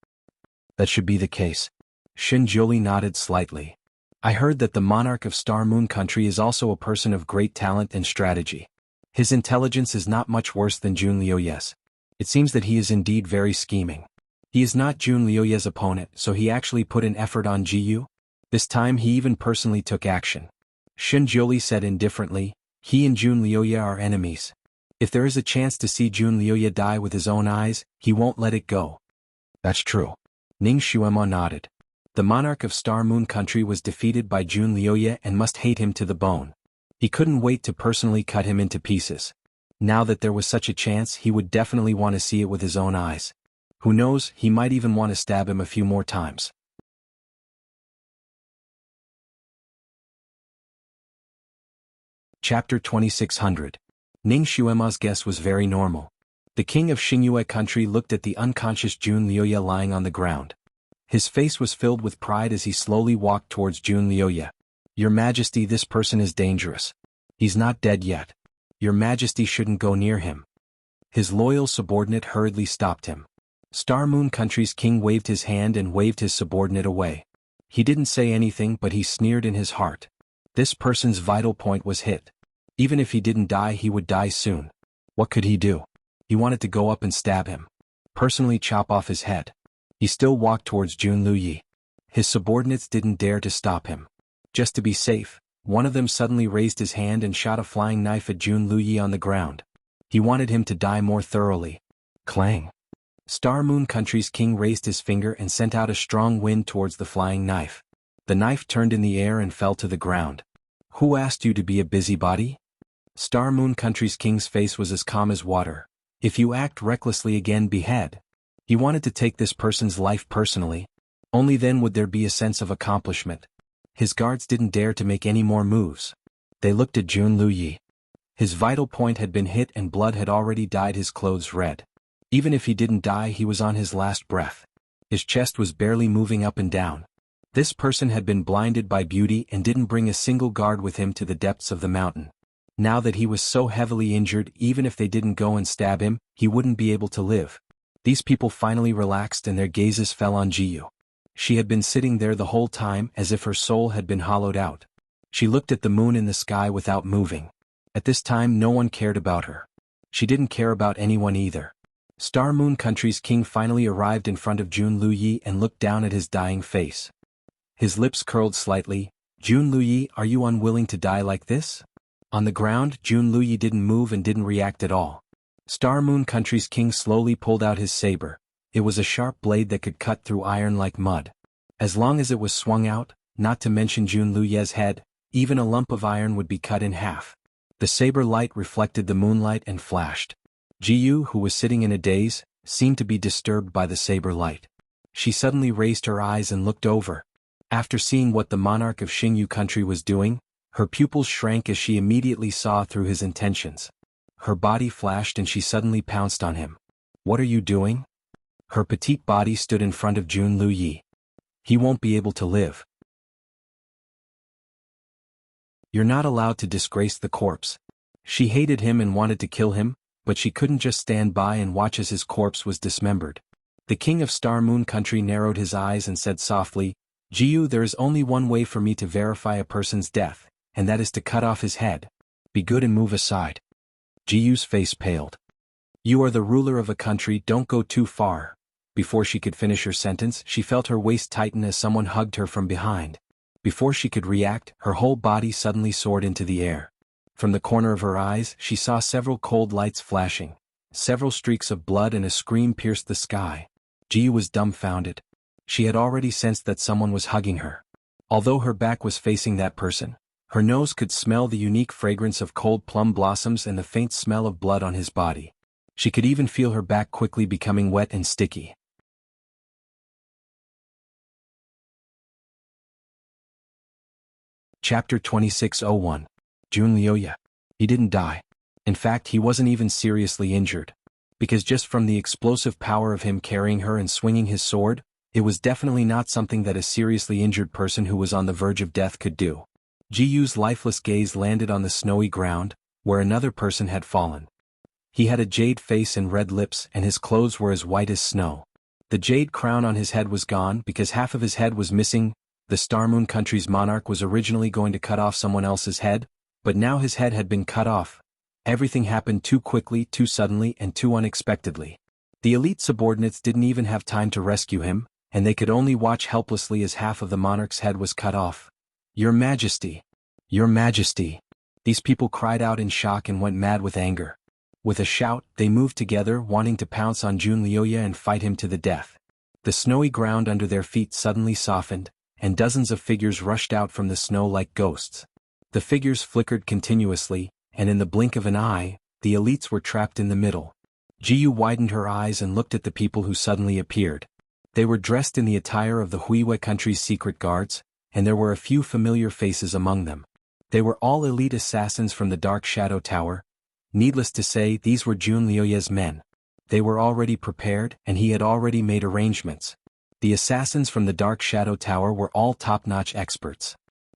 That should be the case. Shen Jiuli nodded slightly. I heard that the monarch of Star Moon country is also a person of great talent and strategy. His intelligence is not much worse than Jun Liuye's. It seems that he is indeed very scheming. He is not Jun Liuye's opponent, so he actually put an effort on Jiyu. This time he even personally took action. Shen Jiuli said indifferently, he and Jun Liuye are enemies. If there is a chance to see Jun Liuye die with his own eyes, he won't let it go. That's true. Ning Xuema nodded. The monarch of Star Moon country was defeated by Jun Liuye and must hate him to the bone. He couldn't wait to personally cut him into pieces. Now that there was such a chance, he would definitely want to see it with his own eyes. Who knows, he might even want to stab him a few more times. Chapter 2600. Ning Xuema's guess was very normal. The king of Xingyue country looked at the unconscious Jun Liuye lying on the ground. His face was filled with pride as he slowly walked towards Jun Liuye. Your Majesty, this person is dangerous. He's not dead yet. Your Majesty shouldn't go near him. His loyal subordinate hurriedly stopped him. Star Moon country's king waved his hand and waved his subordinate away. He didn't say anything, but he sneered in his heart. This person's vital point was hit. Even if he didn't die, he would die soon. What could he do? He wanted to go up and stab him. Personally chop off his head. He still walked towards Jun Liuye. His subordinates didn't dare to stop him. Just to be safe, one of them suddenly raised his hand and shot a flying knife at Jun Liuye on the ground. He wanted him to die more thoroughly. Clang. Star Moon country's king raised his finger and sent out a strong wind towards the flying knife. The knife turned in the air and fell to the ground. Who asked you to be a busybody? Star Moon country's king's face was as calm as water. If you act recklessly again, behead. He wanted to take this person's life personally. Only then would there be a sense of accomplishment. His guards didn't dare to make any more moves. They looked at Jun Liuye. His vital point had been hit and blood had already dyed his clothes red. Even if he didn't die, he was on his last breath. His chest was barely moving up and down. This person had been blinded by beauty and didn't bring a single guard with him to the depths of the mountain. Now that he was so heavily injured, even if they didn't go and stab him, he wouldn't be able to live. These people finally relaxed and their gazes fell on Jiyu. She had been sitting there the whole time as if her soul had been hollowed out. She looked at the moon in the sky without moving. At this time no one cared about her. She didn't care about anyone either. Star Moon Country's king finally arrived in front of Jun Luyi and looked down at his dying face. His lips curled slightly. Jun Luyi, are you unwilling to die like this? On the ground, Jun Luyi didn't move and didn't react at all. Star Moon Country's king slowly pulled out his saber. It was a sharp blade that could cut through iron like mud. As long as it was swung out, not to mention Jun Luyi's head, even a lump of iron would be cut in half. The saber light reflected the moonlight and flashed. Jiyu, who was sitting in a daze, seemed to be disturbed by the saber light. She suddenly raised her eyes and looked over. After seeing what the monarch of Xingyu country was doing, her pupils shrank as she immediately saw through his intentions. Her body flashed and she suddenly pounced on him. What are you doing? Her petite body stood in front of Jun Luyi. He won't be able to live. You're not allowed to disgrace the corpse. She hated him and wanted to kill him, but she couldn't just stand by and watch as his corpse was dismembered. The king of Star Moon Country narrowed his eyes and said softly, Jiyu, there is only one way for me to verify a person's death, and that is to cut off his head. Be good and move aside. Jiyu's face paled. You are the ruler of a country, don't go too far. Before she could finish her sentence, she felt her waist tighten as someone hugged her from behind. Before she could react, her whole body suddenly soared into the air. From the corner of her eyes, she saw several cold lights flashing. Several streaks of blood and a scream pierced the sky. Jiyu was dumbfounded. She had already sensed that someone was hugging her. Although her back was facing that person, her nose could smell the unique fragrance of cold plum blossoms and the faint smell of blood on his body. She could even feel her back quickly becoming wet and sticky. Chapter 2601. Jun Luyi. He didn't die. In fact, he wasn't even seriously injured. Because just from the explosive power of him carrying her and swinging his sword, it was definitely not something that a seriously injured person who was on the verge of death could do. Jiyu's lifeless gaze landed on the snowy ground, where another person had fallen. He had a jade face and red lips, and his clothes were as white as snow. The jade crown on his head was gone because half of his head was missing. The Star Moon Country's monarch was originally going to cut off someone else's head, but now his head had been cut off. Everything happened too quickly, too suddenly, and too unexpectedly. The elite subordinates didn't even have time to rescue him, and they could only watch helplessly as half of the monarch's head was cut off. Your Majesty! Your Majesty! These people cried out in shock and went mad with anger. With a shout, they moved together, wanting to pounce on Jun Luyi and fight him to the death. The snowy ground under their feet suddenly softened, and dozens of figures rushed out from the snow like ghosts. The figures flickered continuously, and in the blink of an eye, the elites were trapped in the middle. Jiyu widened her eyes and looked at the people who suddenly appeared. They were dressed in the attire of the Huiwa country's secret guards, and there were a few familiar faces among them. They were all elite assassins from the Dark Shadow Tower. Needless to say, these were Jun Luyi's men. They were already prepared, and he had already made arrangements. The assassins from the Dark Shadow Tower were all top-notch experts.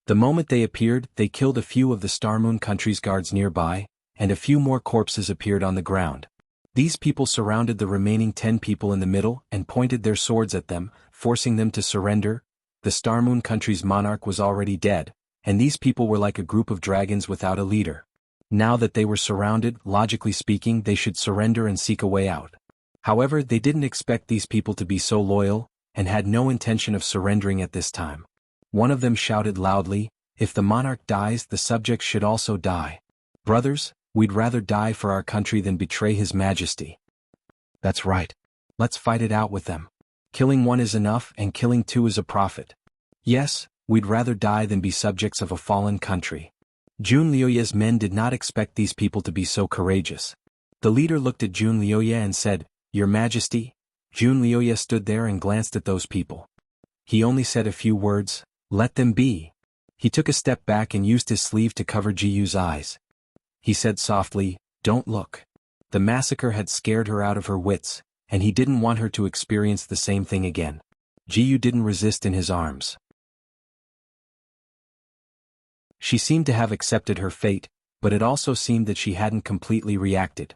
The moment they appeared, they killed a few of the Star Moon Country's guards nearby, and a few more corpses appeared on the ground. These people surrounded the remaining 10 people in the middle and pointed their swords at them, forcing them to surrender. The Star Moon Country's monarch was already dead, and these people were like a group of dragons without a leader. Now that they were surrounded, logically speaking, they should surrender and seek a way out. However, they didn't expect these people to be so loyal, and had no intention of surrendering at this time. One of them shouted loudly, if the monarch dies, the subjects should also die. Brothers, we'd rather die for our country than betray His Majesty. That's right. Let's fight it out with them. Killing one is enough, and killing two is a profit. Yes, we'd rather die than be subjects of a fallen country. Jun Luyi's men did not expect these people to be so courageous. The leader looked at Jun Luyi and said, Your Majesty. Jun Luyi stood there and glanced at those people. He only said a few words, let them be. He took a step back and used his sleeve to cover Jiyu's eyes. He said softly, don't look. The massacre had scared her out of her wits, and he didn't want her to experience the same thing again. Jiyu didn't resist in his arms. She seemed to have accepted her fate, but it also seemed that she hadn't completely reacted.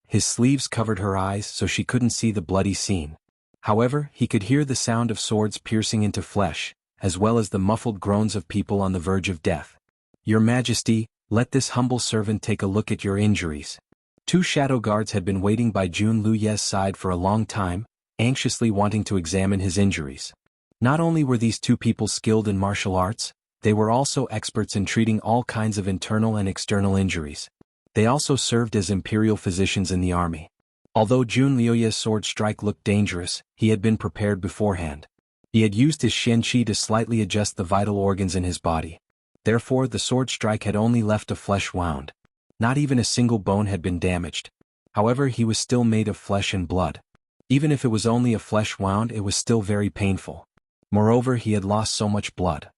His sleeves covered her eyes so she couldn't see the bloody scene. However, he could hear the sound of swords piercing into flesh, as well as the muffled groans of people on the verge of death. "Your Majesty, let this humble servant take a look at your injuries." Two shadow guards had been waiting by Jun Luye's side for a long time, anxiously wanting to examine his injuries. Not only were these two people skilled in martial arts, they were also experts in treating all kinds of internal and external injuries. They also served as imperial physicians in the army. Although Jun Luye's sword strike looked dangerous, he had been prepared beforehand. He had used his Xianqi to slightly adjust the vital organs in his body. Therefore, the sword strike had only left a flesh wound. Not even a single bone had been damaged. However, he was still made of flesh and blood. Even if it was only a flesh wound, it was still very painful. Moreover, he had lost so much blood.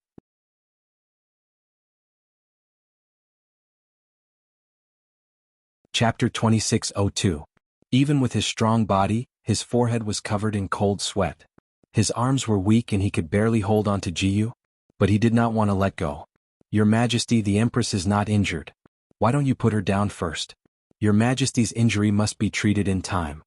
Chapter 2602. Even with his strong body, his forehead was covered in cold sweat. His arms were weak and he could barely hold on to Jiyu, but he did not want to let go. "Your Majesty, the Empress is not injured. Why don't you put her down first? Your Majesty's injury must be treated in time."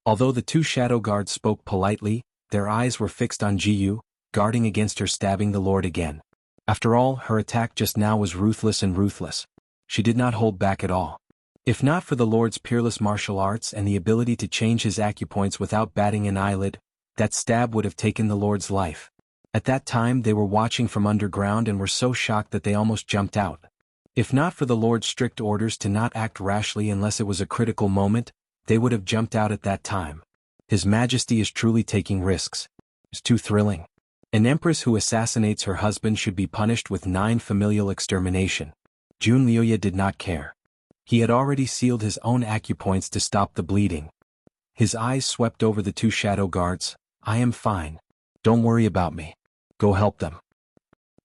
Although the two shadow guards spoke politely, their eyes were fixed on Jiyu, guarding against her stabbing the Lord again. After all, her attack just now was ruthless and ruthless. She did not hold back at all. If not for the Lord's peerless martial arts and the ability to change his acupoints without batting an eyelid, that stab would have taken the Lord's life. At that time they were watching from underground and were so shocked that they almost jumped out. If not for the Lord's strict orders to not act rashly unless it was a critical moment, they would have jumped out at that time. His Majesty is truly taking risks. It's too thrilling. An empress who assassinates her husband should be punished with 9 familial extermination. Jun Luye did not care. He had already sealed his own acupoints to stop the bleeding. His eyes swept over the two shadow guards. "I am fine. Don't worry about me. Go help them."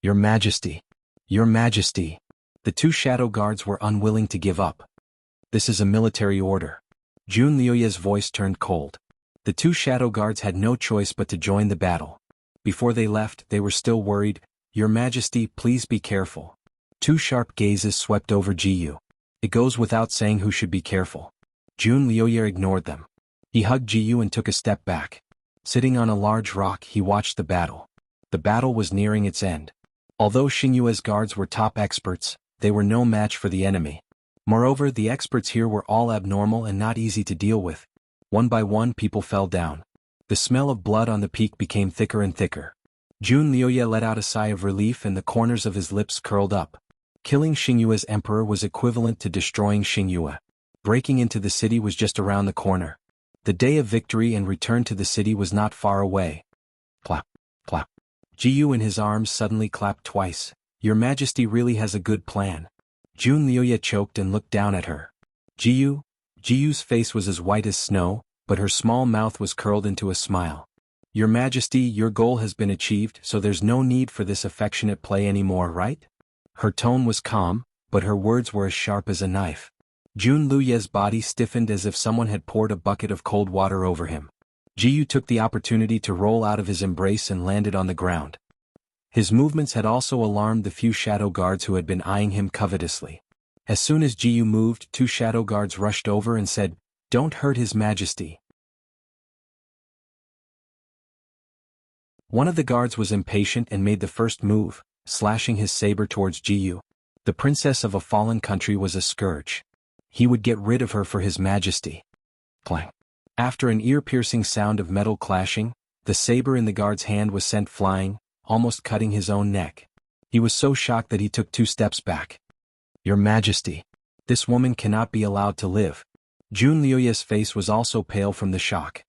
"Your Majesty. Your Majesty." The two shadow guards were unwilling to give up. "This is a military order." Jun Luye's voice turned cold. The two shadow guards had no choice but to join the battle. Before they left, they were still worried. "Your Majesty, please be careful." Two sharp gazes swept over Jiyu. It goes without saying who should be careful. Jun Luye ignored them. He hugged Jiyu and took a step back. Sitting on a large rock, he watched the battle. The battle was nearing its end. Although Xingyue's guards were top experts, they were no match for the enemy. Moreover, the experts here were all abnormal and not easy to deal with. One by one, people fell down. The smell of blood on the peak became thicker and thicker. Jun Luye let out a sigh of relief and the corners of his lips curled up. Killing Xingyue's emperor was equivalent to destroying Xingyue. Breaking into the city was just around the corner. The day of victory and return to the city was not far away. Clap, clap. Jiyu in his arms suddenly clapped twice. "Your Majesty really has a good plan." Jun Luye choked and looked down at her. Jiyu's face was as white as snow, but her small mouth was curled into a smile. "Your Majesty, your goal has been achieved, so there's no need for this affectionate play anymore, right?" Her tone was calm, but her words were as sharp as a knife. Jun Luye's body stiffened as if someone had poured a bucket of cold water over him. Jiyu took the opportunity to roll out of his embrace and landed on the ground. His movements had also alarmed the few shadow guards who had been eyeing him covetously. As soon as Jiyu moved, 2 shadow guards rushed over and said, "Don't hurt His Majesty." One of the guards was impatient and made the first move, slashing his saber towards Jiyu. The princess of a fallen country was a scourge. He would get rid of her for His Majesty. Clang. After an ear-piercing sound of metal clashing, the saber in the guard's hand was sent flying, almost cutting his own neck. He was so shocked that he took 2 steps back. "Your Majesty, this woman cannot be allowed to live." Jun Luye's face was also pale from the shock.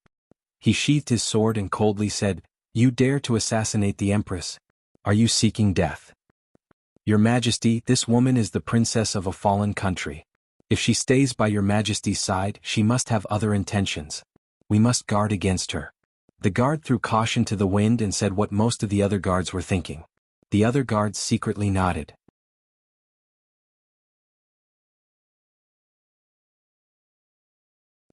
He sheathed his sword and coldly said, "You dare to assassinate the Empress? Are you seeking death?" "Your Majesty, this woman is the princess of a fallen country. If she stays by Your Majesty's side, she must have other intentions. We must guard against her." The guard threw caution to the wind and said what most of the other guards were thinking. The other guards secretly nodded.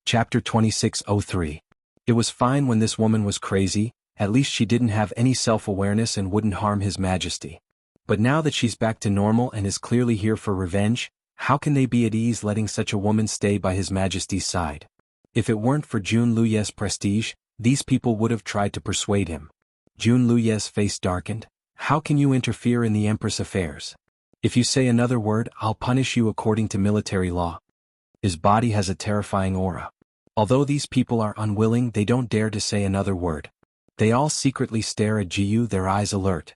Chapter 2603. It was fine when this woman was crazy, at least she didn't have any self-awareness and wouldn't harm His Majesty. But now that she's back to normal and is clearly here for revenge, how can they be at ease letting such a woman stay by His Majesty's side? If it weren't for Jun Luye's prestige, These people would have tried to persuade him. Jun Luye's face darkened. How can you interfere in the Empress' affairs? If you say another word, I'll punish you according to military law. His body has a terrifying aura. Although these people are unwilling, they don't dare to say another word. They all secretly stare at Jiyu, their eyes alert.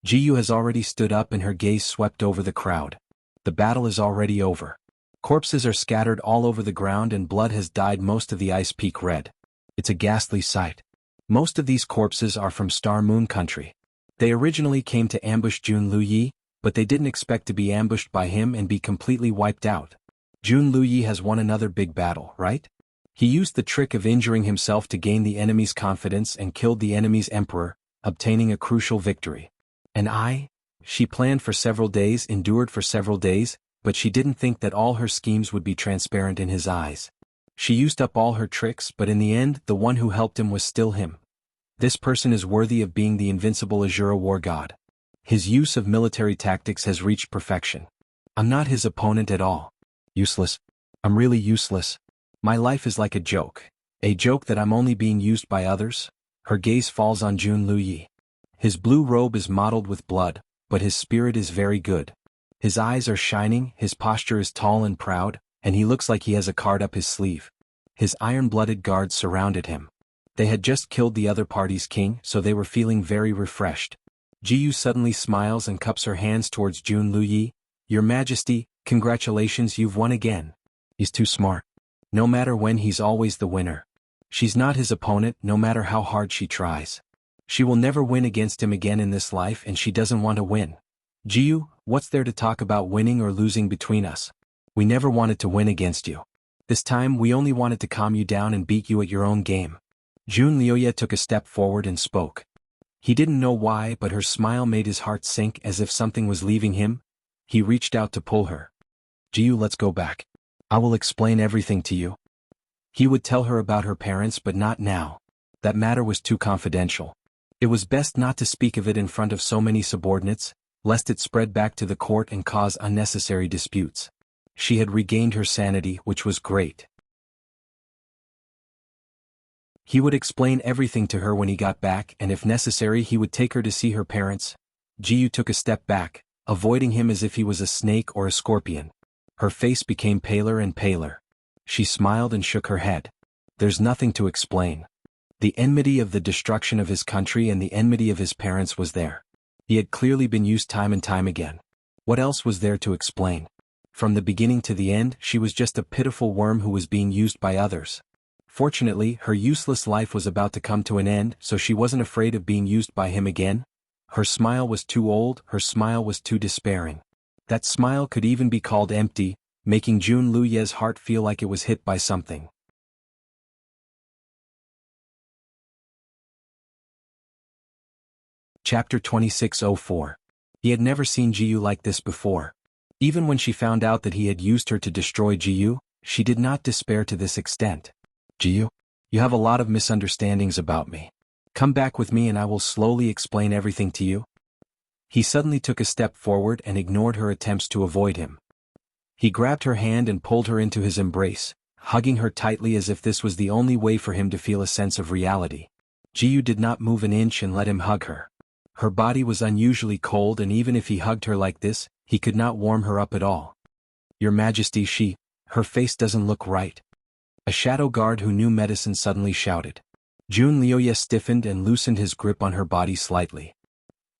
Jiyu has already stood up and her gaze swept over the crowd. The battle is already over. Corpses are scattered all over the ground and blood has dyed most of the ice peak red. It's a ghastly sight. Most of these corpses are from Star Moon Country. They originally came to ambush Jun Luyi, but they didn't expect to be ambushed by him and be completely wiped out. Jun Luyi has won another big battle, right? He used the trick of injuring himself to gain the enemy's confidence and killed the enemy's emperor, obtaining a crucial victory. And she planned for several days, endured for several days, but she didn't think that all her schemes would be transparent in his eyes. She used up all her tricks, but in the end, the one who helped him was still him. This person is worthy of being the invincible Azura war god. His use of military tactics has reached perfection. I'm not his opponent at all. Useless. I'm really useless. My life is like a joke that I'm only being used by others. Her gaze falls on Jun Luyi. His blue robe is mottled with blood, but his spirit is very good. His eyes are shining, his posture is tall and proud, and he looks like he has a card up his sleeve. His iron-blooded guards surrounded him. They had just killed the other party's king, so they were feeling very refreshed. Jiyu suddenly smiles and cups her hands towards Jun Luyi. Your Majesty, congratulations, you've won again. He's too smart. No matter when, he's always the winner. She's not his opponent, no matter how hard she tries. She will never win against him again in this life, and she doesn't want to win. Jiyu, what's there to talk about winning or losing between us? We never wanted to win against you. This time we only wanted to calm you down and beat you at your own game. Jun Luyi took a step forward and spoke. He didn't know why, but her smile made his heart sink as if something was leaving him. He reached out to pull her. Jiyu, let's go back. I will explain everything to you. He would tell her about her parents, but not now. That matter was too confidential. It was best not to speak of it in front of so many subordinates, lest it spread back to the court and cause unnecessary disputes. She had regained her sanity, which was great. He would explain everything to her when he got back, and if necessary he would take her to see her parents. Jiyu took a step back, avoiding him as if he was a snake or a scorpion. Her face became paler and paler. She smiled and shook her head. There's nothing to explain. The enmity of the destruction of his country and the enmity of his parents was there. He had clearly been used time and time again. What else was there to explain? From the beginning to the end, she was just a pitiful worm who was being used by others. Fortunately, her useless life was about to come to an end, so she wasn't afraid of being used by him again. Her smile was too old, her smile was too despairing. That smile could even be called empty, making Jun Luyi's heart feel like it was hit by something. Chapter 2604. He had never seen Jiyu like this before. Even when she found out that he had used her to destroy Jiyu, she did not despair to this extent. Jiyu, you have a lot of misunderstandings about me. Come back with me and I will slowly explain everything to you. He suddenly took a step forward and ignored her attempts to avoid him. He grabbed her hand and pulled her into his embrace, hugging her tightly as if this was the only way for him to feel a sense of reality. Jiyu did not move an inch and let him hug her. Her body was unusually cold, and even if he hugged her like this, he could not warm her up at all. Your Majesty, her face doesn't look right. A shadow guard who knew medicine suddenly shouted. Jun Luyi stiffened and loosened his grip on her body slightly.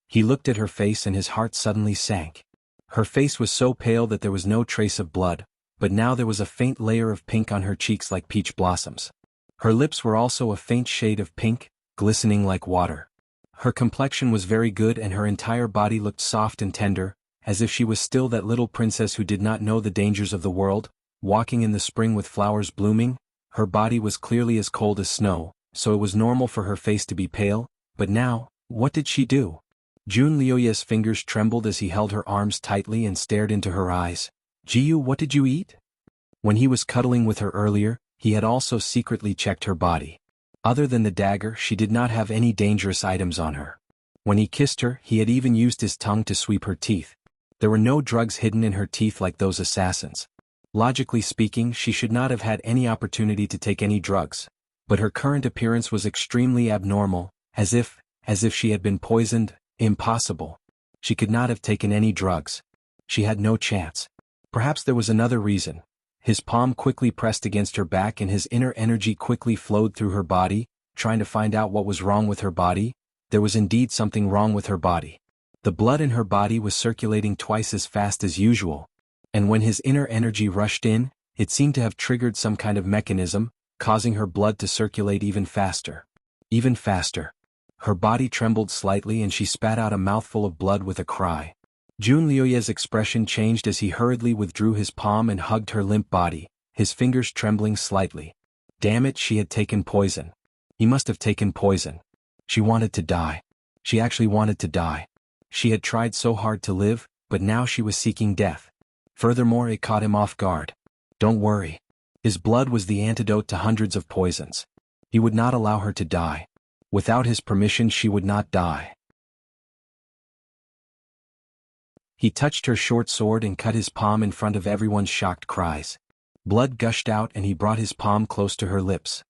He looked at her face and his heart suddenly sank. Her face was so pale that there was no trace of blood, but now there was a faint layer of pink on her cheeks like peach blossoms. Her lips were also a faint shade of pink, glistening like water. Her complexion was very good and her entire body looked soft and tender, as if she was still that little princess who did not know the dangers of the world, walking in the spring with flowers blooming. Her body was clearly as cold as snow, so it was normal for her face to be pale, but now, what did she do? Jun Luyi's fingers trembled as he held her arms tightly and stared into her eyes. Jiyu, what did you eat? When he was cuddling with her earlier, he had also secretly checked her body. Other than the dagger, she did not have any dangerous items on her. When he kissed her, he had even used his tongue to sweep her teeth. There were no drugs hidden in her teeth like those assassins. Logically speaking, she should not have had any opportunity to take any drugs. but her current appearance was extremely abnormal, as if she had been poisoned. Impossible. She could not have taken any drugs. She had no chance. Perhaps there was another reason. His palm quickly pressed against her back and his inner energy quickly flowed through her body, trying to find out what was wrong with her body. There was indeed something wrong with her body. The blood in her body was circulating twice as fast as usual, and when his inner energy rushed in, it seemed to have triggered some kind of mechanism, causing her blood to circulate even faster. Even faster. Her body trembled slightly and she spat out a mouthful of blood with a cry. Jun Liuya's expression changed as he hurriedly withdrew his palm and hugged her limp body, his fingers trembling slightly. Damn it, she had taken poison. He must have taken poison. She wanted to die. She actually wanted to die. She had tried so hard to live, but now she was seeking death. Furthermore, it caught him off guard. Don't worry. His blood was the antidote to hundreds of poisons. He would not allow her to die. Without his permission she would not die. He touched her short sword and cut his palm in front of everyone's shocked cries. Blood gushed out and he brought his palm close to her lips.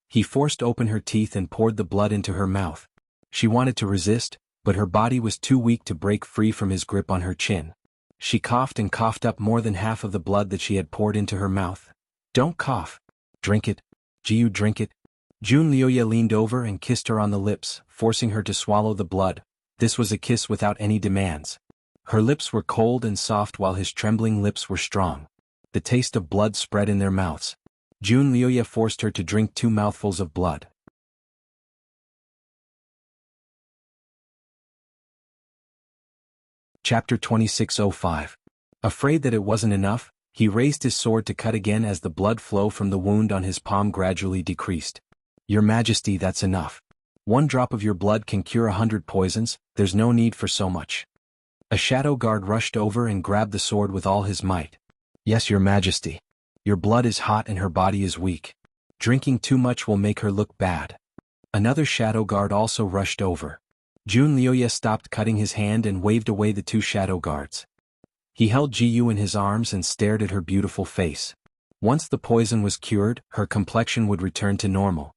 He forced open her teeth and poured the blood into her mouth. She wanted to resist, but her body was too weak to break free from his grip on her chin. She coughed and coughed up more than half of the blood that she had poured into her mouth. Don't cough. Drink it. Jiu, drink it. Jun Liuya leaned over and kissed her on the lips, forcing her to swallow the blood. This was a kiss without any demands. Her lips were cold and soft while his trembling lips were strong. The taste of blood spread in their mouths. Jun Liuya forced her to drink 2 mouthfuls of blood. Chapter 2605. Afraid that it wasn't enough, he raised his sword to cut again as the blood flow from the wound on his palm gradually decreased. Your Majesty, that's enough. 1 drop of your blood can cure 100 poisons, there's no need for so much. A shadow guard rushed over and grabbed the sword with all his might. Yes, Your Majesty. Your blood is hot and her body is weak. Drinking too much will make her look bad. Another shadow guard also rushed over. Jun Liuya stopped cutting his hand and waved away the 2 shadow guards. He held Jiyu in his arms and stared at her beautiful face. Once the poison was cured, her complexion would return to normal.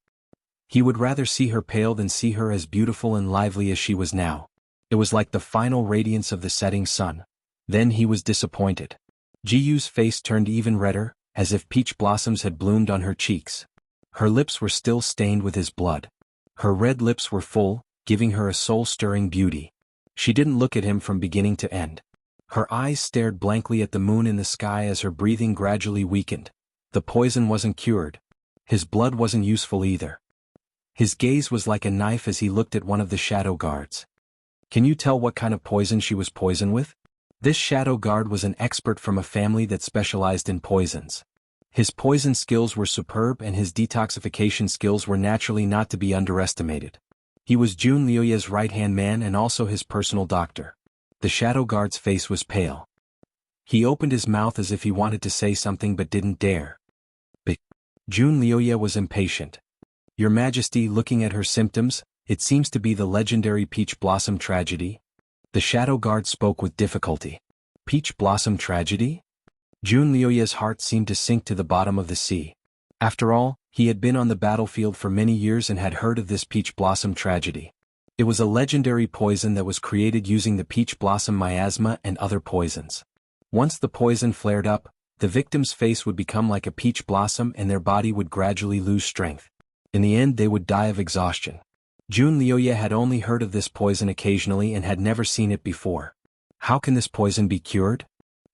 He would rather see her pale than see her as beautiful and lively as she was now. It was like the final radiance of the setting sun. Then he was disappointed. Jiyu's face turned even redder, as if peach blossoms had bloomed on her cheeks. Her lips were still stained with his blood. Her red lips were full, giving her a soul-stirring beauty. She didn't look at him from beginning to end. Her eyes stared blankly at the moon in the sky as her breathing gradually weakened. The poison wasn't cured. His blood wasn't useful either. His gaze was like a knife as he looked at one of the shadow guards. Can you tell what kind of poison she was poisoned with? This shadow guard was an expert from a family that specialized in poisons. His poison skills were superb and his detoxification skills were naturally not to be underestimated. He was Jun Liuya's right-hand man and also his personal doctor. The shadow guard's face was pale. He opened his mouth as if he wanted to say something but didn't dare. But Jun Liuya was impatient. Your Majesty, looking at her symptoms, it seems to be the legendary peach blossom tragedy. The shadow guard spoke with difficulty. Peach blossom tragedy? Jun Liuya's heart seemed to sink to the bottom of the sea. After all, he had been on the battlefield for many years and had heard of this peach blossom tragedy. It was a legendary poison that was created using the peach blossom miasma and other poisons. Once the poison flared up, the victim's face would become like a peach blossom and their body would gradually lose strength. In the end, they would die of exhaustion. Jun Liuya had only heard of this poison occasionally and had never seen it before. How can this poison be cured?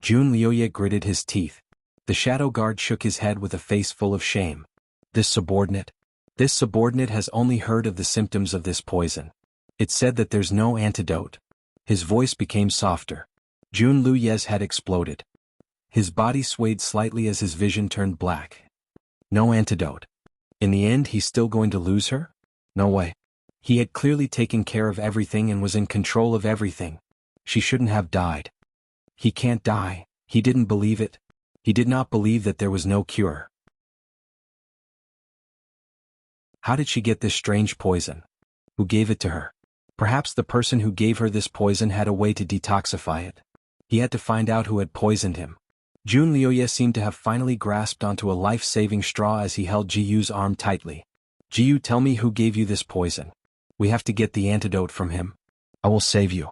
Jun Liuya gritted his teeth. The shadow guard shook his head with a face full of shame. This subordinate has only heard of the symptoms of this poison. It said that there's no antidote. His voice became softer. Jun Liuya's head exploded. His body swayed slightly as his vision turned black. No antidote. In the end, he's still going to lose her? No way. He had clearly taken care of everything and was in control of everything. She shouldn't have died. He can't die. He didn't believe it. He did not believe that there was no cure. How did she get this strange poison? Who gave it to her? Perhaps the person who gave her this poison had a way to detoxify it. He had to find out who had poisoned him. Jun Liuya seemed to have finally grasped onto a life-saving straw as he held Jiyu's arm tightly. Jiyu, tell me who gave you this poison. We have to get the antidote from him. I will save you.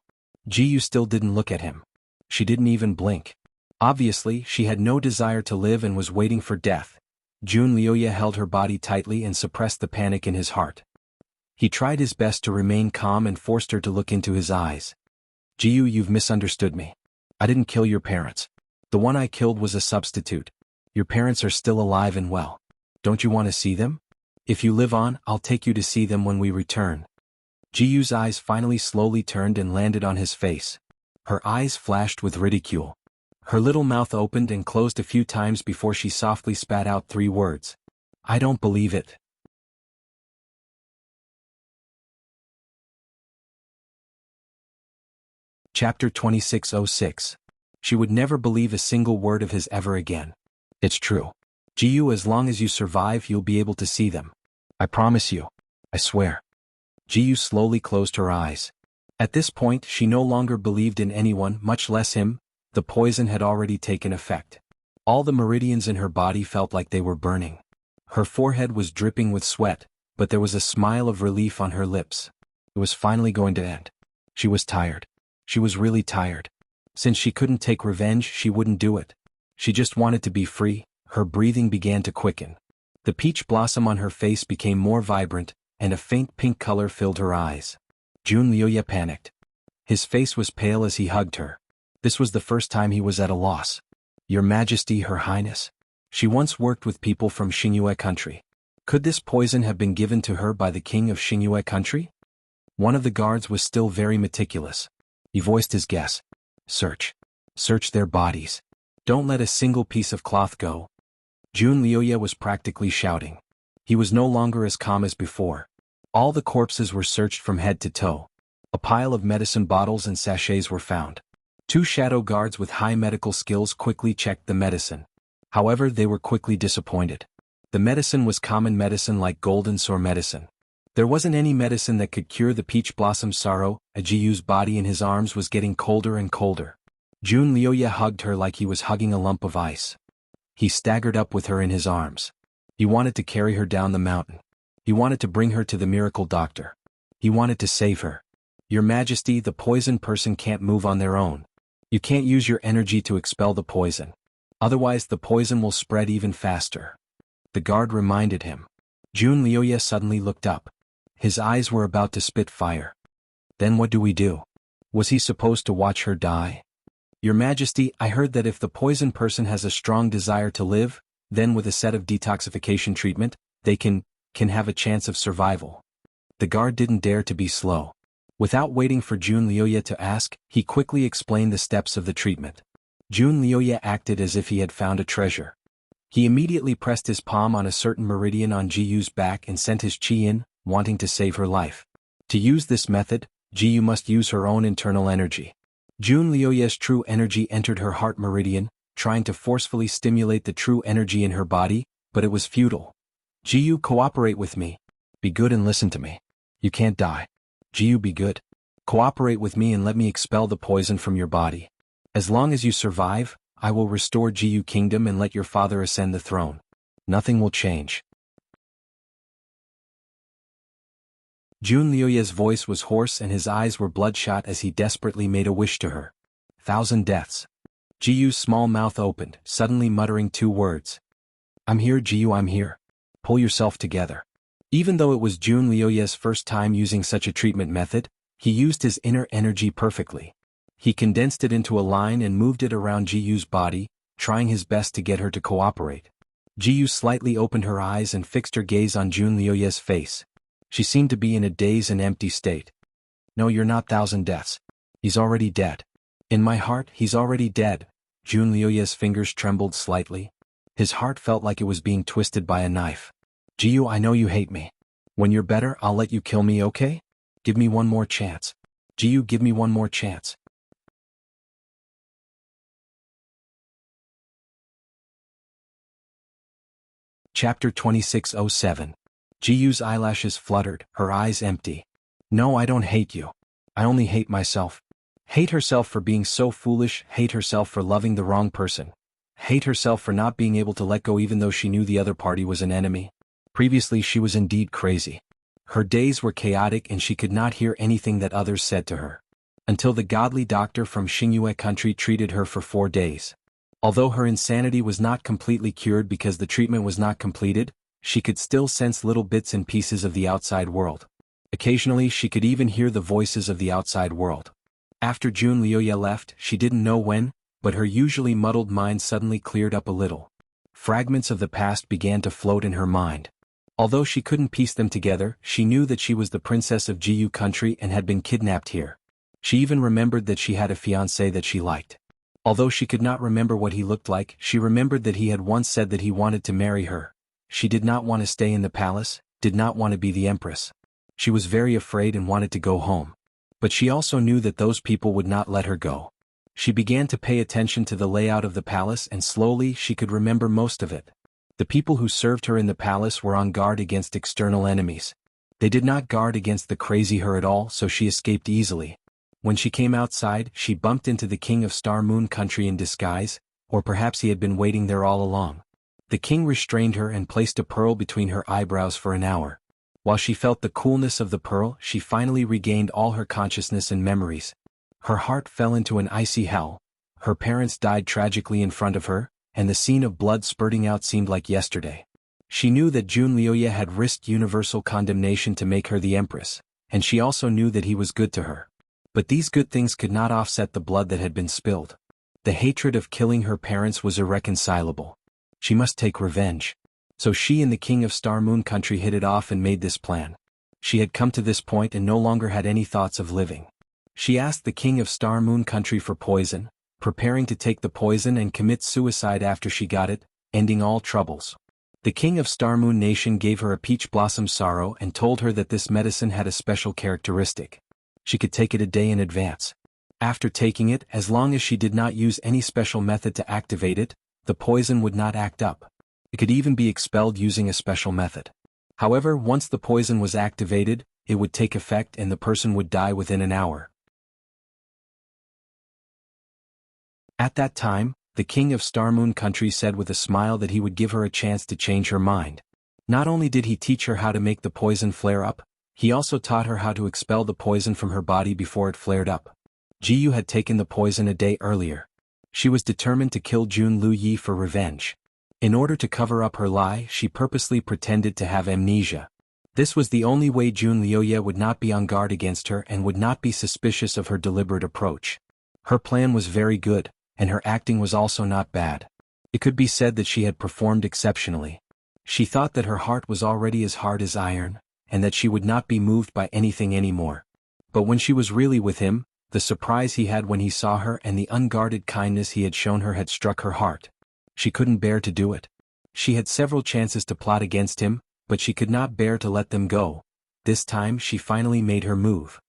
Jiyu still didn't look at him. She didn't even blink. Obviously, she had no desire to live and was waiting for death. Jun Lioye held her body tightly and suppressed the panic in his heart. He tried his best to remain calm and forced her to look into his eyes. Jiyu, you've misunderstood me. I didn't kill your parents. The one I killed was a substitute. Your parents are still alive and well. Don't you want to see them? If you live on, I'll take you to see them when we return. Jiyu's eyes finally slowly turned and landed on his face. Her eyes flashed with ridicule. Her little mouth opened and closed a few times before she softly spat out 3 words. I don't believe it. Chapter 2606. She would never believe a single word of his ever again. It's true. Jiyu, as long as you survive, you'll be able to see them. I promise you. I swear. Jiyu slowly closed her eyes. At this point, she no longer believed in anyone, much less him. The poison had already taken effect. All the meridians in her body felt like they were burning. Her forehead was dripping with sweat, but there was a smile of relief on her lips. It was finally going to end. She was tired. She was really tired. Since she couldn't take revenge, she wouldn't do it. She just wanted to be free. Her breathing began to quicken. The peach blossom on her face became more vibrant, and a faint pink color filled her eyes. Jun Lioye panicked. His face was pale as he hugged her. This was the first time he was at a loss. Your Majesty, Her Highness. She once worked with people from Xingyue country. Could this poison have been given to her by the king of Xingyue country? One of the guards was still very meticulous. He voiced his guess. Search. Search their bodies. Don't let a single piece of cloth go. Jun Lioye was practically shouting. He was no longer as calm as before. All the corpses were searched from head to toe. A pile of medicine bottles and sachets were found. 2 shadow guards with high medical skills quickly checked the medicine. However, they were quickly disappointed. The medicine was common medicine like golden sore medicine. There wasn't any medicine that could cure the peach blossom sorrow. Jiyu's body in his arms was getting colder and colder. Jun Lioye hugged her like he was hugging a lump of ice. He staggered up with her in his arms. He wanted to carry her down the mountain. He wanted to bring her to the miracle doctor. He wanted to save her. Your Majesty, the poison person can't move on their own. You can't use your energy to expel the poison. Otherwise the poison will spread even faster. The guard reminded him. Jun Lioye suddenly looked up. His eyes were about to spit fire. Then what do we do? Was he supposed to watch her die? Your Majesty, I heard that if the poison person has a strong desire to live, then with a set of detoxification treatment, they can have a chance of survival. The guard didn't dare to be slow. Without waiting for Jun Lioye to ask, he quickly explained the steps of the treatment. Jun Lioye acted as if he had found a treasure. He immediately pressed his palm on a certain meridian on Jiyu's back and sent his chi in, wanting to save her life. To use this method, Jiyu must use her own internal energy. Jun Lioye's true energy entered her heart meridian, trying to forcefully stimulate the true energy in her body, but it was futile. Jiyu, cooperate with me. Be good and listen to me. You can't die. Jiyu, be good. Cooperate with me and let me expel the poison from your body. As long as you survive, I will restore Jiyu Kingdom and let your father ascend the throne. Nothing will change. Jun Lioye's voice was hoarse and his eyes were bloodshot as he desperately made a wish to her. 1,000 deaths. Jiyu's small mouth opened, suddenly muttering 2 words. I'm here, Jiyu, I'm here. Pull yourself together. Even though it was Jun Lioye's first time using such a treatment method, he used his inner energy perfectly. He condensed it into a line and moved it around Jiyu's body, trying his best to get her to cooperate. Jiyu slightly opened her eyes and fixed her gaze on Jun Lioye's face. She seemed to be in a dazed and empty state. No, you're not 1,000 deaths. He's already dead. In my heart, he's already dead. Jun Lioye's fingers trembled slightly. His heart felt like it was being twisted by a knife. Jiyu, I know you hate me. When you're better, I'll let you kill me, okay? Give me one more chance. Jiyu, give me one more chance. Chapter 2607. Jiyu's eyelashes fluttered, her eyes empty. No, I don't hate you. I only hate myself. Hate herself for being so foolish, hate herself for loving the wrong person. Hate herself for not being able to let go even though she knew the other party was an enemy. Previously she was indeed crazy. Her days were chaotic and she could not hear anything that others said to her. Until the godly doctor from Xingyue country treated her for 4 days. Although her insanity was not completely cured because the treatment was not completed, she could still sense little bits and pieces of the outside world. Occasionally she could even hear the voices of the outside world. After Jun Liuye left, she didn't know when, but her usually muddled mind suddenly cleared up a little. Fragments of the past began to float in her mind. Although she couldn't piece them together, she knew that she was the princess of Jianghu country and had been kidnapped here. She even remembered that she had a fiancé that she liked. Although she could not remember what he looked like, she remembered that he had once said that he wanted to marry her. She did not want to stay in the palace, did not want to be the empress. She was very afraid and wanted to go home. But she also knew that those people would not let her go. She began to pay attention to the layout of the palace and slowly she could remember most of it. The people who served her in the palace were on guard against external enemies. They did not guard against the crazy her at all, so she escaped easily. When she came outside, she bumped into the king of Star Moon country in disguise, or perhaps he had been waiting there all along. The king restrained her and placed a pearl between her eyebrows for an hour. While she felt the coolness of the pearl, she finally regained all her consciousness and memories. Her heart fell into an icy hell. Her parents died tragically in front of her, and the scene of blood spurting out seemed like yesterday. She knew that Jun Liuye had risked universal condemnation to make her the empress, and she also knew that he was good to her. But these good things could not offset the blood that had been spilled. The hatred of killing her parents was irreconcilable. She must take revenge. So she and the king of Star Moon country hit it off and made this plan. She had come to this point and no longer had any thoughts of living. She asked the king of Star Moon country for poison, preparing to take the poison and commit suicide after she got it, ending all troubles. The king of Star Moon nation gave her a peach blossom sorrow and told her that this medicine had a special characteristic. She could take it a day in advance. After taking it, as long as she did not use any special method to activate it, the poison would not act up. It could even be expelled using a special method. However, once the poison was activated, it would take effect and the person would die within an hour. At that time, the king of Star Moon country said with a smile that he would give her a chance to change her mind. Not only did he teach her how to make the poison flare up, he also taught her how to expel the poison from her body before it flared up. Jiyu had taken the poison a day earlier. She was determined to kill Jun Liuye for revenge. In order to cover up her lie, she purposely pretended to have amnesia. This was the only way Jun Liuye would not be on guard against her and would not be suspicious of her deliberate approach. Her plan was very good, and her acting was also not bad. It could be said that she had performed exceptionally. She thought that her heart was already as hard as iron, and that she would not be moved by anything anymore. But when she was really with him, the surprise he had when he saw her and the unguarded kindness he had shown her had struck her heart. She couldn't bear to do it. She had several chances to plot against him, but she could not bear to let them go. This time she finally made her move.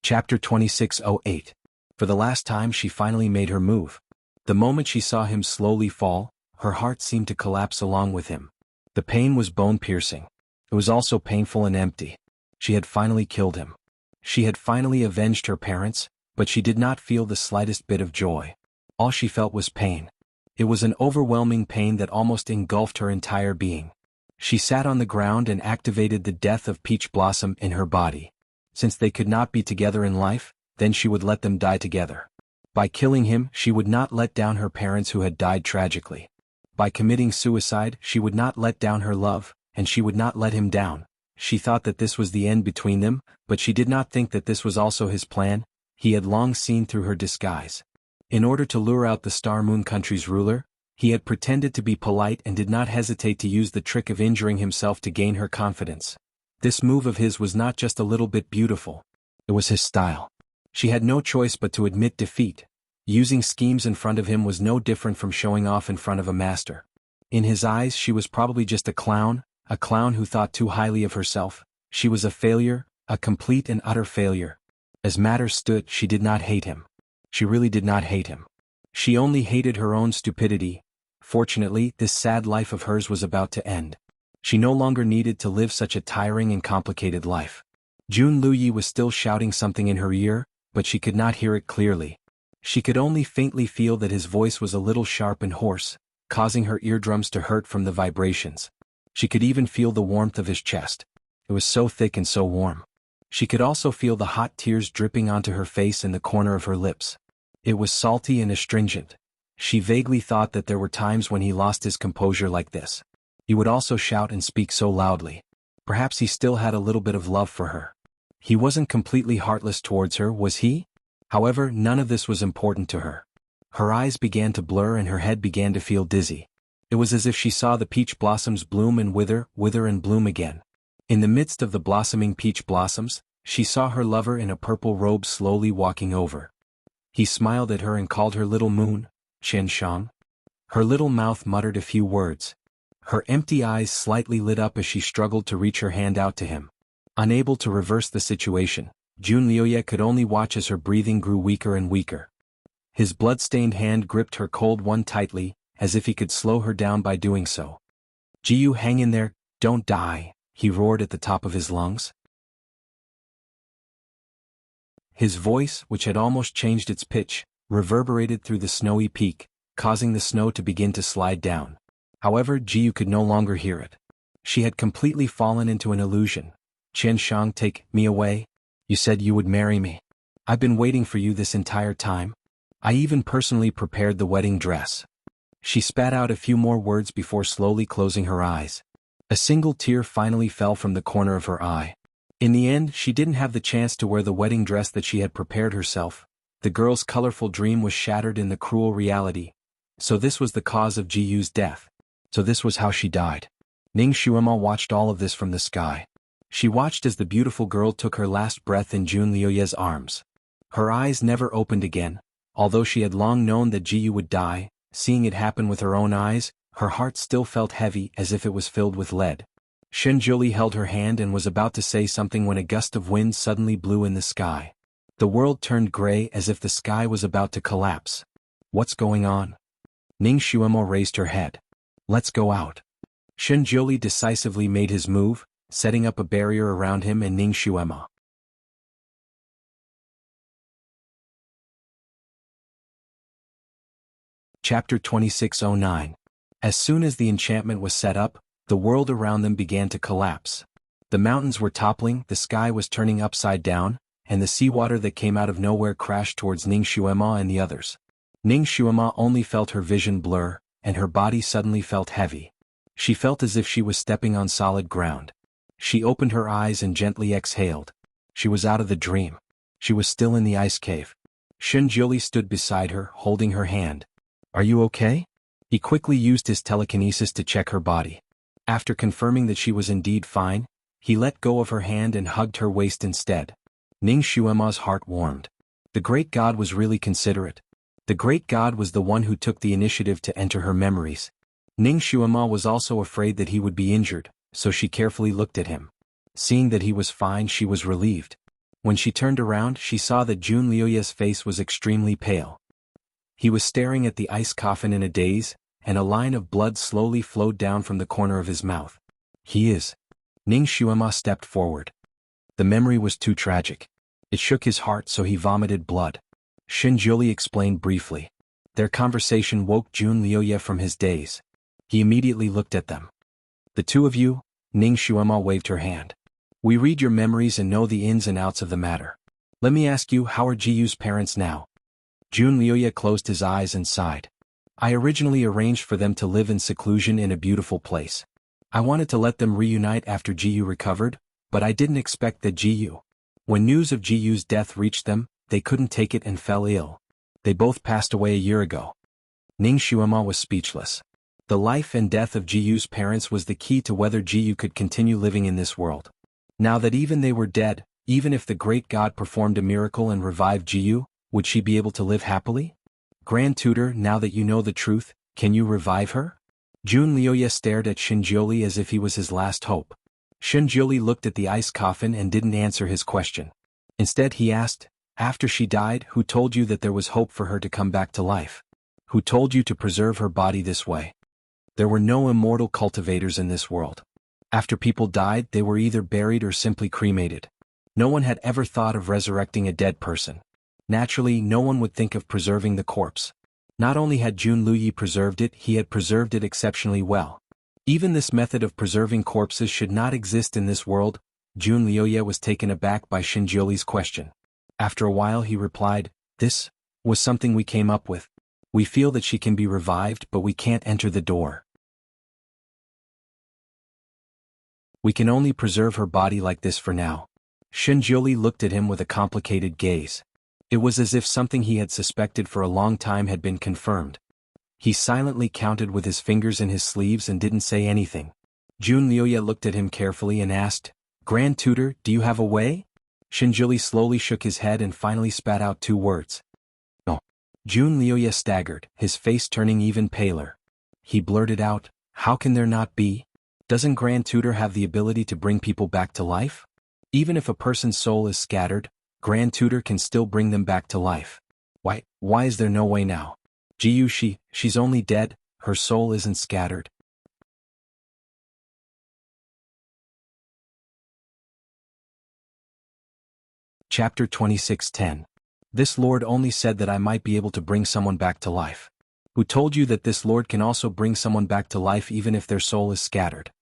Chapter 2608. For the last time she finally made her move. The moment she saw him slowly fall, her heart seemed to collapse along with him. The pain was bone-piercing. It was also painful and empty. She had finally killed him. She had finally avenged her parents, but she did not feel the slightest bit of joy. All she felt was pain. It was an overwhelming pain that almost engulfed her entire being. She sat on the ground and activated the death of Peach Blossom in her body. Since they could not be together in life, then she would let them die together. By killing him, she would not let down her parents who had died tragically. By committing suicide, she would not let down her love, and she would not let him down. She thought that this was the end between them, but she did not think that this was also his plan. He had long seen through her disguise. In order to lure out the Star Moon country's ruler, he had pretended to be polite and did not hesitate to use the trick of injuring himself to gain her confidence. This move of his was not just a little bit beautiful. It was his style. She had no choice but to admit defeat. Using schemes in front of him was no different from showing off in front of a master. In his eyes she was probably just a clown who thought too highly of herself. She was a failure, a complete and utter failure. As matters stood, she did not hate him. She really did not hate him. She only hated her own stupidity. Fortunately, this sad life of hers was about to end. She no longer needed to live such a tiring and complicated life. Jun Liuye was still shouting something in her ear, but she could not hear it clearly. She could only faintly feel that his voice was a little sharp and hoarse, causing her eardrums to hurt from the vibrations. She could even feel the warmth of his chest. It was so thick and so warm. She could also feel the hot tears dripping onto her face and the corner of her lips. It was salty and astringent. She vaguely thought that there were times when he lost his composure like this. He would also shout and speak so loudly. Perhaps he still had a little bit of love for her. He wasn't completely heartless towards her, was he? However, none of this was important to her. Her eyes began to blur and her head began to feel dizzy. It was as if she saw the peach blossoms bloom and wither and bloom again. In the midst of the blossoming peach blossoms, she saw her lover in a purple robe slowly walking over. He smiled at her and called her little moon, Chen Shang. Her little mouth muttered a few words. Her empty eyes slightly lit up as she struggled to reach her hand out to him. Unable to reverse the situation, Jun Liuye could only watch as her breathing grew weaker and weaker. His blood-stained hand gripped her cold one tightly, as if he could slow her down by doing so. "Jiyu, hang in there, don't die," he roared at the top of his lungs. His voice, which had almost changed its pitch, reverberated through the snowy peak, causing the snow to begin to slide down. However, Jiyu could no longer hear it. She had completely fallen into an illusion. "Chen Shang, take me away? You said you would marry me. I've been waiting for you this entire time. I even personally prepared the wedding dress." She spat out a few more words before slowly closing her eyes. A single tear finally fell from the corner of her eye. In the end, she didn't have the chance to wear the wedding dress that she had prepared herself. The girl's colorful dream was shattered in the cruel reality. So this was the cause of Jiyu's death. So this was how she died. Ning Xuema watched all of this from the sky. She watched as the beautiful girl took her last breath in Jun Liuye's arms. Her eyes never opened again. Although she had long known that Jiyu would die, seeing it happen with her own eyes, her heart still felt heavy as if it was filled with lead. Shenjuli held her hand and was about to say something when a gust of wind suddenly blew in the sky. The world turned gray as if the sky was about to collapse. "What's going on?" Ning Xuemo raised her head. "Let's go out." Shenjuli decisively made his move, setting up a barrier around him and Ning Xuemo. Chapter 2609. As soon as the enchantment was set up, the world around them began to collapse. The mountains were toppling, the sky was turning upside down, and the seawater that came out of nowhere crashed towards Ning Xuema and the others. Ning Xuema only felt her vision blur, and her body suddenly felt heavy. She felt as if she was stepping on solid ground. She opened her eyes and gently exhaled. She was out of the dream. She was still in the ice cave. Shenjuli stood beside her, holding her hand. "Are you okay?" He quickly used his telekinesis to check her body. After confirming that she was indeed fine, he let go of her hand and hugged her waist instead. Ning Xuema's heart warmed. The great god was really considerate. The great god was the one who took the initiative to enter her memories. Ning Xuema was also afraid that he would be injured, so she carefully looked at him. Seeing that he was fine, she was relieved. When she turned around, she saw that Jun Liuye's face was extremely pale. He was staring at the ice coffin in a daze, and a line of blood slowly flowed down from the corner of his mouth. "He is." Ning Xuema stepped forward. The memory was too tragic. It shook his heart, so he vomited blood. Shenjuli explained briefly. Their conversation woke Jun Liuye from his daze. He immediately looked at them. "The two of you?" Ning Xuema waved her hand. "We read your memories and know the ins and outs of the matter. Let me ask you, how are Jiyu's parents now?" Jun Liuye closed his eyes and sighed. "I originally arranged for them to live in seclusion in a beautiful place. I wanted to let them reunite after Jiyu recovered, but I didn't expect that Jiyu. When news of Jiyu's death reached them, they couldn't take it and fell ill. They both passed away a year ago." Ning Xuema was speechless. The life and death of Jiyu's parents was the key to whether Jiyu could continue living in this world. Now that even they were dead, even if the great god performed a miracle and revived Jiyu, would she be able to live happily? "Grand Tutor, now that you know the truth, can you revive her?" Jun Liuye stared at Shenjuli as if he was his last hope. Shenjuli looked at the ice coffin and didn't answer his question. Instead he asked, "After she died, who told you that there was hope for her to come back to life? Who told you to preserve her body this way?" There were no immortal cultivators in this world. After people died, they were either buried or simply cremated. No one had ever thought of resurrecting a dead person. Naturally, no one would think of preserving the corpse. Not only had Jun Luyi preserved it, he had preserved it exceptionally well. Even this method of preserving corpses should not exist in this world. Jun Liuye was taken aback by Xinjiuli's question. After a while he replied, "This was something we came up with. We feel that she can be revived, but we can't enter the door. We can only preserve her body like this for now." Xinjiuli looked at him with a complicated gaze. It was as if something he had suspected for a long time had been confirmed. He silently counted with his fingers in his sleeves and didn't say anything. Jun Liuye looked at him carefully and asked, "Grand Tutor, do you have a way?" Xinjiuli slowly shook his head and finally spat out 2 words. "No." Jun Liuye staggered, his face turning even paler. He blurted out, "How can there not be? Doesn't Grand Tutor have the ability to bring people back to life? Even if a person's soul is scattered, Grand Tutor can still bring them back to life. Why is there no way now? Jiyu, she's only dead, her soul isn't scattered." Chapter 26:10. This Lord only said that I might be able to bring someone back to life. Who told you that this Lord can also bring someone back to life even if their soul is scattered?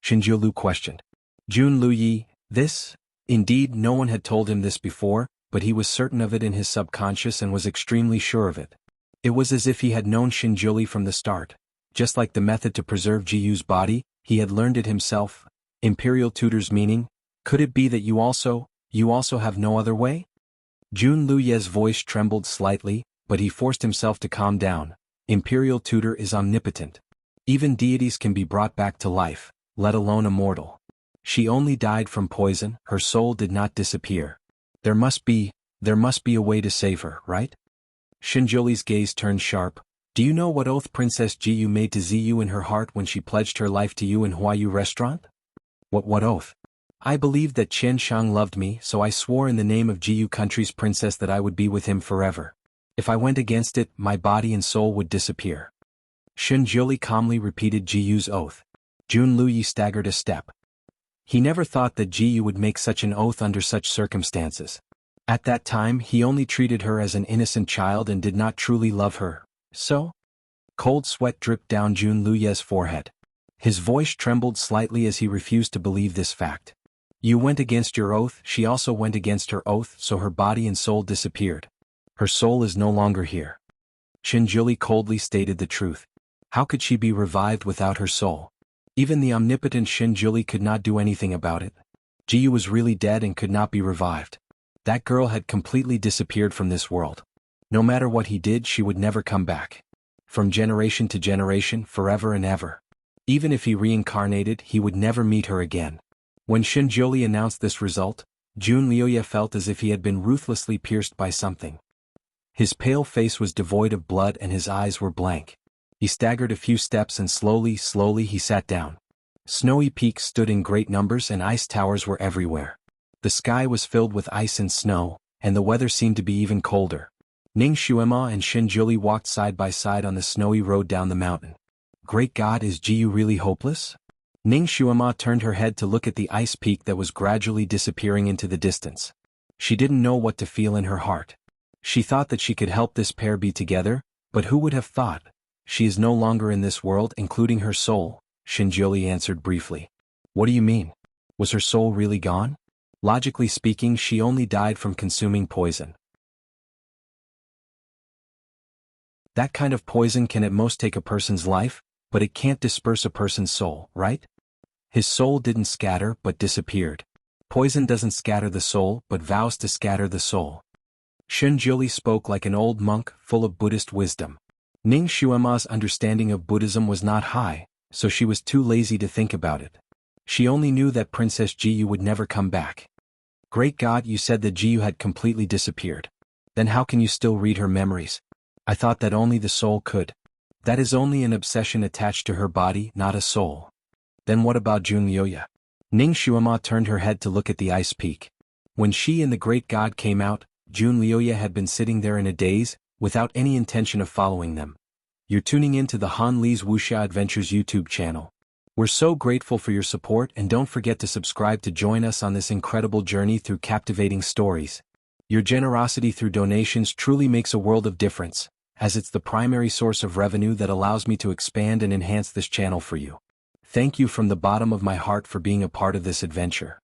Xinjiulu questioned. Jun Luyi, this? Indeed, no one had told him this before, but he was certain of it in his subconscious and was extremely sure of it. It was as if he had known Xinjiuli from the start. Just like the method to preserve Jiyu's body, he had learned it himself. Imperial Tutor's meaning? Could it be that you also have no other way? Jun Luye's voice trembled slightly, but he forced himself to calm down. Imperial Tutor is omnipotent. Even deities can be brought back to life, let alone a mortal. She only died from poison, her soul did not disappear. There must be a way to save her, right? Xinjiuli's gaze turned sharp. Do you know what oath Princess Jiyu made to Ziyu in her heart when she pledged her life to you in Huayu restaurant? What oath? I believed that Qian Shang loved me, so I swore in the name of Jiyu country's princess that I would be with him forever. If I went against it, my body and soul would disappear. Xinjiuli calmly repeated Jiyu's oath. Jun Luyi staggered a step. He never thought that Jiyu would make such an oath under such circumstances. At that time he only treated her as an innocent child and did not truly love her. So? Cold sweat dripped down Jun Luye's forehead. His voice trembled slightly as he refused to believe this fact. You went against your oath, she also went against her oath, so her body and soul disappeared. Her soul is no longer here. Xinjiuli coldly stated the truth. How could she be revived without her soul? Even the omnipotent Xinjiuli could not do anything about it. Jiyu was really dead and could not be revived. That girl had completely disappeared from this world. No matter what he did, she would never come back. From generation to generation, forever and ever. Even if he reincarnated, he would never meet her again. When Xinjiuli announced this result, Jun Liuye felt as if he had been ruthlessly pierced by something. His pale face was devoid of blood and his eyes were blank. He staggered a few steps and slowly he sat down. Snowy peaks stood in great numbers and ice towers were everywhere. The sky was filled with ice and snow, and the weather seemed to be even colder. Ning Xuema and Xinjiuli walked side by side on the snowy road down the mountain. Great God, is Jiyu really hopeless? Ning Xuema turned her head to look at the ice peak that was gradually disappearing into the distance. She didn't know what to feel in her heart. She thought that she could help this pair be together, but who would have thought? She is no longer in this world, including her soul, Xinjiuli answered briefly. What do you mean? Was her soul really gone? Logically speaking, she only died from consuming poison. That kind of poison can at most take a person's life, but it can't disperse a person's soul, right? His soul didn't scatter but disappeared. Poison doesn't scatter the soul but vows to scatter the soul. Xinjiuli spoke like an old monk, full of Buddhist wisdom. Ning Xuema's understanding of Buddhism was not high, so she was too lazy to think about it. She only knew that Princess Jiyu would never come back. Great God, you said that Jiyu had completely disappeared. Then how can you still read her memories? I thought that only the soul could. That is only an obsession attached to her body, not a soul. Then what about Jun Liuye? Ning Xuema turned her head to look at the ice peak. When she and the Great God came out, Jun Liuye had been sitting there in a daze, without any intention of following them. You're tuning in to the Han Li's Wuxia Adventures YouTube channel. We're so grateful for your support and don't forget to subscribe to join us on this incredible journey through captivating stories. Your generosity through donations truly makes a world of difference, as it's the primary source of revenue that allows me to expand and enhance this channel for you. Thank you from the bottom of my heart for being a part of this adventure.